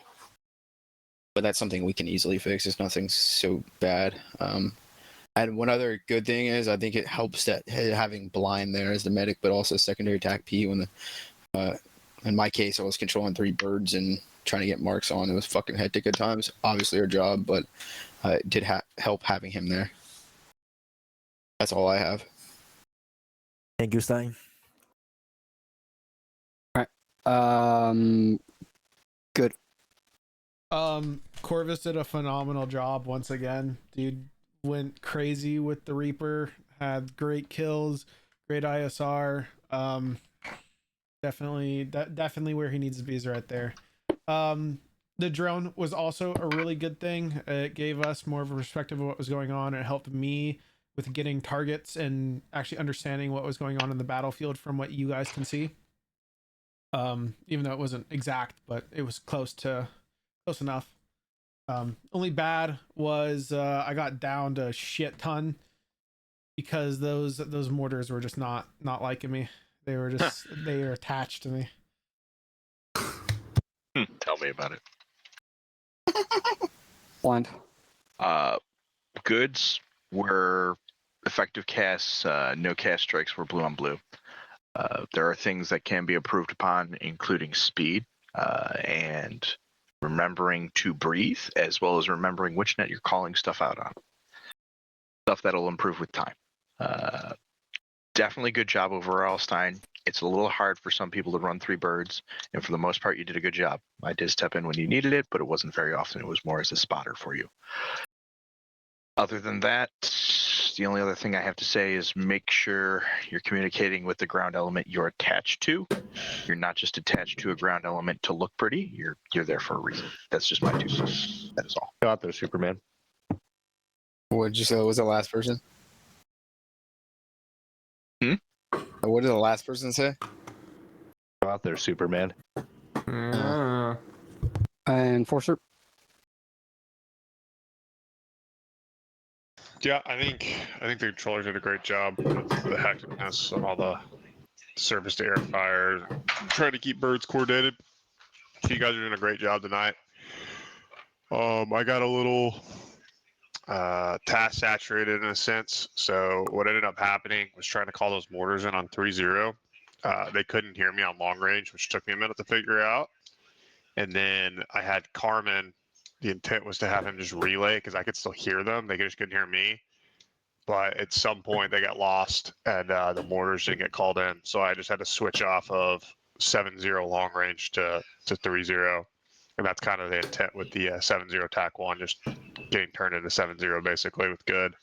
But that's something we can easily fix. It's nothing so bad. And one other good thing is, I think it helps that having blind there as the medic, but also secondary TAC P. When in my case, I was controlling 3 birds and trying to get marks on. It was fucking hectic at times. Obviously, our job, but it did help having him there. That's all I have. Thank you, Stein. All right. Good. Corvus did a phenomenal job once again. Dude went crazy with the Reaper, had great kills, great ISR. Definitely where he needs to be is right there. The drone was also a really good thing. It gave us more of a perspective of what was going on. It helped me with getting targets and actually understanding what was going on in the battlefield from what you guys can see. Even though it wasn't exact, but it was close enough. Only bad was I got downed a shit ton because those mortars were just not liking me. They were just they were attached to me. Tell me about it. Blind. Goods were effective casts. No cast strikes were blue on blue. There are things that can be improved upon, including speed and remembering to breathe, as well as remembering which net you're calling stuff out on. Stuff that'll improve with time. Definitely good job overall, Stein. It's a little hard for some people to run 3 birds, and for the most part, you did a good job. I did step in when you needed it, but it wasn't very often. It was more as a spotter for you. Other than that, the only other thing I have to say is make sure you're communicating with the ground element you're attached to. You're not just attached to a ground element to look pretty. You're there for a reason. That's just my 2 cents. That is all. Go out there, Superman. What did you say was the last person? What did the last person say? Go out there, Superman. And Forcer. Yeah, I think the controller did a great job with the hecticness and all the surface to air fire, trying to keep birds coordinated. So you guys are doing a great job tonight. I got a little task saturated in a sense. So what ended up happening was trying to call those mortars in on 3-0. They couldn't hear me on long range, which took me a minute to figure out. And then I had Carmen. The intent was to have him just relay because I could still hear them. They just couldn't hear me. But at some point they got lost and the mortars didn't get called in. So I just had to switch off of 7-0 long range to 3-0. And that's kind of the intent with the 7-0 tack one, just getting turned into 7-0 basically with good.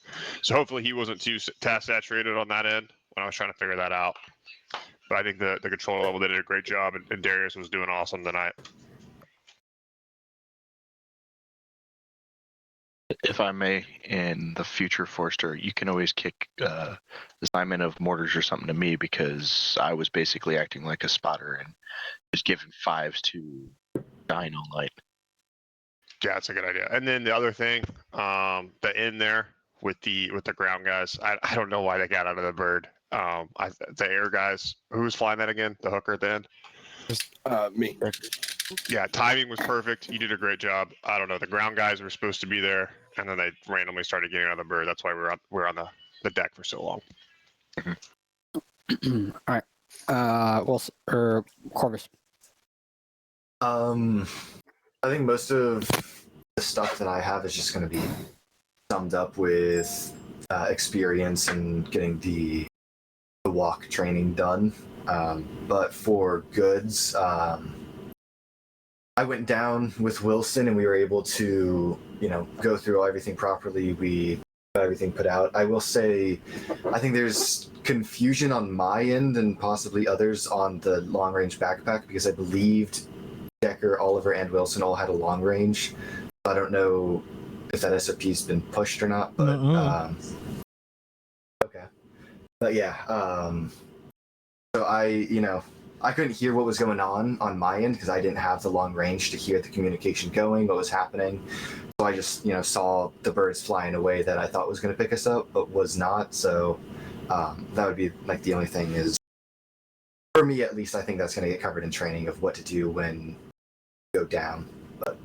So hopefully he wasn't too task saturated on that end when I was trying to figure that out. But I think the control level did a great job, and Darius was doing awesome tonight. If I may, in the future, Forster, you can always kick assignment of mortars or something to me because I was basically acting like a spotter and just giving 5s to Shine all night. Yeah, that's a good idea. And then the other thing, the end there with the ground guys, I don't know why they got out of the bird. The air guys, who was flying that again? The hooker at the end? Me. Yeah, timing was perfect. You did a great job. I don't know. The ground guys were supposed to be there, and then they randomly started getting out of the bird. That's why we're on the deck for so long. All right. Corvus. I think most of the stuff that I have is just going to be summed up with experience and getting the walk training done. But for goods, I went down with Wilson and we were able to, go through everything properly. We got everything put out. I will say, I think there's confusion on my end and possibly others on the long range backpack because I believed Decker, Oliver, and Wilson all had a long range. I don't know if that SOP's been pushed or not, but okay. But yeah, so I couldn't hear what was going on my end because I didn't have the long range to hear the communication going, what was happening. So I just, saw the birds flying away that I thought was going to pick us up, but was not. So that would be like the only thing is, for me at least, I think that's going to get covered in training of what to do when you go down. But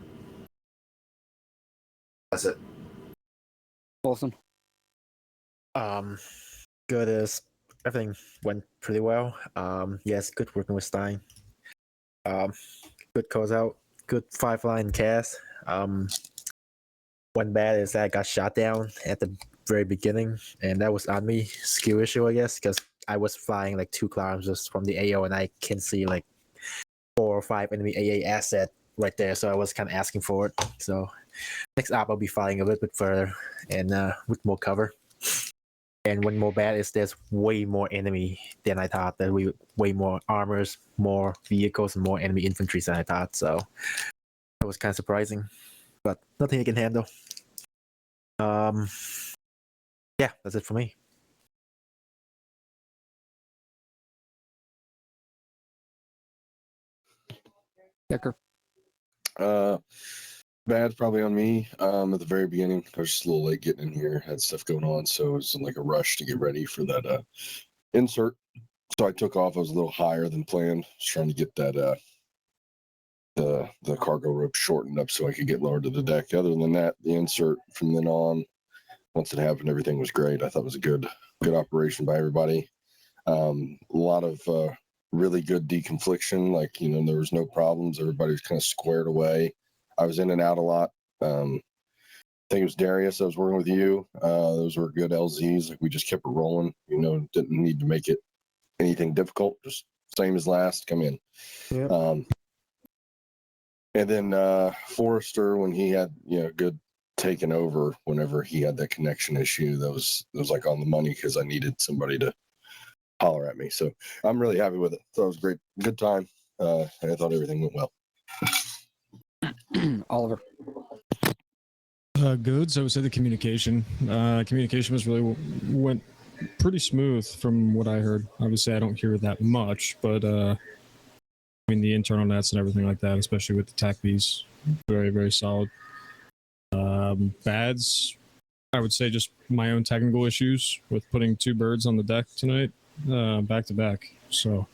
that's it. Wilson. Good as everything went pretty well. Yes, good working with Stein. Good calls out. Good 5-line cast. One bad is that I got shot down at the very beginning, and that was on me. Skill issue, I guess, because I was flying like 2 kilometers from the AO, and I can see like 4 or 5 enemy AA asset right there. So I was kind of asking for it. So next up, I'll be flying a little bit further and with more cover. And one more bad is there's way more enemy than I thought. There were way more armors, more vehicles, and more enemy infantry than I thought. So it was kind of surprising, but nothing I can handle. Yeah, that's it for me. Decker. Bad's probably on me. At the very beginning, I was just a little late getting in here. Had stuff going on, so it was like a rush to get ready for that insert. So I took off. I was a little higher than planned. I was trying to get that the cargo rope shortened up so I could get lowered to the deck. Other than that, the insert from then on, once it happened, everything was great. I thought it was a good operation by everybody. A lot of really good deconfliction. Like, there was no problems. Everybody was kind of squared away. I was in and out a lot. I think it was Darius. I was working with you. Those were good LZs. Like, we just kept it rolling. Didn't need to make it anything difficult. Just same as last. Come in. Yep. And then Forrester, when he had good taken over, whenever he had that connection issue, that was like on the money because I needed somebody to holler at me. So I'm really happy with it. So it was great, good time. And I thought everything went well. Oliver. Goods. I would say the communication. Communication was really went pretty smooth from what I heard. Obviously, I don't hear that much, but I mean the internal nets and everything like that, especially with the TAC Bs, very very solid. Bads. I would say just my own technical issues with putting 2 birds on the deck tonight, back to back. So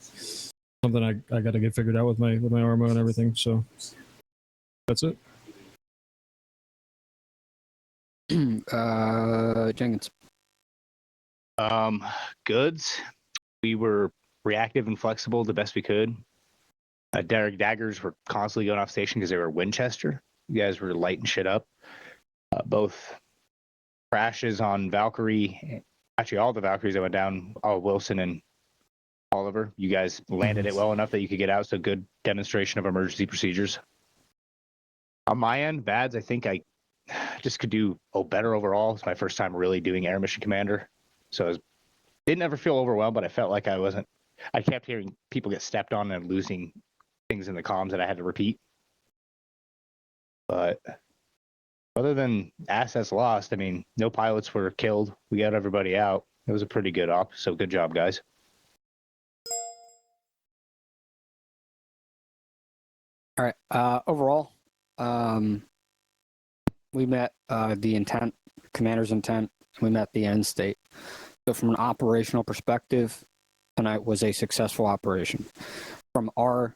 something I got to get figured out with my RMO and everything. So that's it. Jenkins. Goods. We were reactive and flexible the best we could. Derek daggers were constantly going off station because they were Winchester. You guys were lighting shit up. Both crashes on Valkyrie, actually all the Valkyries that went down, all Wilson and Oliver. You guys landed it well enough that you could get out. So good demonstration of emergency procedures. On my end, Bads, I think I just could do better overall. It's my first time really doing Air Mission Commander. So didn't ever feel overwhelmed, but I felt like I kept hearing people get stepped on and losing things in the comms that I had to repeat. But other than assets lost, I mean, no pilots were killed. We got everybody out. It was a pretty good op. So good job, guys. All right. Overall, we met the intent, commander's intent. We met the end state. So from an operational perspective, tonight was a successful operation. From our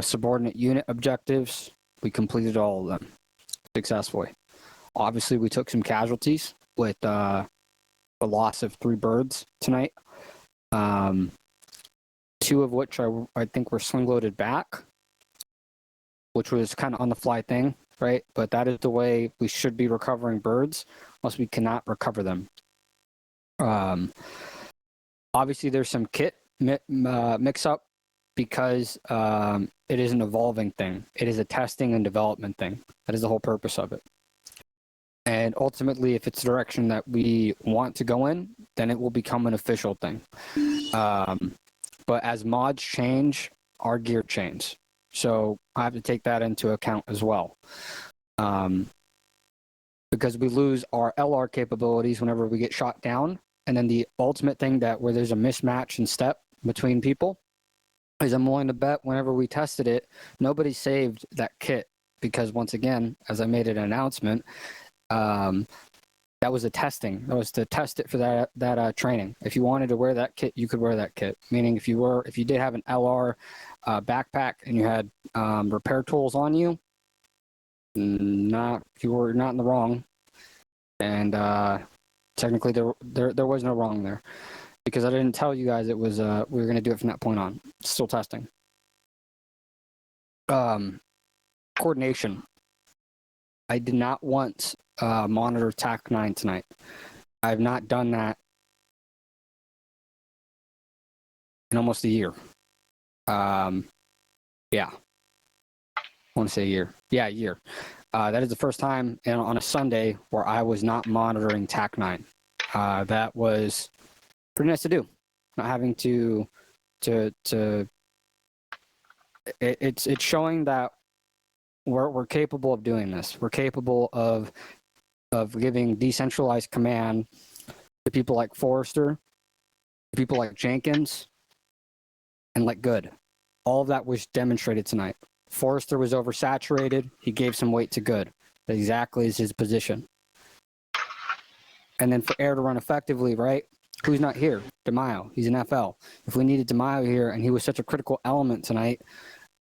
subordinate unit objectives, we completed all of them successfully. Obviously, we took some casualties with the loss of 3 birds tonight. 2 of which I think were sling loaded back, which was kind of on the fly thing, right? But that is the way we should be recovering birds, unless we cannot recover them. Obviously, there's some kit mix up because it is an evolving thing. It is a testing and development thing. That is the whole purpose of it. And ultimately, if it's the direction that we want to go in, then it will become an official thing. But as mods change, our gear changes. So I have to take that into account as well. Because we lose our LR capabilities whenever we get shot down. And then the ultimate thing where there's a mismatch in step between people is I'm willing to bet whenever we tested it, nobody saved that kit. Because once again, as I made an announcement, that was a testing. That was to test it for that training. If you wanted to wear that kit, you could wear that kit. Meaning, if you did have an LR backpack and you had repair tools on you, you were not in the wrong. And technically, there was no wrong there, because I didn't tell you guys it was we were going to do it from that point on. Still testing. Coordination. I did not once monitor TAC 9 tonight. I have not done that in almost a year. Yeah. I want to say a year. Yeah, a year. That is the first time on a Sunday where I was not monitoring TAC 9. That was pretty nice to do. Not having to it's showing that we're capable of doing this. We're capable of giving decentralized command to people like Forrester, to people like Jenkins, and like Good. All of that was demonstrated tonight. Forrester was oversaturated. He gave some weight to Good. That exactly is his position. And then for Air to run effectively, right? Who's not here? DeMaio. He's an FL. If we needed DeMaio here, and he was such a critical element tonight,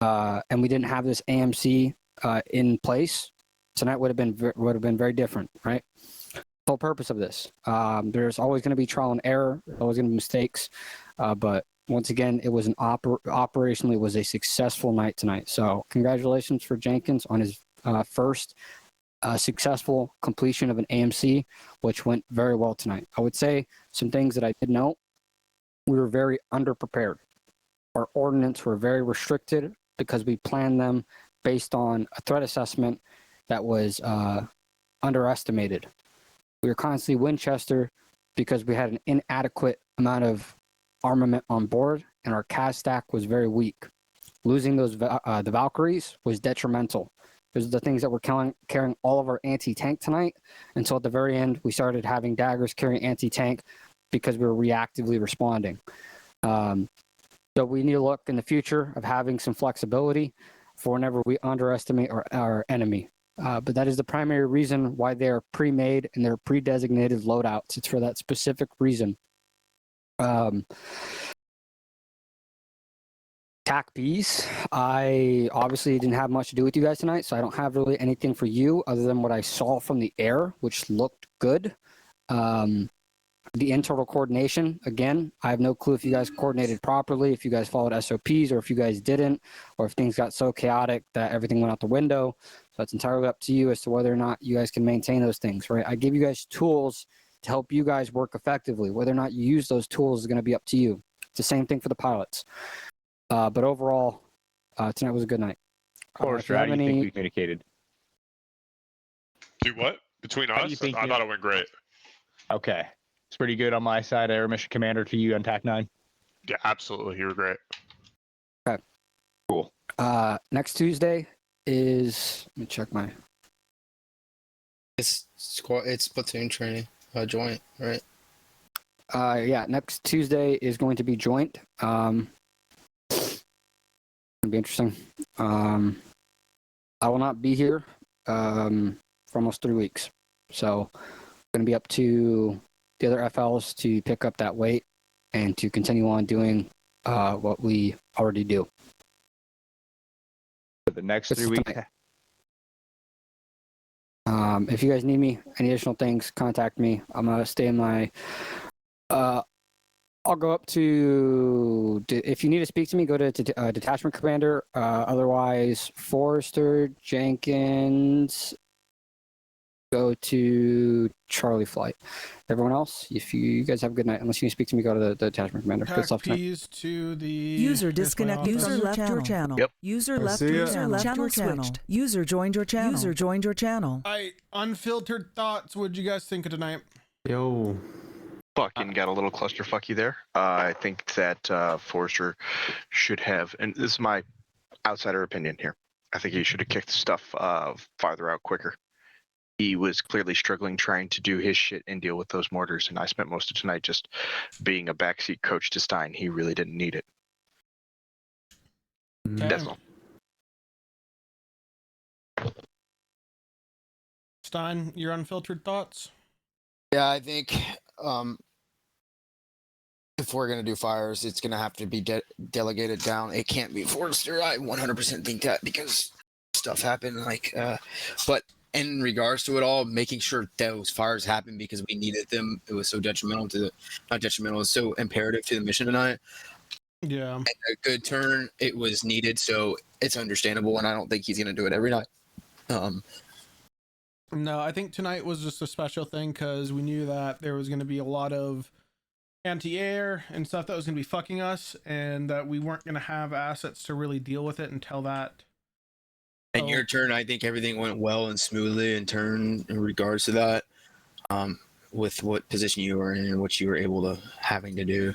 and we didn't have this AMC in place, tonight would have been very different, right? The whole purpose of this. There's always going to be trial and error. There's always going to be mistakes, but once again, it was operationally, it was a successful night tonight. So congratulations for Jenkins on his first successful completion of an AMC, which went very well tonight. I would say some things that I did note. We were very underprepared. Our ordnance were very restricted because we planned them based on a threat assessment that was underestimated. We were constantly Winchester because we had an inadequate amount of armament on board, and our CAS stack was very weak. Losing the Valkyries was detrimental Those are the things that were carrying all of our anti-tank tonight. Until at the very end, we started having daggers carrying anti-tank because we were reactively responding. So we need to look in the future of having some flexibility for whenever we underestimate our enemy. But that is the primary reason why they are pre-made and they're pre-designated loadouts. It's for that specific reason. TAC Bs, I obviously didn't have much to do with you guys tonight, so I don't have really anything for you other than what I saw from the air, which looked good. The internal coordination, again, I have no clue if you guys coordinated properly, if you guys followed SOPs, or if you guys didn't, or if things got so chaotic that everything went out the window. So it's entirely up to you as to whether or not you guys can maintain those things, right? I give you guys tools to help you guys work effectively. Whether or not you use those tools is going to be up to you. It's the same thing for the pilots. But overall, tonight was a good night. Forrester, how do you think we communicated? Do what? Between How do us? you think I thought it went great. Okay. It's pretty good on my side, Air Mission Commander, to you on TAC 9. Yeah, absolutely. You were great. Okay. Cool. Next Tuesday is, let me check my. It's platoon training, joint, right? Yeah, next Tuesday is going to be joint. It'll be interesting. I will not be here for almost 3 weeks. So going to be up to the other FLs to pick up that weight and to continue on doing what we already do. For the next 3 weeks? If you guys need me, any additional things, contact me. I'm going to stay in my... I'll go up to... If you need to speak to me, go to Detachment Commander. Otherwise, Forrester, Jenkins... Go to Charlie Flight. Everyone else, if you guys have a good night. Unless you can speak to me, go to the Detachment Commander. Good stuff tonight. Peas to the User disconnected. User left your channel. Yep. User left your channel. Channel switched. User joined your channel. User joined your channel. Unfiltered thoughts. What'd you guys think of tonight? Yo. Fucking got a little clusterfucky there. I think that Forrester should have, and this is my outsider opinion here, I think he should have kicked stuff farther out quicker. He was clearly struggling trying to do his shit and deal with those mortars, and I spent most of tonight just being a backseat coach to Stein. He really didn't need it. Okay. That's all. Stein, your unfiltered thoughts? Yeah, I think if we're gonna do fires, it's gonna have to be delegated down. It can't be Forrester. I 100% think that because stuff happened. But in regards to it all, making sure those fires happened because we needed them. It was so detrimental to not detrimental. It was so imperative to the mission tonight. Yeah. And a good turn. It was needed, so it's understandable. And I don't think he's gonna do it every night. No, I think tonight was just a special thing because we knew that there was going to be a lot of anti-air and stuff that was going to be fucking us, and that we weren't going to have assets to really deal with it until that. And your turn, I think everything went well and smoothly in turn in regards to that, with what position you were in and what you were able to having to do.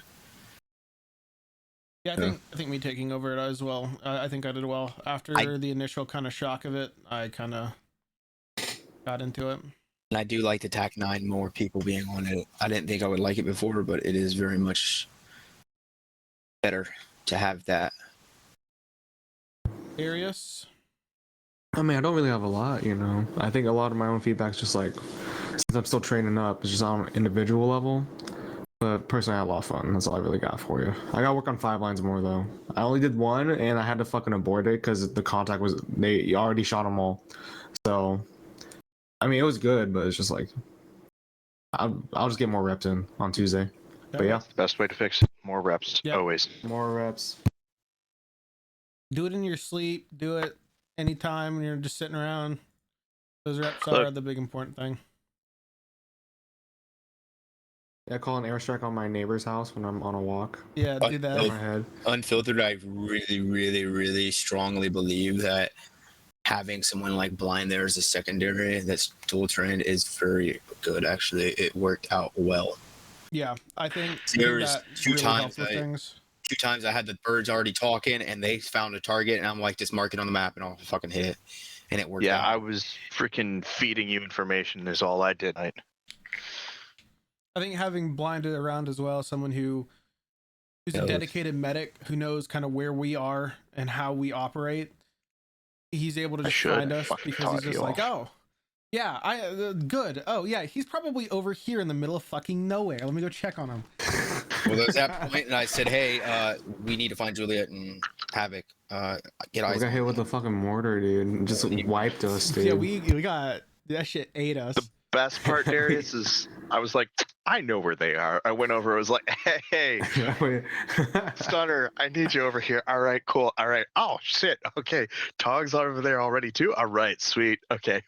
Yeah, I think me taking over it as well. I think I did well after the initial kind of shock of it. I kind of got into it. And I do like the TAC 9 more people being on it. I didn't think I would like it before, but it is very much better to have that. Arius? I mean, I don't really have a lot, you know. I think a lot of my own feedback's just like, since I'm still training up, it's just on an individual level. But personally, I had a lot of fun. That's all I really got for you. I gotta work on 5 lines more, though. I only did 1, and I had to fucking abort it because the contact was, they already shot them all. So, I mean, it was good, but it's just like, I'll just get more reps in on Tuesday. But yeah. Best way to fix it. More reps, always. More reps. Do it in your sleep. Do it anytime when you're just sitting around. Those reps are the big important thing. Yeah, call an airstrike on my neighbor's house when I'm on a walk. Yeah, do that. In my head. Unfiltered, I really, really, really strongly believe that having someone like Blind there as a secondary that's dual trained is very good. Actually, it worked out well. Yeah, I think There was that 2 really times helped with things. 2 times I had the birds already talking and they found a target and I'm like, just mark it on the map and I'll fucking hit it. and it worked Yeah, out. I was freaking feeding you information is all I did. I think having blinded around as well, someone who's a dedicated medic who knows kind of where we are and how we operate, he's able to just find us because he's just like, oh, yeah, good. Oh, yeah, he's probably over here in the middle of fucking nowhere. Let me go check on him. Well, there's that point, and I said, hey, we need to find Juliet and Havoc. Get eyes We got on hit them. with a fucking mortar, dude. Just wiped us, dude. Yeah, we got that shit ate us. Best part, Darius, is I was like, I know where they are. I went over. I was like, hey, Stunner, I need you over here. All right, cool. All right. Oh shit. Okay, Tog's over there already too. All right, sweet. Okay.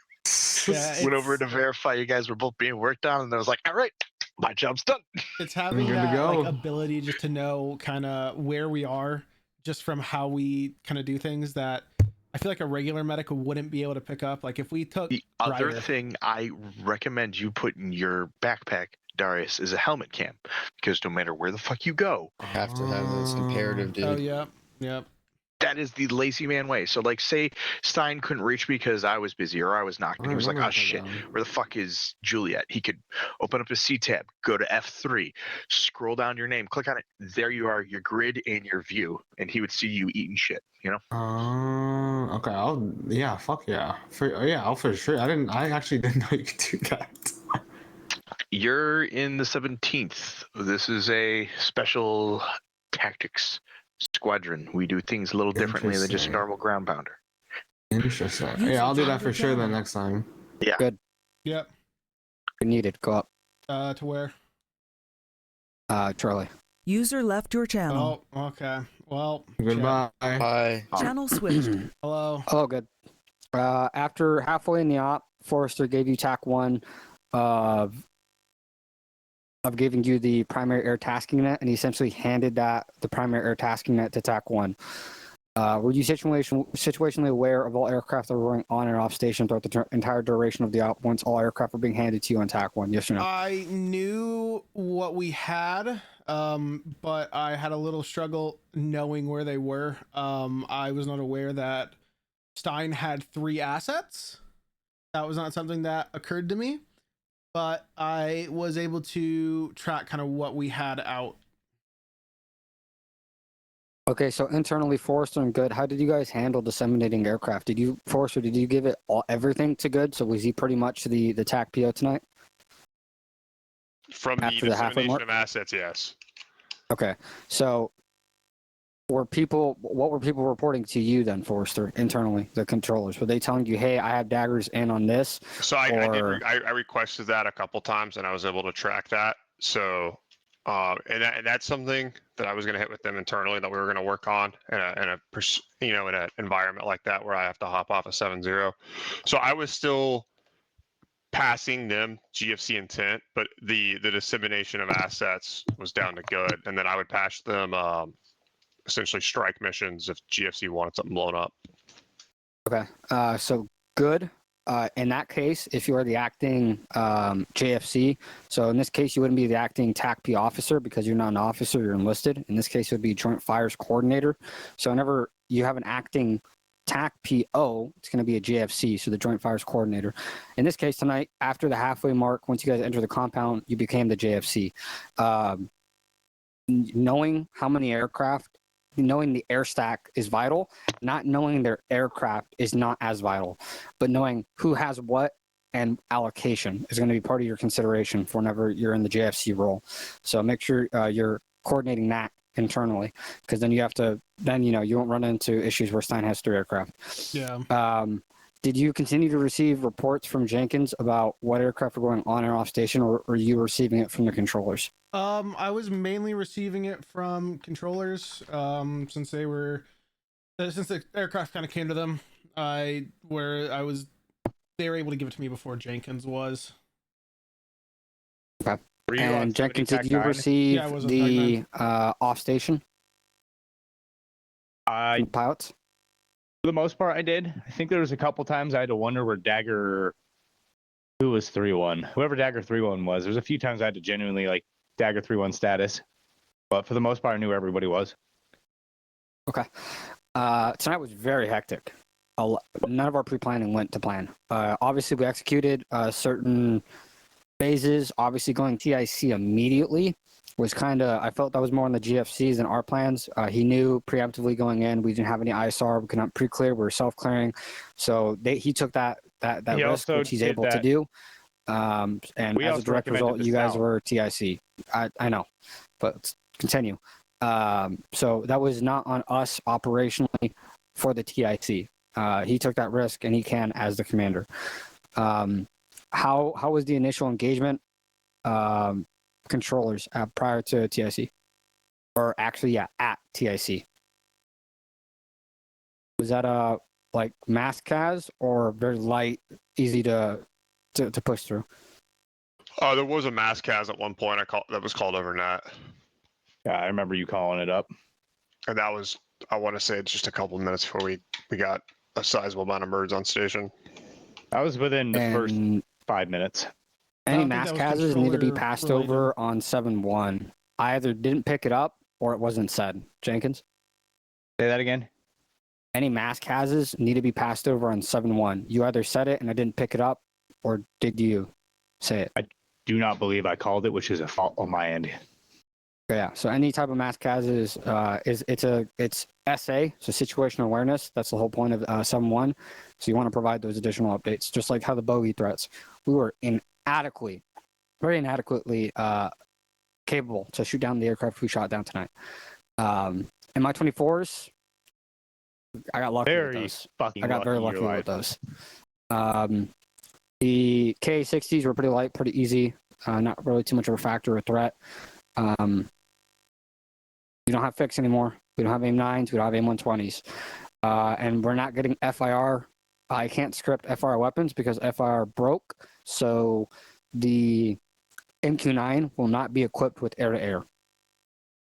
Yeah, went over to verify you guys were both being worked on, and I was like, all right, my job's done. It's having that like ability just to know kind of where we are just from how we kind of do things that I feel like a regular medic wouldn't be able to pick up. Like if we took The other Ryder, thing I recommend you put in your backpack, Darius, is a helmet cam, because no matter where the fuck you go, You have to have this imperative, dude. oh yeah, yep. that is the lazy man way. So, like, say Stein couldn't reach me because I was busy or I was knocked, and he was like, "Oh shit, where the fuck is Juliet?" He could open up his C tab, go to F3, scroll down your name, click on it. There you are, your grid and your view, and he would see you eating shit. You know? Okay. Fuck yeah. I'll for sure. I actually didn't know you could do that. You're in the 17th. This is a special tactics squadron. We do things a little differently than just a normal ground pounder. Interesting. Yeah, I'll do that for sure then next time. Yeah. Good. Yep. We need it. Go up. To where? Charlie. User left your channel. Oh, okay. Well, goodbye. Bye. Channel switched. Hello. Oh, good. After halfway in the op, Forrester gave you TAC 1 of giving you the primary air tasking net, and he essentially handed the primary air tasking net to TAC 1. Were you situationally aware of all aircraft that were going on and off station throughout the entire duration of the op once all aircraft were being handed to you on TAC 1? Yes or no? I knew what we had, but I had a little struggle knowing where they were. I was not aware that Stein had 3 assets. That was not something that occurred to me, but I was able to track kind of what we had out. Okay, so internally, Forrester and Good, how did you guys handle disseminating aircraft? Forrester, did you give it everything to Good? So was he pretty much the TAC PO tonight? From After the the halfway dissemination mark? of assets, yes. Okay, so what were people reporting to you then, Forrester, internally, the controllers? Were they telling you, hey, I have daggers in on this? So I requested that a couple times, and I was able to track that. So, and that's something that I was going to hit with them internally that we were going to work on in an environment like that where I have to hop off a 7-0. So I was still passing them GFC intent, but the dissemination of assets was down to Good, and then I would pass them essentially strike missions if GFC wanted something blown up. Okay, so Good. In that case, if you are the acting JFC, so in this case, you wouldn't be the acting TACP officer because you're not an officer, you're enlisted. In this case, it would be Joint Fires Coordinator. So whenever you have an acting TAC PO, it's going to be a JFC, so the Joint Fires Coordinator. In this case tonight, after the halfway mark, once you guys enter the compound, you became the JFC. Knowing how many aircraft, knowing the air stack is vital, not knowing their aircraft is not as vital, but knowing who has what and allocation is going to be part of your consideration for whenever you're in the JFC role. So make sure you're coordinating that internally, because then you won't run into issues where Stein has 3 aircraft. Yeah. Did you continue to receive reports from Jenkins about what aircraft are going on and off station, or are you receiving it from the controllers? I was mainly receiving it from controllers, since the aircraft kind of came to them. They were able to give it to me before Jenkins was. Okay. And Jenkins, did you receive the off station? Pilots? For the most part, I did. I think there was a couple times I had to wonder where Dagger, who was 3-1, whoever Dagger 3-1 was. There's a few times I had to genuinely Dagger 3-1 status, but for the most part, I knew where everybody was. Okay. Tonight was very hectic. none of our pre-planning went to plan. Obviously, we executed certain phases. Obviously, going TIC immediately was kind of, I felt that was more on the GFCs than our plans. He knew preemptively going in, we didn't have any ISR, we could not pre-clear, we were self-clearing. So he took that risk, which he's able to do. And as a direct result, you guys were TIC. I know, but let's continue. So that was not on us operationally for the TIC. He took that risk, and he can as the commander. How was the initial engagement? Controllers prior to TIC, or actually, yeah, at TIC. Was that like mass CAS or very light, easy to push through? There was a mass CAS at one point that was called overnight. Yeah, I remember you calling it up. And that was, I want to say, just a couple of minutes before we got a sizable amount of birds on station. That was within the first 5 minutes. Any mass CASs need to be passed related. over on 7-1. I either didn't pick it up or it wasn't said. Jenkins? Say that again? Any mass CASs need to be passed over on 7-1. You either said it and I didn't pick it up, or did you say it? I do not believe I called it, which is a fault on my end. Yeah, so any type of mass CAS it's SA, so situational awareness. That's the whole point of 7-1. So you want to provide those additional updates, just like how the bogey threats. We were very inadequately capable to shoot down the aircraft we shot down tonight. In my 24s, I got lucky with those. I got very lucky with those. The K-60s were pretty light, pretty easy. Not really too much of a factor or threat. We don't have fix anymore. We don't have AIM-9s. We don't have AIM-120s. And we're not getting FIR. I can't script FIR weapons because FIR broke. So the MQ-9 will not be equipped with air-to-air.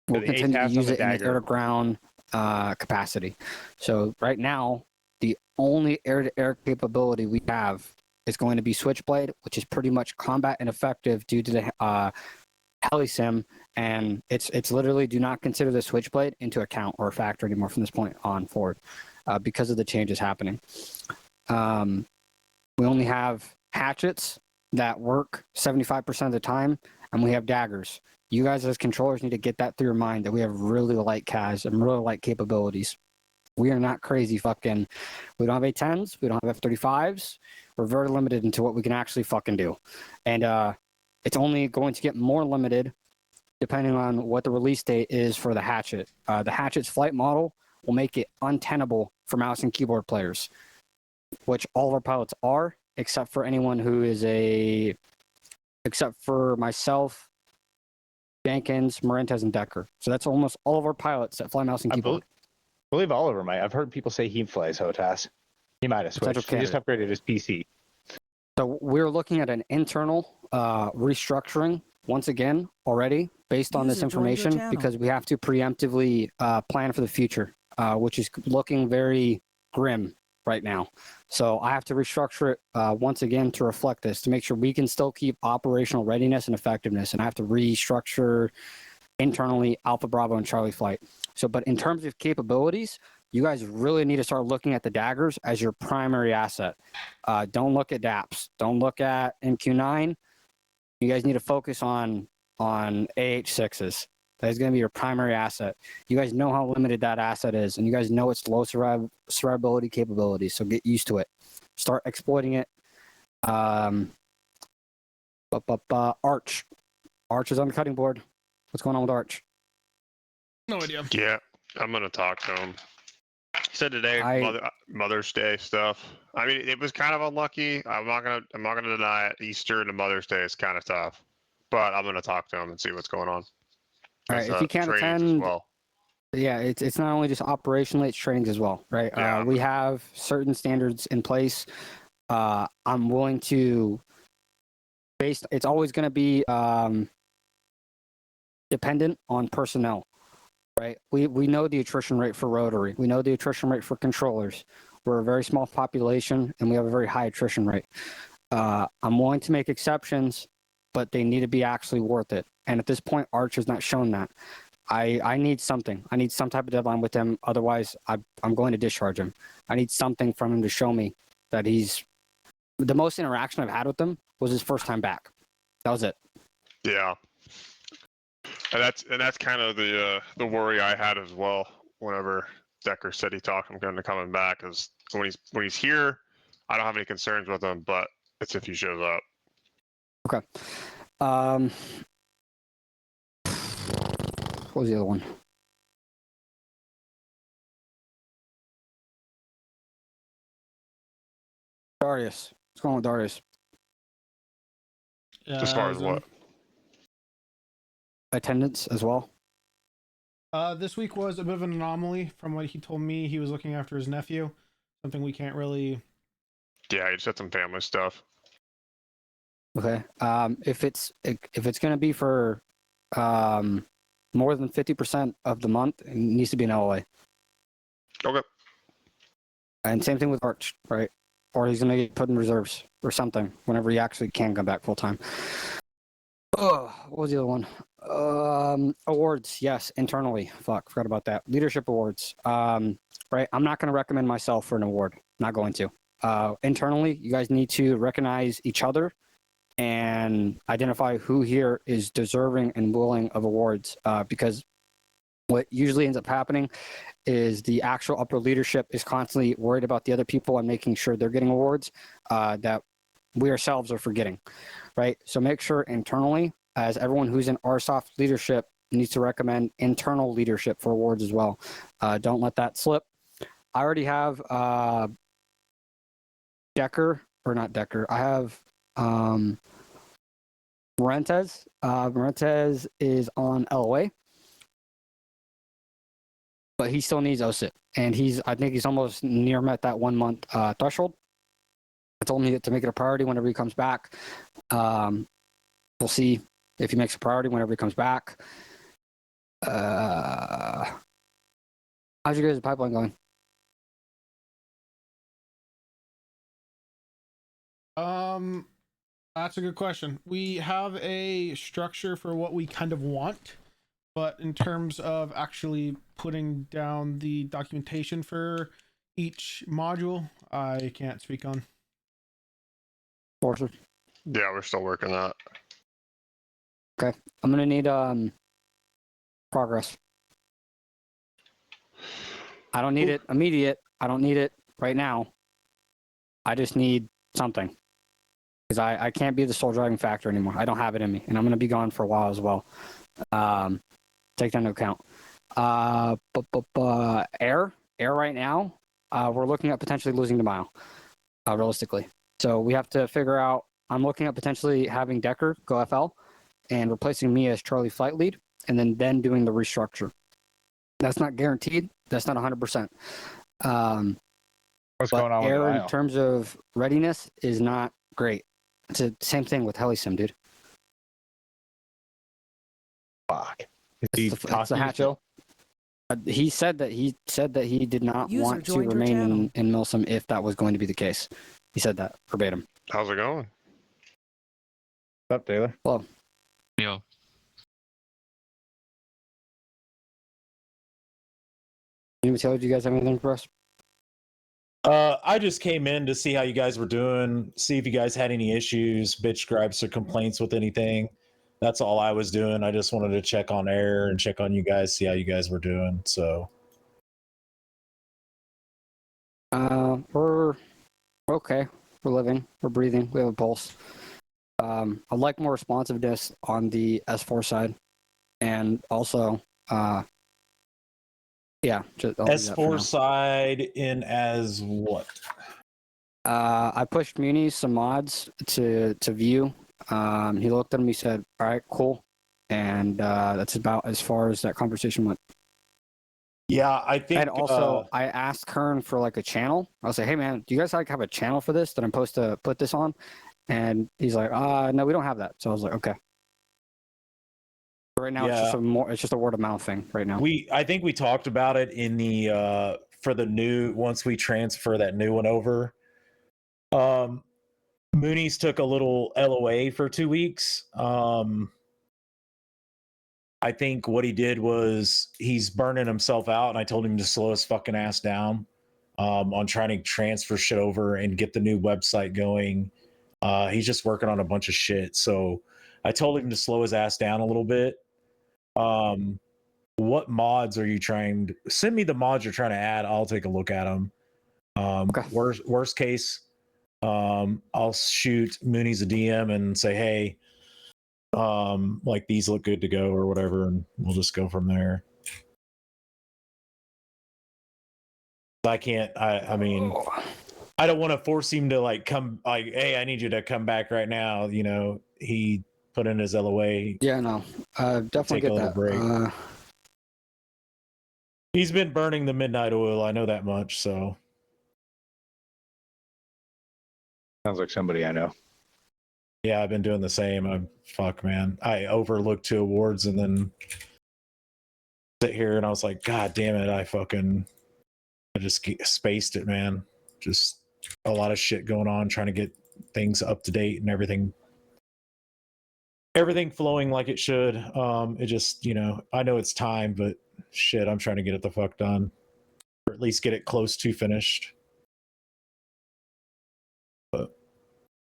We'll continue to use it in the air-to-ground capacity. So right now, the only air-to-air capability we have is going to be Switchblade, which is pretty much combat ineffective due to the heli-sim, and it's literally do not consider the Switchblade into account or a factor anymore from this point on forward because of the changes happening. We only have hatchets that work 75% of the time, and we have daggers. You guys as controllers need to get that through your mind that we have really light CAS and really light capabilities. We are not crazy fucking. We don't have A-10s. We don't have F-35s. We're very limited into what we can actually fucking do. And it's only going to get more limited depending on what the release date is for the hatchet. The hatchet's flight model will make it untenable for mouse and keyboard players, which all of our pilots are, except for anyone who is except for myself, Jenkins, Marentes, and Decker. So that's almost all of our pilots that fly mouse and keyboard. I believe Oliver might. I've heard people say he flies HOTAS. He might have switched. He just upgraded his PC. So we're looking at an internal restructuring once again already based on this information because we have to preemptively plan for the future, which is looking very grim right now. So I have to restructure it once again to reflect this, to make sure we can still keep operational readiness and effectiveness. And I have to restructure internally Alpha Bravo and Charlie Flight. So, but in terms of capabilities, you guys really need to start looking at the daggers as your primary asset. Don't look at DAPS. Don't look at MQ-9. You guys need to focus on AH-6s. That is going to be your primary asset. You guys know how limited that asset is, and you guys know its low survivability capabilities, so get used to it. Start exploiting it. Arch. Arch is on the cutting board. What's going on with Arch? No idea. Yeah, I'm going to talk to him. He said today, Mother's Day stuff. I mean, it was kind of unlucky. I'm not gonna deny it. Easter and Mother's Day is kind of tough, but I'm gonna talk to him and see what's going on. All right, if you can't attend, well. Yeah, it's not only just operationally, it's trainings as well, right? Yeah. We have certain standards in place. I'm willing to it's always going to be dependent on personnel. Right, we know the attrition rate for rotary. We know the attrition rate for controllers. We're a very small population, and we have a very high attrition rate. I'm willing to make exceptions, but they need to be actually worth it. And at this point, Arch has not shown that. I need something. I need some type of deadline with him. Otherwise, I'm going to discharge him. I need something from him to show me that he's the most interaction I've had with him was his first time back. That was it. Yeah, and that's kind of the worry I had as well. Whenever Decker said he talked him into coming back, is when he's here, I don't have any concerns with him, but it's if he shows up. Okay. What was the other one? Darius. What's going on with Darius? As far as what? Attendance as well. This week was a bit of an anomaly. From what he told me, he was looking after his nephew. Something we can't really. Yeah, he just had some family stuff. Okay. If it's going to be for more than 50% of the month, it needs to be an LOA. Okay. And same thing with Arch, right? Or he's going to get put in reserves or something whenever he actually can come back full time. Oh, what was the other one? Awards, yes, internally. Fuck, forgot about that. Leadership awards. Right. I'm not going to recommend myself for an award. Not going to. Internally, you guys need to recognize each other and identify who here is deserving and willing of awards. Because what usually ends up happening is the actual upper leadership is constantly worried about the other people and making sure they're getting awards that we ourselves are forgetting, right? So make sure internally, as everyone who's in RSoft leadership needs to recommend internal leadership for awards as well. Don't let that slip. I already have Decker, or not Decker. I have Marentez. Marentez is on LOA, but he still needs OSIT, and I think he's almost near met that 1 month threshold. I told him to make it a priority whenever he comes back. We'll see if he makes a priority whenever he comes back. How's your guys' pipeline going? That's a good question. We have a structure for what we kind of want, but in terms of actually putting down the documentation for each module, I can't speak on. Forcer. Yeah, we're still working that. Okay, I'm gonna need progress. I don't need it immediate. I don't need it right now. I just need something. Because I can't be the sole driving factor anymore. I don't have it in me. And I'm going to be gone for a while as well. Take that into account. Air right now, we're looking at potentially losing Demile, realistically. So we have to figure out, I'm looking at potentially having Decker go FL and replacing me as Charlie flight lead and then doing the restructure. That's not guaranteed. That's not 100%. What's going on with Air Demile? in terms of readiness is not great. It's the same thing with HeliSim, dude. Fuck. It's a hatch. He said that he did not want to remain in Milsim if that was going to be the case. He said that verbatim. How's it going? What's up, Taylor? Hello. Yo. Taylor, do you guys have anything for us? I just came in to see how you guys were doing, see if you guys had any issues, bitch gripes, or complaints with anything. That's all I was doing. I just wanted to check on air and check on you guys, see how you guys were doing. So, we're okay. We're living. We're breathing. We have a pulse. I'd like more responsiveness on the S4 side, and also, yeah, S4 side in as what? I pushed Muni's some mods to view. He looked at them. He said, "All right, cool," and that's about as far as that conversation went. Yeah, I think. And also, I asked Kern for like a channel. I was like, "Hey, man, do you guys like have a channel for this that I'm supposed to put this on?" And he's like, "No, we don't have that." So I was like, "Okay." Right now, it's just a word of mouth thing. Right now, I think we talked about it in the for the new once we transfer that new one over. Mooney's took a little LOA for 2 weeks. I think what he did was he's burning himself out, and I told him to slow his fucking ass down on trying to transfer shit over and get the new website going. He's just working on a bunch of shit. So I told him to slow his ass down a little bit. What mods are you trying to send me? The mods you're trying to add, I'll take a look at them. Okay. Worst case, I'll shoot Mooney's a DM and say, hey, like these look good to go or whatever, and we'll just go from there. I mean, I don't want to force him to like come like, hey, I need you to come back right now. You know, he put in his LOA. Yeah, no, definitely get that. Break. He's been burning the midnight oil. I know that much. So sounds like somebody I know. Yeah, I've been doing the same. Fuck, man. I overlooked 2 awards and then sit here and I was like, God damn it! I just spaced it, man. Just a lot of shit going on, trying to get things up to date and everything flowing like it should. It just, I know it's time, but shit, I'm trying to get it the fuck done, or at least get it close to finished. But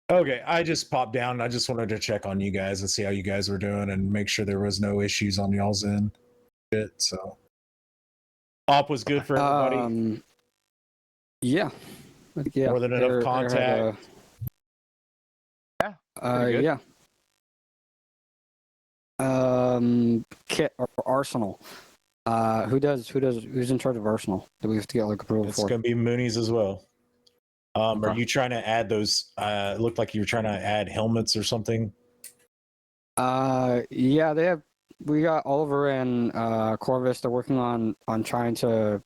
okay, I just popped down. I just wanted to check on you guys and see how you guys were doing and make sure there was no issues on y'all's end. So, op was good for everybody. Yeah. More than enough contact. Yeah. Kit or Arsenal. Who's in charge of Arsenal? Do we have to get like approval It's for? gonna be Mooney's as well. Okay. Are you trying to add those? It looked like you were trying to add helmets or something. Yeah, we got Oliver and Corvus. They're working on trying to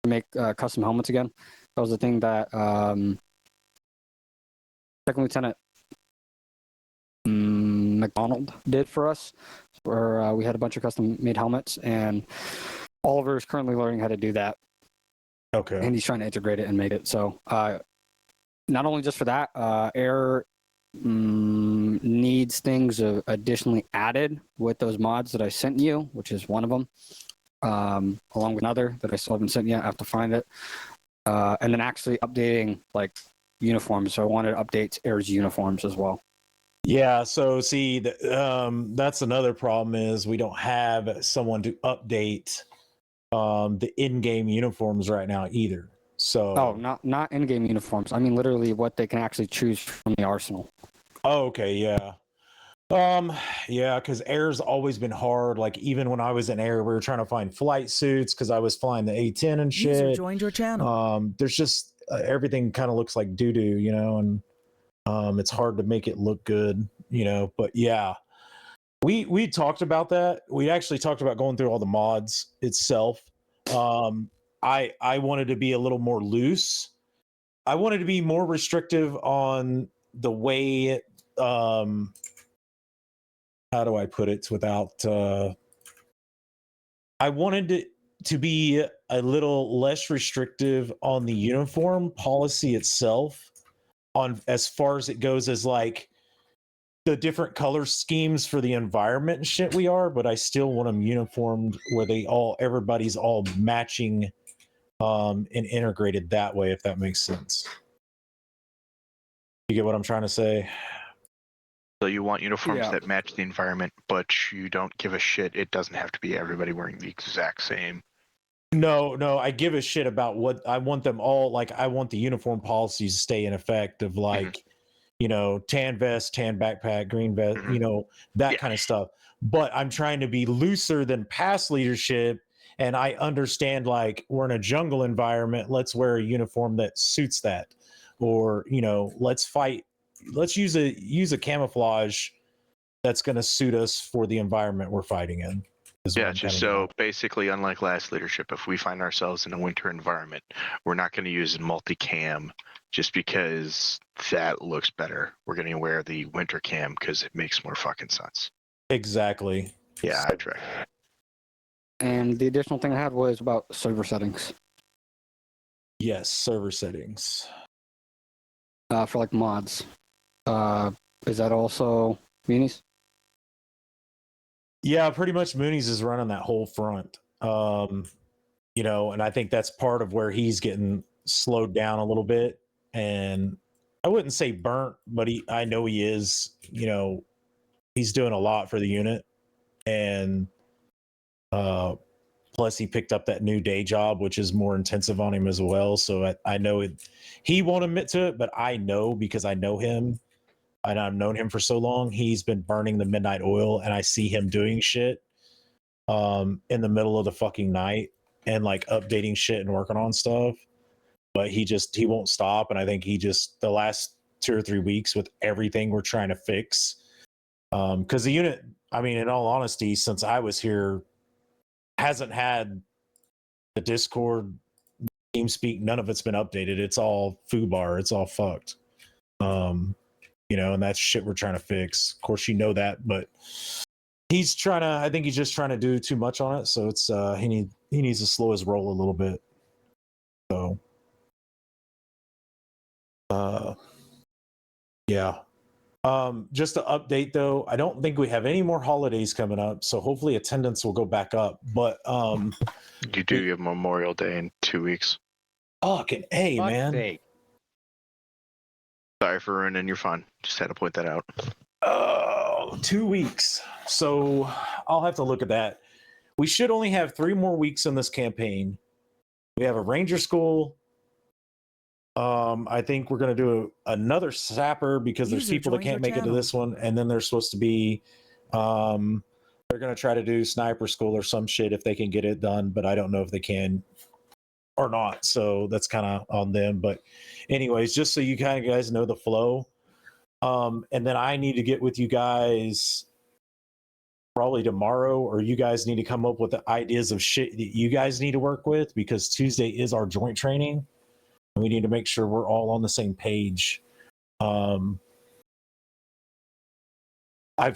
make custom helmets again. That was the thing that Second Lieutenant McDonald did for us, where we had a bunch of custom made helmets, and Oliver is currently learning how to do that. Okay. And he's trying to integrate it and make it so. Not only just for that, Air needs things additionally added with those mods that I sent you, which is one of them, along with another that I still haven't sent yet. I have to find it. And then actually updating like uniforms. So I wanted to update Air's uniforms as well. Yeah, so see, that's another problem is we don't have someone to update the in-game uniforms right now either. So not in-game uniforms. I mean literally what they can actually choose from the arsenal. Oh, okay, yeah. Yeah, because Air's always been hard. Like even when I was in Air, we were trying to find flight suits because I was flying the A-10 and shit. User joined your channel. There's just everything kind of looks like doo-doo, and it's hard to make it look good, but yeah. We talked about that. We actually talked about going through all the mods itself. I wanted to be a little more loose. I wanted to be more restrictive on the way how do I put it without I wanted to be a little less restrictive on the uniform policy itself, on as far as it goes as like the different color schemes for the environment and shit we are, but I still want them uniformed where everybody's all matching and integrated that way, if that makes sense. You get what I'm trying to say? So you want uniforms that match the environment, but you don't give a shit. It doesn't have to be everybody wearing the exact same. No, I give a shit about what I want them all. Like I want the uniform policies to stay in effect of like, tan vest, tan backpack, green vest, that kind of stuff. But I'm trying to be looser than past leadership. And I understand like we're in a jungle environment. Let's wear a uniform that suits that. Or, let's fight. Let's use a camouflage that's going to suit us for the environment we're fighting in. Yeah, just so basically, unlike last leadership, if we find ourselves in a winter environment, we're not going to use multicam just because that looks better. We're going to wear the winter cam because it makes more fucking sense. Exactly. Yeah, I try. And the additional thing I had was about server settings. Yes, server settings. For like mods. Is that also Munis? Yeah, pretty much Mooney's is running that whole front. You know, and I think that's part of where he's getting slowed down a little bit. And I wouldn't say burnt, but I know he is, you know, he's doing a lot for the unit. And plus he picked up that new day job, which is more intensive on him as well. So I know he won't admit to it, but I know because I know him and I've known him for so long. He's been burning the midnight oil, and I see him doing shit in the middle of the fucking night and like updating shit and working on stuff. But he won't stop. And I think the last 2 or 3 weeks with everything we're trying to fix. Because the unit, I mean, in all honesty, since I was here, hasn't had the Discord, TeamSpeak, none of it's been updated. It's all foobar. It's all fucked. You know, and that's shit we're trying to fix. Of course, you know that, but I think he's just trying to do too much on it. So it's he needs to slow his roll a little bit. So yeah. Just to update though, I don't think we have any more holidays coming up, so hopefully attendance will go back up. But you do have Memorial Day in 2 weeks. Fucking A, man. Sake. Sorry for ruining your fun. Just had to point that out. Oh, 2 weeks. So I'll have to look at that. We should only have 3 more weeks in this campaign. We have a Ranger School. I think we're going to do another Sapper because there's people that can't make it to this one. And then there's supposed to be, they're going to try to do Sniper School or some shit if they can get it done, but I don't know if they can or not. So that's kind of on them. But anyways, just so you kind of guys know the flow. And then I need to get with you guys probably tomorrow, or you guys need to come up with the ideas of shit that you guys need to work with, because Tuesday is our joint training. We need to make sure we're all on the same page. I've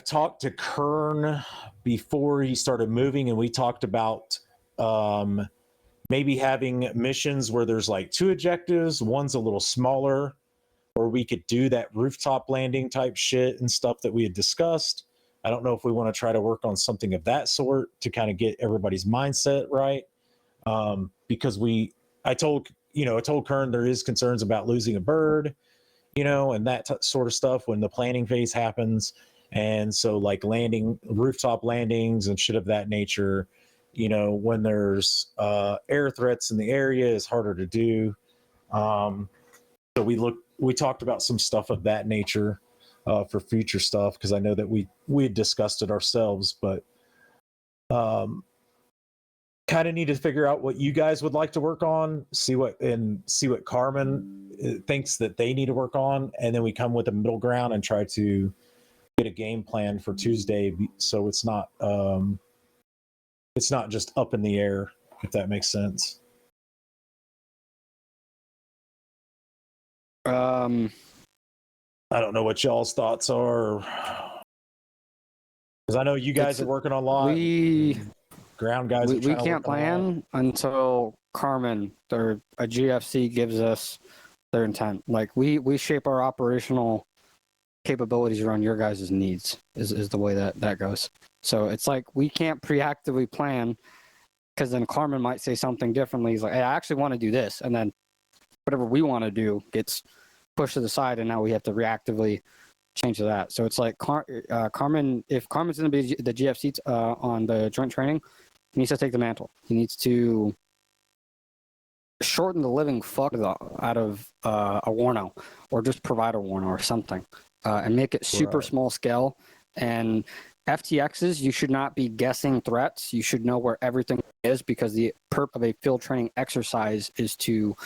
talked to Kern before he started moving, and we talked about maybe having missions where there's like 2 objectives. One's a little smaller, or we could do that rooftop landing type shit and stuff that we had discussed. I don't know if we want to try to work on something of that sort to kind of get everybody's mindset right. Because I told Kern there is concerns about losing a bird, you know, and that sort of stuff when the planning phase happens. And so like rooftop landings and shit of that nature, you know, when there's air threats in the area is harder to do. So we talked about some stuff of that nature for future stuff, because I know that we had discussed it ourselves, but kind of need to figure out what you guys would like to work on, see what Carmen thinks that they need to work on, and then we come with a middle ground and try to get a game plan for Tuesday, so it's not just up in the air, if that makes sense. I don't know what y'all's thoughts are, because I know you guys are working on a lot. Ground guys. We can't plan until Carmen or a GFC gives us their intent. Like we shape our operational capabilities around your guys' needs is the way that goes. So it's like we can't preactively plan, because then Carmen might say something differently. He's like, hey, I actually want to do this, and then whatever we want to do gets pushed to the side, and now we have to reactively change to that. So it's like Carmen, if Carmen's going to be the GFC on the joint training, he needs to take the mantle. He needs to shorten the living fuck out of a Warno, or just provide a Warno or something, and make it super small scale. And FTXs, you should not be guessing threats. You should know where everything is, because the purpose of a field training exercise is to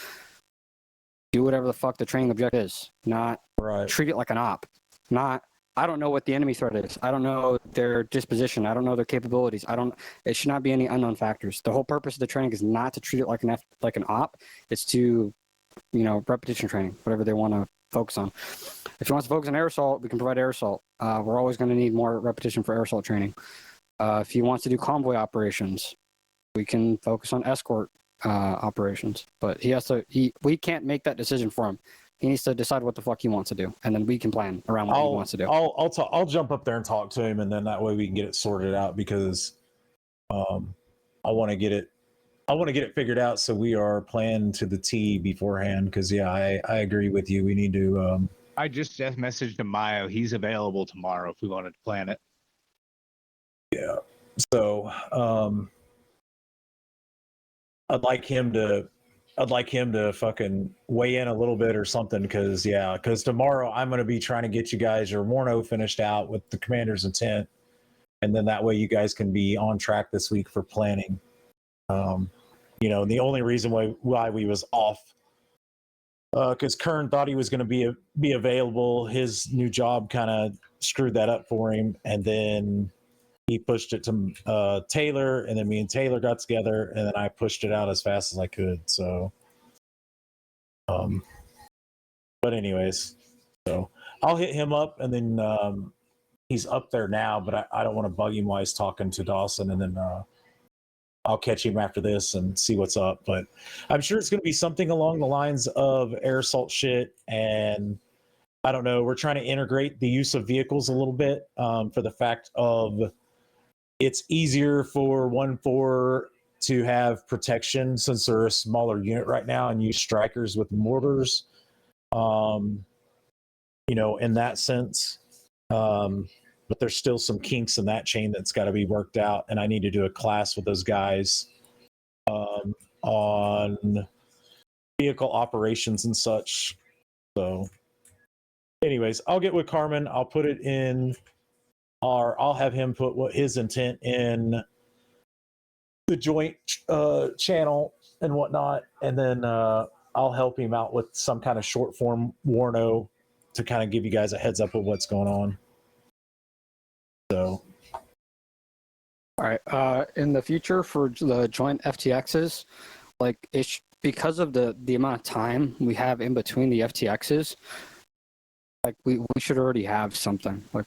do whatever the fuck the training objective is, not treat it like an op. Not, I don't know what the enemy threat is. I don't know their disposition. I don't know their capabilities. It should not be any unknown factors. The whole purpose of the training is not to treat it like an op. It's to, you know, repetition training, whatever they want to focus on. If he wants to focus on air assault, we can provide air assault. We're always going to need more repetition for air assault training. If he wants to do convoy operations, we can focus on escort operations. But we can't make that decision for him. He needs to decide what the fuck he wants to do, and then we can plan around what he wants to do. I'll jump up there and talk to him, and then that way we can get it sorted out because I want to get it figured out so we are planned to the T beforehand. Because I agree with you. We need to. I just messaged to Mayo. He's available tomorrow if we wanted to plan it. Yeah. So I'd like him to fucking weigh in a little bit or something because tomorrow I'm going to be trying to get you guys your Warno finished out with the commander's intent, and then that way you guys can be on track this week for planning. The only reason why we was off because Kern thought he was going to be available. His new job kind of screwed that up for him, and then he pushed it to Taylor, and then me and Taylor got together, and then I pushed it out as fast as I could. So, but anyways, so I'll hit him up, and then he's up there now, but I don't want to bug him while he's talking to Dawson, and then I'll catch him after this and see what's up. But I'm sure it's going to be something along the lines of air assault shit, and I don't know. We're trying to integrate the use of vehicles a little bit for the fact of it's easier for 1-4 to have protection since they're a smaller unit right now and use strikers with mortars, in that sense. But there's still some kinks in that chain that's got to be worked out. And I need to do a class with those guys on vehicle operations and such. So anyways, I'll get with Carmen. I'll put it in I'll have him put what his intent in the joint channel and whatnot, and then I'll help him out with some kind of short form Warno to kind of give you guys a heads up of what's going on. So, All right. In the future for the joint FTXs, like because of the amount of time we have in between the FTXs, like we should already have something. Like